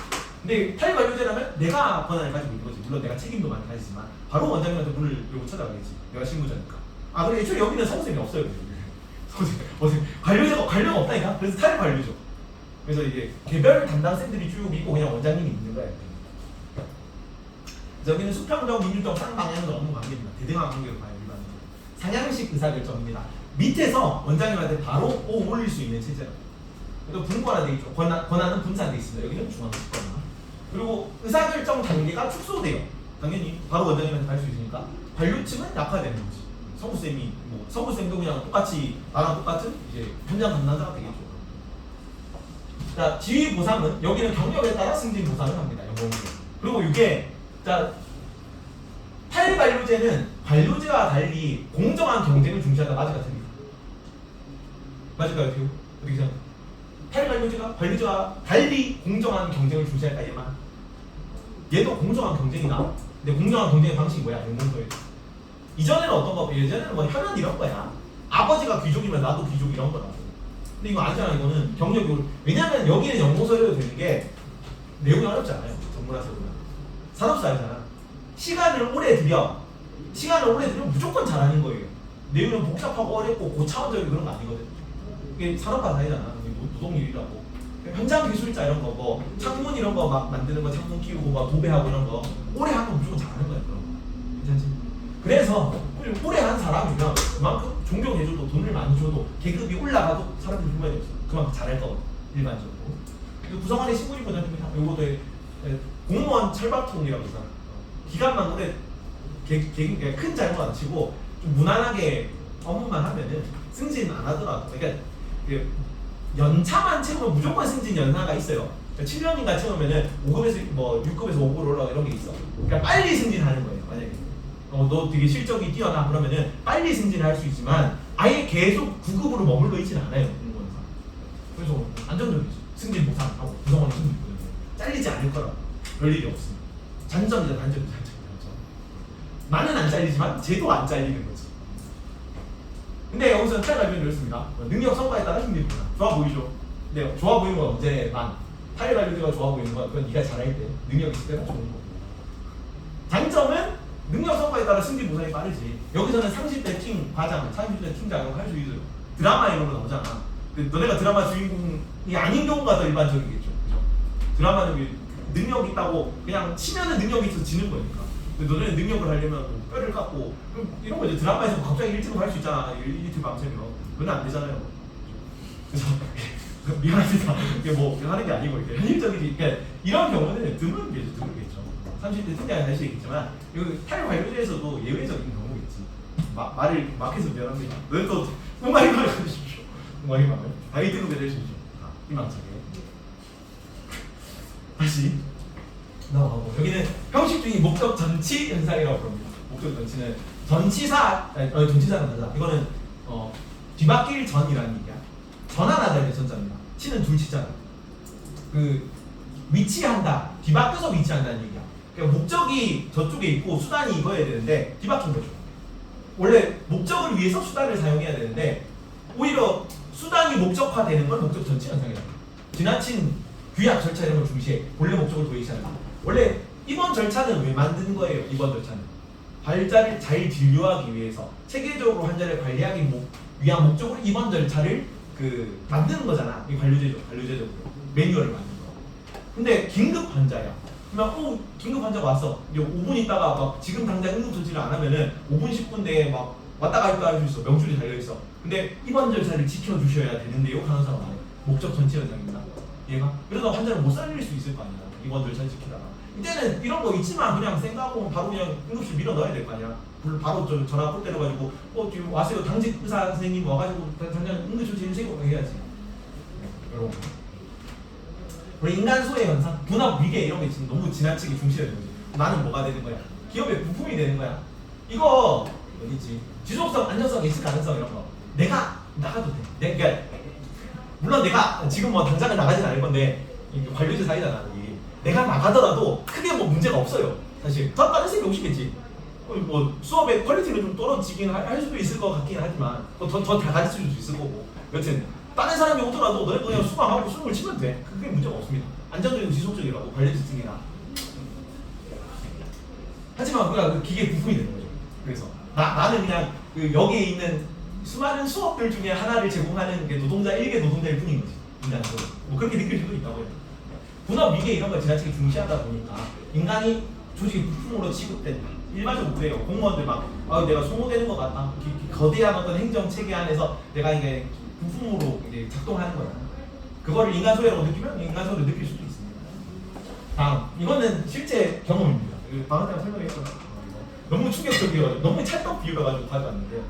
[SPEAKER 1] 근데 탈관료제라면 내가 권한을 가지고 있는 거지. 물론 내가 책임도 많이 가지지만 바로 원장님한테 문을 열고 찾아가겠지. 내가 실무자니까. 아 근데 애초에 여기는 서부쌤이 없어요. 관료가 없다니까. 그래서 탈관료죠. 그래서 이제 개별 담당 쌤들이 쭉 있고 그냥 원장님이 있는 거예요. 여기는 수평적, 민주적, 쌍방향적 업무 관계입니다. 대등한 관계로 봐요. 일반적으로. 상향식 의사결정입니다. 밑에서 원장님한테 바로 올릴 수 있는 체제라고. 또 분권화되어 있죠. 권한은 분산되어 있습니다. 여기는 중앙집권화. 그리고 의사결정 단계가 축소돼요. 당연히 바로 원장님한테 갈 수 있으니까 관료층은 약화되는 거지. 서부쌤이 뭐 서부쌤도 그냥 똑같이 나랑 똑같은 이제 현장 담당자가 되겠죠. 자, 지위 보상은 여기는 경력에 따라 승진 보상을 합니다. 연봉으로. 그리고 이게 자 탈관료제는 관료제와 달리 공정한 경쟁을 중시한다. 맞을까 틀릴까? 맞을까요, 태우? 어떻게 생각해? 탈관료제가 관료제와 달리 공정한 경쟁을 중시할까 얘만? 얘도 공정한 경쟁이나. 근데 공정한 경쟁의 방식이 뭐야? 연봉서에. 이전에는 어떤 거? 예전에는 뭐 혈연 이런 거야. 아버지가 귀족이면 나도 귀족 이런 거라고. 근데 이거 아니잖아. 이거는 경력이. 왜냐면 여기는 연봉서류로 되는 게 내용이 어렵지 않아요. 전문화서류는. 산업사회잖아. 시간을 오래 들여 무조건 잘하는 거예요. 내용은 복잡하고 어렵고 고차원적인 그런 거 아니거든. 이게 산업화 사회잖아. 노동일이라고. 현장 기술자 이런 거, 뭐 창문 이런 거 막 만드는 거, 창문 끼우고 막 도배하고 이런 거 오래 하면 무조건 잘하는 거야. 그런 거. 괜찮지? 그래서 오래 한 사람이면 그만큼 존경해줘도 돈을 많이 줘도 계급이 올라가도 사람들이 불만이 없어. 그만큼 잘할 거거든. 일반적으로. 구성원의 신분이 보장됩니다. 요것도 공무원 철밥통이라고 해서 기간만 오래 큰 잘못 안 치고 좀 무난하게 업무만 하면은 승진 안 하더라도. 그러니까 연차만 채우면 무조건 승진 연사가 있어요. 그러니까 7년인가 채우면은 5급에서 뭐 6급에서 5급으로 올라가 이런 게 있어. 그러니까 빨리 승진하는 거예요. 만약에 너 되게 실적이 뛰어나 그러면은 빨리 승진할 수 있지만 아예 계속 9급으로 머물러 있지는 않아요. 공무원사. 그래서 안정적이지. 승진 보상하고 구성원 승진 보상. 잘리지 않을 거라. 별일이 없습니다. 단점이다 단점. 나는 안 잘리지만 쟤도 안 잘리는 거지. 근데 여기서는 타이 발견이 이렇습니다. 능력 성과에 따라 승진 보상. 좋아 보이죠? 근데 좋아 보이는 건 언제만 타이 발견가 좋아 보이는 건 그건 네가 잘할 때 능력 있을 때가 좋은 거고. 장점은 능력 성과에 따라 승진 보상이 빠르지. 여기서는 30대 팀 과장, 30대 팀 장을 할 수 있어요. 드라마 이런 거 나오잖아. 너네가 드라마 주인공이 아닌 경우가 더 일반적이겠죠. 그죠? 드라마는 능력이 있다고 그냥 치면은 능력이 있어서 지는 거니까. 근데 너네는 능력을 하려면 뭐 뼈를 깎고 그럼 이런 거 이제 드라마에서 갑자기 1등을 할 수 있잖아. 1등 밤새면 그건 안 되잖아요. 그래서 미안합니다. 이게 뭐 하는 게 아니고 이렇게 현실적이지. 그러니까 이런 경우는 드물겠죠. 30대 특별히 할 수 있겠지만 이거 타협 관료제에서도 예외적인 경우겠지. 말을 막 해서 미안합니다. 너희 또 꽁마리 말을 해주십시오. 꽁마리 말을 다이 등급에 해주십시오. 희망차게. 다시 넘어가고 여기는 형식주의 목적 전치 현상이라고 부릅니다. 목적 전치는 전치사는 달라. 이거는 뒤바뀔 전이라는 얘기야. 전환하다는 전자입니다. 치는 둘 치잖아. 그 위치한다, 뒤바뀌어서 위치한다는 얘기야. 그러니까 목적이 저쪽에 있고 수단이 이거여야 되는데 뒤바뀐 거죠. 원래 목적을 위해서 수단을 사용해야 되는데 오히려 수단이 목적화되는 건 목적 전치 현상이라고. 지나친 규약 절차 이런 걸 중시해. 본래 목적을 도입하지 않는다. 원래 입원 절차는 왜 만든 거예요? 입원 절차는 환자를 잘 진료하기 위해서 체계적으로 환자를 관리하기 위한 목적으로 입원 절차를 만드는 거잖아. 이 관료제적으로 매뉴얼을 만든 거. 근데 긴급 환자야. 그러면 긴급 환자가 왔어. 이제 5분 있다가 막 지금 당장 응급 조치를 안 하면은 5분 10분 내에 막 왔다 갔다 할 수 있어. 명줄이 달려 있어. 근데 입원 절차를 지켜주셔야 되는데요. 간호사가 말해. 목적 전치 현상입니다. 얘가 그래서 환자를 못 살릴 수 있을 거 아니야. 입원 절차를 지키다가. 이때는 이런 거 있지만 그냥 생각하고 바로 그냥 응급실 밀어 넣어야 될 거 아니야. 바로 전화 콜 때려가지고 지금 와세요. 당직 의사 선생님 와가지고 당장 응급조치 해주세요. 해야지. 여러분. 우리 인간 소외 현상, 분업 위계 이런 게 지금 너무 지나치게 중시되는 거지. 나는 뭐가 되는 거야? 기업의 부품이 되는 거야. 이거 어디지? 지속성, 안전성, 예측 가능성 이런 거. 내가 나가도 돼. 그러니까 물론 내가 지금 뭐 당장은 나가진 않을 건데 관료제 사이잖아. 내가 나가더라도 크게 뭐 문제가 없어요. 사실 더 다른 생각이 오시겠지. 뭐 수업의 퀄리티는 좀 떨어지긴 할 수도 있을 것 같긴 하지만 더 다 가르칠 수도 있을 거고. 여튼 다른 사람이 오더라도 너네 그냥 수강하고 수능을 치면 돼. 그게 문제가 없습니다. 안정적이고 지속적이라고 관리자 특이나. 하지만 그 기계 부품이 되는 거죠. 그래서 나는 그냥 여기에 있는 수많은 수업들 중에 하나를 제공하는 게 노동자 1개 노동자일 뿐인 거지. 인간적으로. 뭐 그렇게 느낄 수도 있다고요. 분업 위계 이런 걸 지나치게 중시하다 보니까 인간이 조직의 부품으로 취급된다. 일반적으로 그래요. 공무원들 막 내가 소모되는 것 같다. 거대한 어떤 행정 체계 안에서 내가 이게 부품으로 이제 작동하는 거야. 그거를 인간 소외라고 느끼면 인간 소외를 느낄 수도 있습니다. 다음, 이거는 실제 경험입니다. 방금 전에 설명했잖아. 너무 충격적이어가지고 너무 찰떡 비유가지고 가져왔는데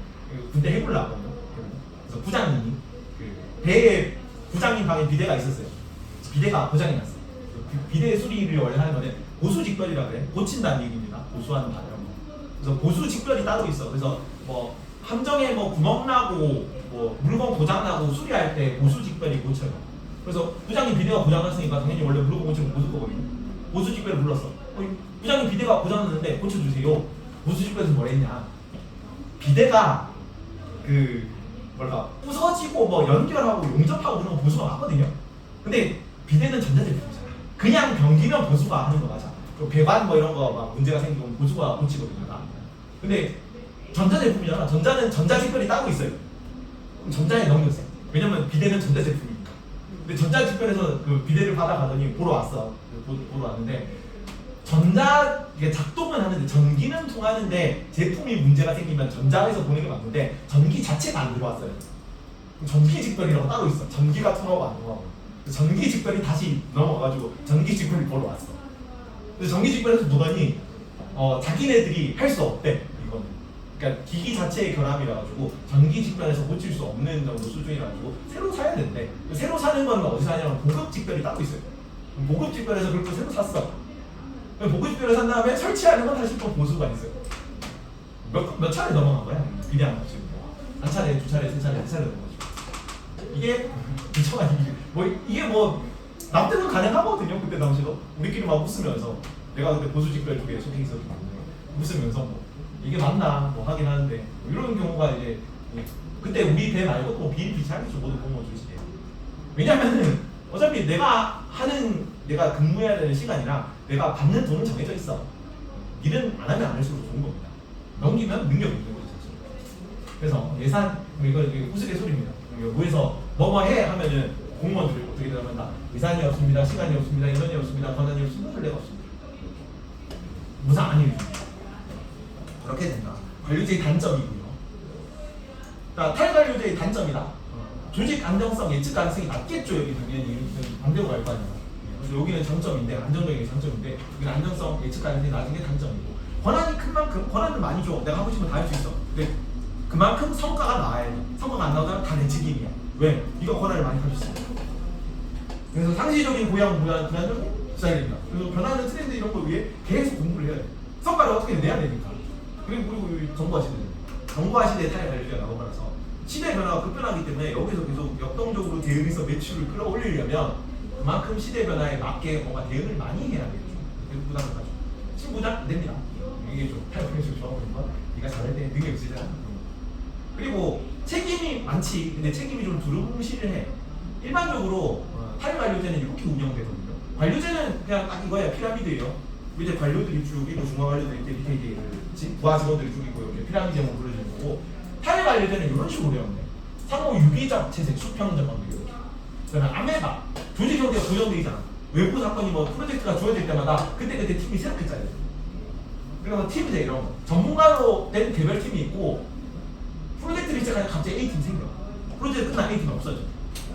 [SPEAKER 1] 군대 해골 나거든요. 그래서 부장님이 배에 부장님 방에 비대가 있었어요. 비대가 고장이 났어. 비대 수리를 원래 하는 거는 보수직별이라고 해. 고친다는 얘기입니다. 보수하는 바 이런 거. 그래서 보수직별이 따로 있어. 그래서 뭐 함정에 뭐 구멍 나고 뭐 물건 고장 나고 수리할 때 보수직별이 고쳐요. 그래서 부장님 비대가 고장 났으니까 당연히 원래 물건 고치면 보수 거거든요. 보수직별을 불렀어. 부장님 비대가 고장 났는데 고쳐주세요. 보수직별에서 뭘 했냐? 비대가 부서지고 뭐 연결하고 용접하고 그런 거 보수가 맞거든요. 근데 비대는 전자제품이잖아. 그냥 변기면 보수가 하는 거 맞아. 배관 뭐 이런 거 막 문제가 생기면 보수가 고치거든요. 근데 전자제품이잖아. 전자는 전자직별이 따로 있어요. 그럼 전자에 넘겼어. 왜냐면 비대는 전자제품이니까. 근데 전자직별에서 비대를 받아가더니 보러 왔어. 보러 왔는데 이게 작동은 하는데 전기는 통하는데 제품이 문제가 생기면 전자에서 보는 게 맞는데 전기 자체가 안 들어왔어요. 전기직별이라고 따로 있어. 전기가 통하고 안 통하고. 전기직별이 다시 넘어가가지고 전기직별이 보러 왔어. 근데 전기직별에서 보더니 자기네들이 할 수 없대. 이거는. 그러니까 기기 자체의 결함이라 가지고 전기직별에서 고칠 수 없는 정도 수준이라 가지고 새로 사야 된대. 새로 사는 건 어디서 하냐면 보급직별이 따로 있어요. 보급직별에서 그걸 또 새로 샀어. 보급직별을 산 다음에 설치하는 건 다시 또 보수가 있어요. 몇 차례 넘어간 거야? 비대한 거 지금. 한 차례, 두 차례, 세 차례, 네 차례 넘어가죠. 이게 미쳐가지고 뭐 이게 뭐 남들은 가능하거든요. 그때 당시도 우리끼리 막 웃으면서 내가 그때 보수직별 쪽에 속해 있었기 때문에 웃으면서 뭐 이게 맞나 뭐 하긴 하는데 뭐 이런 경우가 이제 그때 우리 배 말고 또 비일비재하겠죠. 모든 공무원 출신에. 왜냐면은 어차피 내가 근무해야 되는 시간이랑 내가 받는 돈은 정해져 있어. 일은 안 하면 안 할수록 좋은 겁니다. 넘기면 능력이 있는 거죠. 사실. 그래서 예산 이거 우스갯소리입니다. 뭐해서 뭐뭐 해 하면은 공무원들이 어떻게 대답한다. 예산이 없습니다. 시간이 없습니다. 인원이 없습니다. 권한이 없습니다. 전례가 없습니다. 무상 아닙니다. 그렇게 된다. 관료제의 단점이고요. 그러니까 탈관료제의 단점이다. 조직 안정성, 예측 가능성이 낮겠죠. 여기 당연히 반대로 갈 거 아니에요. 그래서 여기는 장점인데 안정적인 게 장점인데 여기는 안정성, 예측 가능성이 낮은 게 단점이고 권한이 큰 만큼 권한을 많이 줘. 내가 하고 싶으면 다 할 수 있어. 근데 그만큼 성과가 나와야 돼. 성과가 안 나오면 다 내 책임이야. 왜? 네가 권한을 많이 가졌으니까. 그래서 상시적인 고양 불안정이 시작됩니다. 그래서 변화하는 트렌드 이런 거 위해 계속 공부를 해야 돼. 성과를 어떻게 내야 되니까. 그리고 정보화 시대는 정보화 시대에 타협 관리가 나오면서 시대 변화가 급변하기 때문에 여기서 계속 역동적으로 대응해서 매출을 끌어올리려면 그만큼 시대 변화에 맞게 뭔가 대응을 많이 해야겠죠. 그래서 부담을 가죠. 신부장 안 됩니다. 얘기해줘. 타협해서 좋아하는 거. 네가 잘할 때 능력 있으잖아. 그리고 책임이 많지. 근데 책임이 좀 두루뭉실해. 일반적으로 타협 관료제는 이렇게 운영되거든요. 관료제는 그냥 딱 이거야. 피라미드예요. 이제 관료들이 쭉 있고 중앙 관료들이 밑에 이제 부하 직원들이 쭉 있고 이렇게 피라미드형으로 그려지는 거고 타협 관료제는 이런 식으로 되었네. 상호 유기적 채색 수평적 관계 이렇게. 그다음에 아메바 조직 형태가 고정돼 있잖아. 외부 사건이 뭐 프로젝트가 주어질 때마다 그때 팀이 새롭게 짜요. 그래서 팀제 이런 거 전문가로 된 개별팀이 있고 프로젝트를 시작하면 갑자기 A팀 생겨. 프로젝트 끝나면 A팀이 없어져.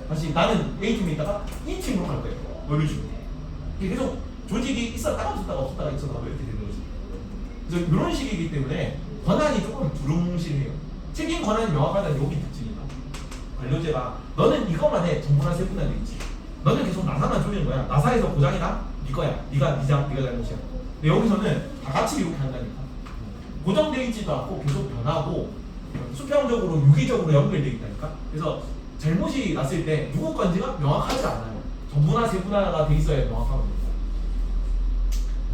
[SPEAKER 1] 다시 나는 A팀에 있다가 E팀으로 갈 거예요. 뭐 이런 식으로. 이게 계속 조직이 있었다가 없었다가 있었다가 이렇게 되는 거지. 그래서 이런 식이기 때문에 권한이 조금 두루뭉실해요. 책임 권한이 명확하다는 여기 특징이다. 관료제가 너는 이것만 해. 정부나 세분화 돼 있지. 너는 계속 나사만 조이는 거야. 나사에서 고장이나 네 거야. 네가 잘못이야. 근데 여기서는 다 같이 이렇게 한다니까. 고정돼 있지도 않고 계속 변하고 수평적으로 유기적으로 연결돼 있다니까. 그래서 잘못이 났을 때 누구 건지가 명확하지 않아요. 정부나 세분화가 돼 있어야 명확하거든요.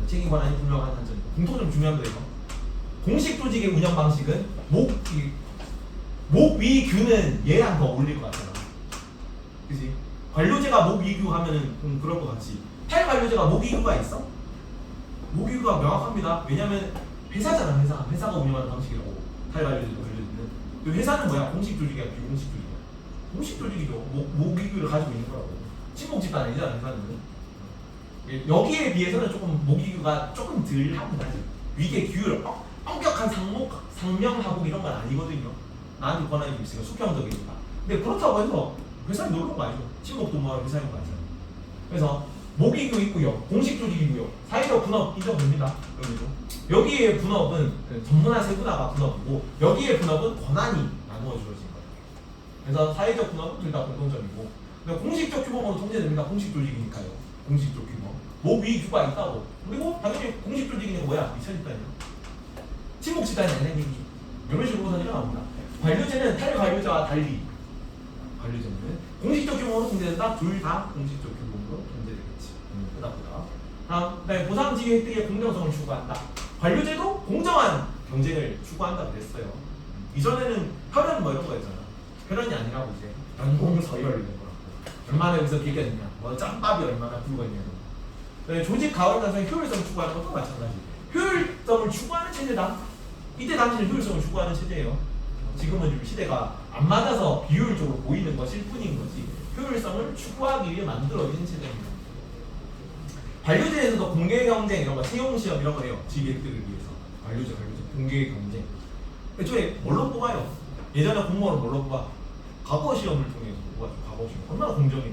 [SPEAKER 1] 책임 권한이 분명한 단점이고 공통점 중요한 거예요. 공식 조직의 운영 방식은 목위규는 얘랑 더 어울릴 것 같아요. 그치? 관료제가 목위규 하면은 그럴 것 같지. 탈관료제가 목위규가 있어? 목위규가 명확합니다. 왜냐면 회사잖아. 회사가 운영하는 방식이라고. 탈관료제도 관료제는. 그 회사는 뭐야? 공식 조직이야 비공식 조직이야? 공식 조직이죠. 목위규를 가지고 있는 거라고. 친목 집단 아니잖아 회사는. 여기에 비해서는 조금 목위규가 조금 덜 합니다. 위계 규율 엄격한 상명하복 이런 건 아니거든요. 나한테 권한이 좀 있으니까 수평적이니까. 근데 그렇다고 해서 회사에 놀러 온 거 아니죠. 친목도 뭐 회사인 거 아니잖아요. 그래서 목위규 있고요. 공식 조직이고요. 사회적 분업 인정됩니다. 여기에 분업은 전문화 세분화가 분업이고 여기에 분업은 권한이 나누어 주어진 거예요. 그래서 사회적 분업은 둘 다 공통점이고 공식적 규모로 통제됩니다. 공식 조직이니까요. 공식적 규모. 목위규가 있다고. 그리고 당연히 공식 조직이니까 뭐야? 미천집단이요. 친목 집단이 아니라는 얘기. 이런 식으로 선이 나옵니다. 관료제는 탈관료제와 달리 관료제는 공식적 규모로 통제된다. 둘 다 공식적 규모로 통제되겠지. 그다보다. 다음, 보상지휘 획득의 공정성을 추구한다. 관료제도 공정한 경쟁을 추구한다 그랬어요. 이전에는 혈연 뭐 이런 거였잖아. 혈연이 아니라고 이제 연공 서열 이런 거라고. 얼마나 여기서 길게 됐냐. 뭐 짬밥이 얼마나 굵어 있냐고. 조직 가원에서 효율성 추구하는 것도 마찬가지. 효율성을 추구하는 체제다. 이때 당시는 효율성을 추구하는 체제예요. 지금은 좀 시대가 안 맞아서 비효율적으로 보이는 것일 뿐인 거지. 효율성을 추구하기 위해 만들어진 체제입니다. 관료제에서도 공개 경쟁 이런 거, 채용 시험 이런 거 해요. 직획들을 위해서. 관료제, 공개 경쟁. 애초에 뭘로 뽑아요? 예전에 공무원을 뭘로 뽑아? 과거 시험을 통해서 뽑아줘. 과거 시험. 얼마나 공정해.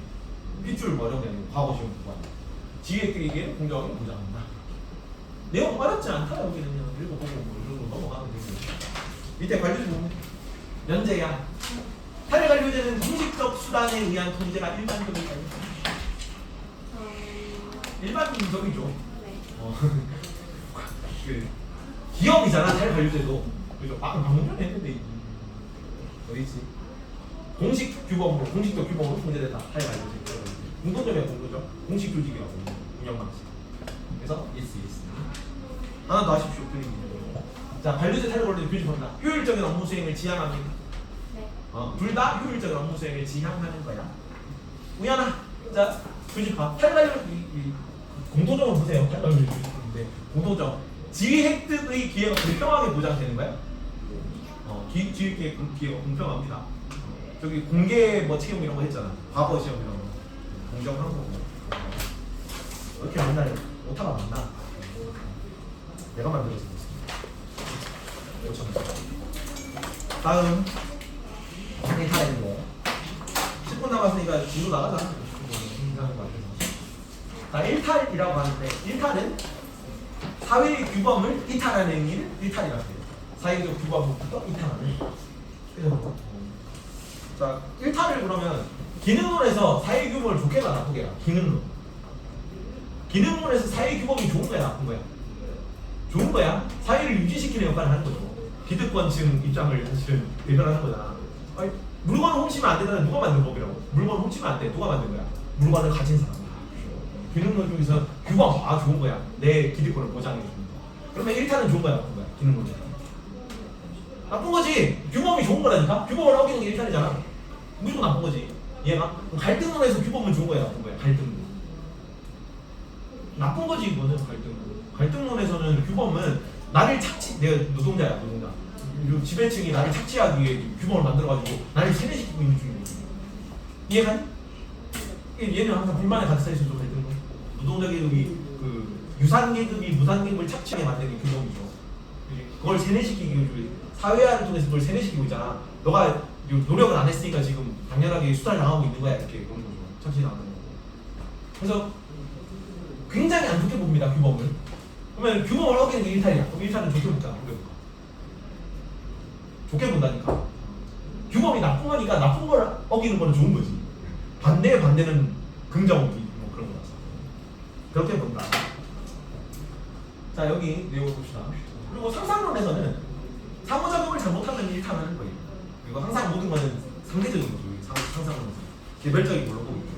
[SPEAKER 1] 핏줄 뭐 이런 게 아니고 과거 시험 뽑아. 지획들에게 공정하게 보장한다. 내용 어렵지 않다. 여기는 그냥 읽어보고 뭐 이런 거 넘어가면 되고. 밑에 관료제 보면 면제야. 탈 관료제는 공식적 수단에 의한 통제가 일반적이다. 일반적이죠.
[SPEAKER 2] 네.
[SPEAKER 1] 그 기업이잖아 탈 관료제도. 그죠? 방금 전에 했는데 어디 있지? 공식 규범으로 공식적 규범으로 통제된다. 하여 알려져 있어요. 공통점이야 공통점. 공식 조직이라고 운영 방식. 그래서 yes. 하나 더 하십시오. 자, 반류제 탈을 걸리는 규칙합니다. 효율적인 업무 수행을 지향합니다.
[SPEAKER 2] 네.
[SPEAKER 1] 둘 다 효율적인 업무 수행을 지향하는 거야. 우연아, 자, 규칙화. 탈관료 공통점을 보세요. 탈관료 규칙인데 공통점. 지위 획득의 기회가 공평하게 보장되는 거야. 지위 기회가 공평합니다. 저기 공개 뭐 채용 이런 거 했잖아. 과거 시험 이런 거. 공정한 거고. 이렇게 만나요. 오타가 만나. 내가 만들어서 다음 자기 타는 거 10분 남았으니까 뒤로 나가자. 자, 1탈이라고 하는데 1탈은 사회의 규범을 이탈하는 일을 1탈이라고 해요. 사회적 규범부터 이탈하는. 자, 1탈을 그러면 기능론에서 사회 규범을 좋게 봐 나쁘게 봐. 기능론에서 사회 규범이 좋은 거야 나쁜 거야? 좋은 거야. 사회를 유지시키는 역할을 하는 거죠. 기득권층 입장을 사실은 대변하는 거잖아. 아니, 물건을 훔치면 안 된다는 누가 만든 법이라고? 물건을 훔치면 안 돼. 누가 만든 거야? 물건을 가진 사람. 기능론 중에서 규범 좋은 거야. 내 기득권을 보장해 주는 거. 그러면 1타는 좋은 거야, 나쁜 거야? 기능론. 나쁜 거지. 규범이 좋은 거라니까. 규범을 어기는 게 1타이잖아. 무조건 나쁜 거지. 얘가 갈등론에서 규범은 좋은 거야, 나쁜 거야? 갈등론. 나쁜 거지 이거는 갈등론. 갈등론에서는 규범은 나를 내가 노동자야. 지배층이 나를 착취하기 위해 규범을 만들어가지고 나를 세뇌시키고 있는 중이거든. 이해가니? 얘는 항상 불만에 가득 차 있어서 갈등론. 노동자 계급이 유산 계급이 무산 계급을 착취하게 만드는 게 규범이죠. 그걸 세뇌시키기 위해 사회화를 통해서 그걸 세뇌시키고 있잖아. 너가 노력을 안 했으니까 지금 당연하게 수사를 당하고 있는 거야. 이렇게 그런 거죠. 착취당하는 거고. 그래서 굉장히 안 좋게 봅니다. 규범을. 그러면 규범을 어기는 게 1탈이야. 그럼 1탈은 좋게 볼까? 좋게 본다니까. 규범이 나쁜 거니까 나쁜 걸 어기는 거는 좋은 거지. 반대의 반대는 긍정 뭐 그런 거라서. 그렇게 본다. 자, 여기 내용을 봅시다. 그리고 상상론에서는 상호작용을 잘못하면 1탈하는 거예요. 그리고 항상 모든 거는 상대적인 거죠. 상상론에서. 개별적인 걸로 보고 있죠.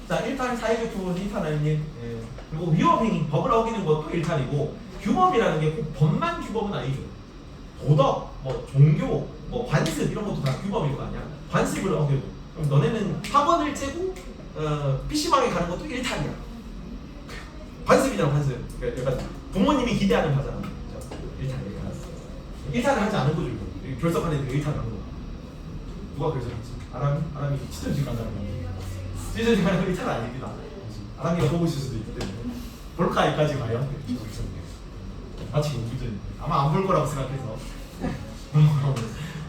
[SPEAKER 1] 자, 1탈 사회적 규범은 1탈하는 일. 그리고 위법행위, 법을 어기는 것도 1탈이고 규범이라는 게 꼭 법만 규범은 아니죠. 도덕, 뭐 종교, 뭐 관습 이런 것도 다 규범일 거 아니야. 관습을 어겨도. 그럼 너네는 학원을 째고 PC방에 가는 것도 1탈이야. 관습이잖아, 관습. 그러니까 부모님이 기대하는 바잖아. 1탈을 하지 않은 거죠. 이거. 결석하는 데 1탈을 하는 거. 누가 결석했지? 아람이 치전직 간다는 거. 치전직 가는 거 1탈은 아닙니다. 아람이가 보고 있을 수도 있기 때문에. 볼카이까지 가요? 마치 우주전. 아마 안 볼 거라고 생각해서.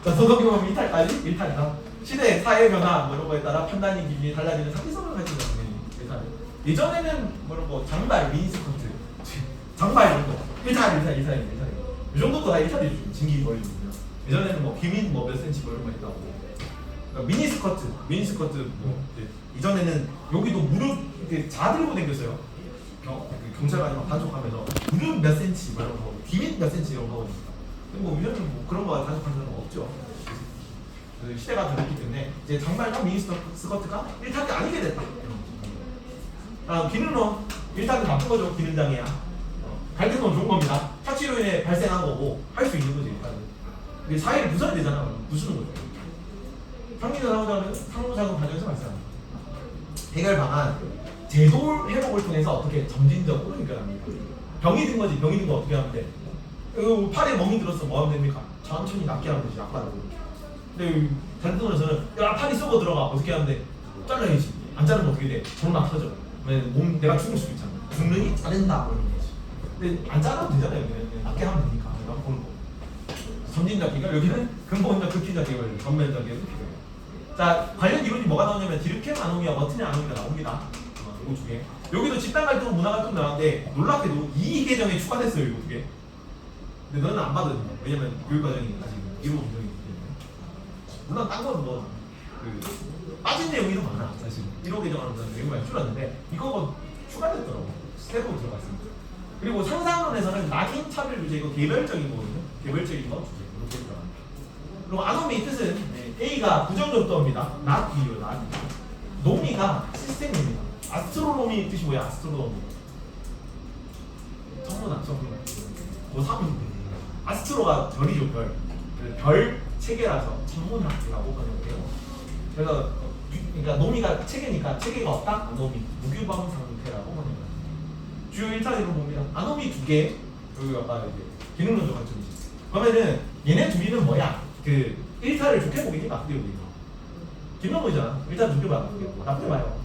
[SPEAKER 1] 자, 도덕규범 1탈까지 1탈이다. 시대, 사회 변화 뭐 이런 거에 따라 판단이 기준이 달라지는 상대성을 가지고 있는 1탈. 예전에는 뭐 장발, 미니스커트, 장발 이런 거 1탈. 이 정도도 다 1탈이죠. 징계 걸리는 거요. 예전에는 뭐 비민 뭐 몇 센치 뭐 이런 거 했다고. 그러니까 미니스커트 뭐 이전에는 여기도 무릎 이렇게 자들고 다녔어요. 경찰관이 막 단속하면서 무릎 몇 센치 뭐 이런 거, 비민 몇 센치 이런 거 하니까. 뭐 요즘은 뭐 그런 거 단속하는 건 없죠. 시대가 변했기 때문에 이제 장발과 미니스커트가 1탈이 아니게 됐다. 기능론 1탈은 나쁜 거죠. 기능장애야. 갈등은 좋은 겁니다. 착취로 인해 발생한 거고 할 수 있는 거지 일단은. 근데 사회를 부숴야 되잖아. 부수는 거죠. 상호작용 과정에서 발생합니다. 해결 방안 제도 회복을 통해서 어떻게 점진적으로 해결합니다. 병이 든 거지. 병이 든 거 어떻게 하면 돼? 팔에 멍이 들었어. 뭐 하면 됩니까? 천천히 낫게 하면 되지. 약발로. 근데 갈등론에서는 야 팔이 썩어 들어가. 어떻게 하면 돼? 잘라야지. 안 자르면 어떻게 돼? 돈 막 터져. 몸 내가 죽을 수도 있잖아. 죽느니 자른다. 뭐 이런 거지. 근데 안 자르면 되잖아요. 그냥 낫게 하면 되니까. 내가 보는 거. 점진적 개결. 여기는 근본적 극hin적 개결. 전면적 개결. 자, 관련 이론이 뭐가 나오냐면 디르켄 아노미아, 머튼의 아노미가 나옵니다. 이거 두 개. 여기도 집단 갈등, 문화 갈등 나왔는데 놀랍게도 이 계정에 추가됐어요. 이거 두 개. 근데 너는 안 받거든요. 왜냐면 교육 과정이 아직 1호 과정이기 때문에. 물론 딴 거는 뭐 빠진 내용이 더 많아. 사실 1호 계정하는 거는 내용이 많이 줄었는데 이거 뭐 추가됐더라고. 새로 들어갔습니다. 그리고 상상론에서는 낙인 차별 주제 이거 개별적인 거거든요. 개별적인 거 주제 이렇게 들어갑니다. 그리고 아노미의 뜻은 A가 부정적도입니다. not B요, not B. 노미가 시스템입니다. 아스트로노미 뜻이 뭐야? 아스트로노미. 천문학, 천문학. 뭐 사문. 아스트로가 별이죠, 별. 별 체계라서 천문학이라고 번역해요. 그래서 그러니까 노미가 체계니까 체계가 없다. 아노미, 무규범 상태라고 번역해요. 주요 1단위로 봅니다. 아노미 2개. 여기 아까 이제 기능론적 관점이지. 그러면은 얘네 둘이는 뭐야? 그 1타를 좋게 보기니 나쁘게 보기니. 김명호이잖아. 1타를 좋게 봐. 나쁘게 봐요.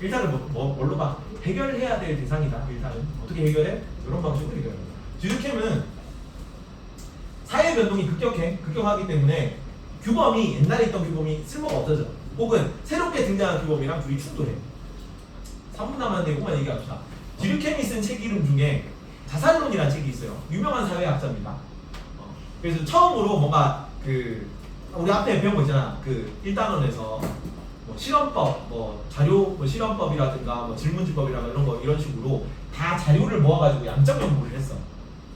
[SPEAKER 1] 1타를 뭘로 봐? 해결해야 될 대상이다. 1타는 어떻게 해결해? 이런 방식으로 해결해. 듀르켐은 사회 변동이 급격하기 때문에 규범이 옛날에 있던 규범이 쓸모가 없어져. 혹은 새롭게 등장한 규범이랑 둘이 충돌해. 3분 남았는데 이것만 얘기합시다. 듀르켐이 쓴 책 이름 중에 자살론이라는 책이 있어요. 유명한 사회학자입니다. 그래서 처음으로 뭔가 그 우리 앞에 배운 거 있잖아. 그 1단원에서 뭐 실험법, 뭐 자료, 뭐 실험법이라든가 뭐 질문지법이라든가 이런 거 이런 식으로 다 자료를 모아가지고 양적 연구를 했어.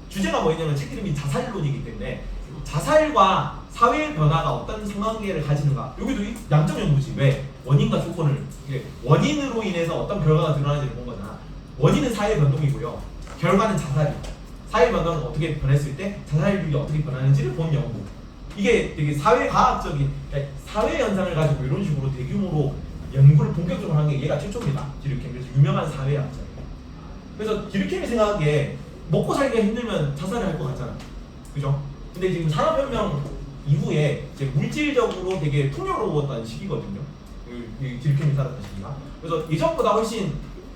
[SPEAKER 1] 주제가 뭐냐면 책 이름이 자살론이기 때문에 자살과 사회의 변화가 어떤 상관관계를 가지는가. 여기도 양적 연구지. 왜? 원인과 조건을 이게 원인으로 인해서 어떤 결과가 드러나는지를 본 거잖아. 원인은 사회 변동이고요. 결과는 자살이. 사회 변화가 어떻게 변했을 때 자살률이 어떻게 변하는지를 본 연구. 이게 되게 사회과학적인 그러니까 사회 현상을 가지고 이런 식으로 대규모로 연구를 본격적으로 한 게 얘가 최초입니다. 듀르켐. 그래서 유명한 사회학자예요. 그래서 듀르켐이 생각하기에 먹고 살기가 힘들면 자살을 할 것 같잖아. 그죠? 근데 지금 산업혁명 이후에 이제 물질적으로 되게 풍요로웠던 시기거든요. 듀르켐이 살았던 시기가. 그래서 예전보다 훨씬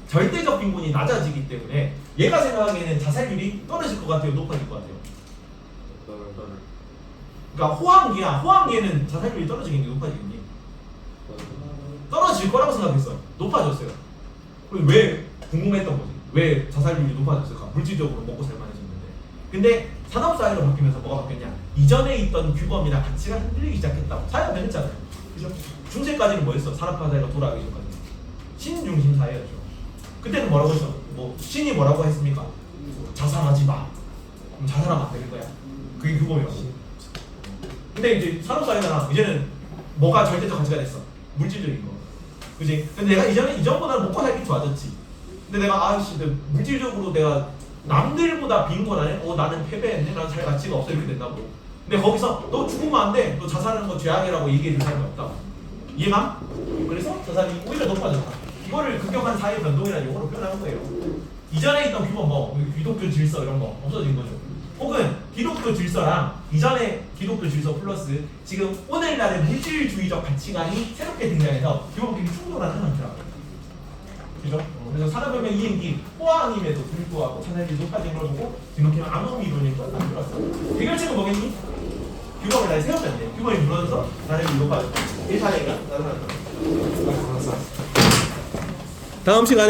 [SPEAKER 1] 절대적 빈곤이 낮아지기 때문에 얘가 생각하기에는 자살률이 떨어질 것 같아요? 높아질 것 같아요? 그러니까 호황기에는 자살률이 떨어지겠니? 높아지겠니? 떨어질 거라고 생각했어요. 높아졌어요. 그럼 왜 궁금했던 거지? 왜 자살률이 높아졌을까? 물질적으로 먹고 살만해졌는데. 근데 산업사회로 바뀌면서 뭐가 바뀌었냐? 이전에 있던 규범이나 가치가 흔들리기 시작했다고. 사회가 변했잖아요. 그죠? 중세까지는 뭐였어? 산업사회가 돌아가기 전까지 신중심 사회였죠. 그때는 뭐라고 했어? 뭐 신이 뭐라고 했습니까? 자살하지 마. 그럼 자살하면 안 될 거야. 그게 규범이었어. 근데 이제 산업사회잖아. 이제는 뭐가 절대적 가치가 됐어? 물질적인 거. 그지? 근데 내가 이전보다는 먹고 살기 좋아졌지. 근데 내가 물질적으로 내가 남들보다 빈곤하네? 나는 패배했네? 나는 살 가치가 없어. 이렇게 된다고. 근데 거기서 너 죽으면 안 돼. 너 자살하는 거 죄악이라고 얘기해 줄 사람이 없다고. 이해가? 그래서 자살이 오히려 높아졌다. 이거를 급격한 사회 변동이라는 용어로 표현하는 거예요. 이전에 있던 규범 기독교 질서 이런 거 없어진 거죠. 혹은 기독교 질서랑 이전의 기독교 질서 플러스 지금 오늘날의 물질주의적 가치관이 새롭게 등장해서 규범끼리 충돌하는 상태라고요. 그죠? 그래서 산업혁명 이행기 호황임에도 불구하고 자살률이 높아진 걸 보고 지금 아노미론이 또 만들었어. 해결책은 뭐겠니? 규범을 다시 세웠는데 규범이 무너져서 자살률이 높아졌고 1차례가 다음 시간에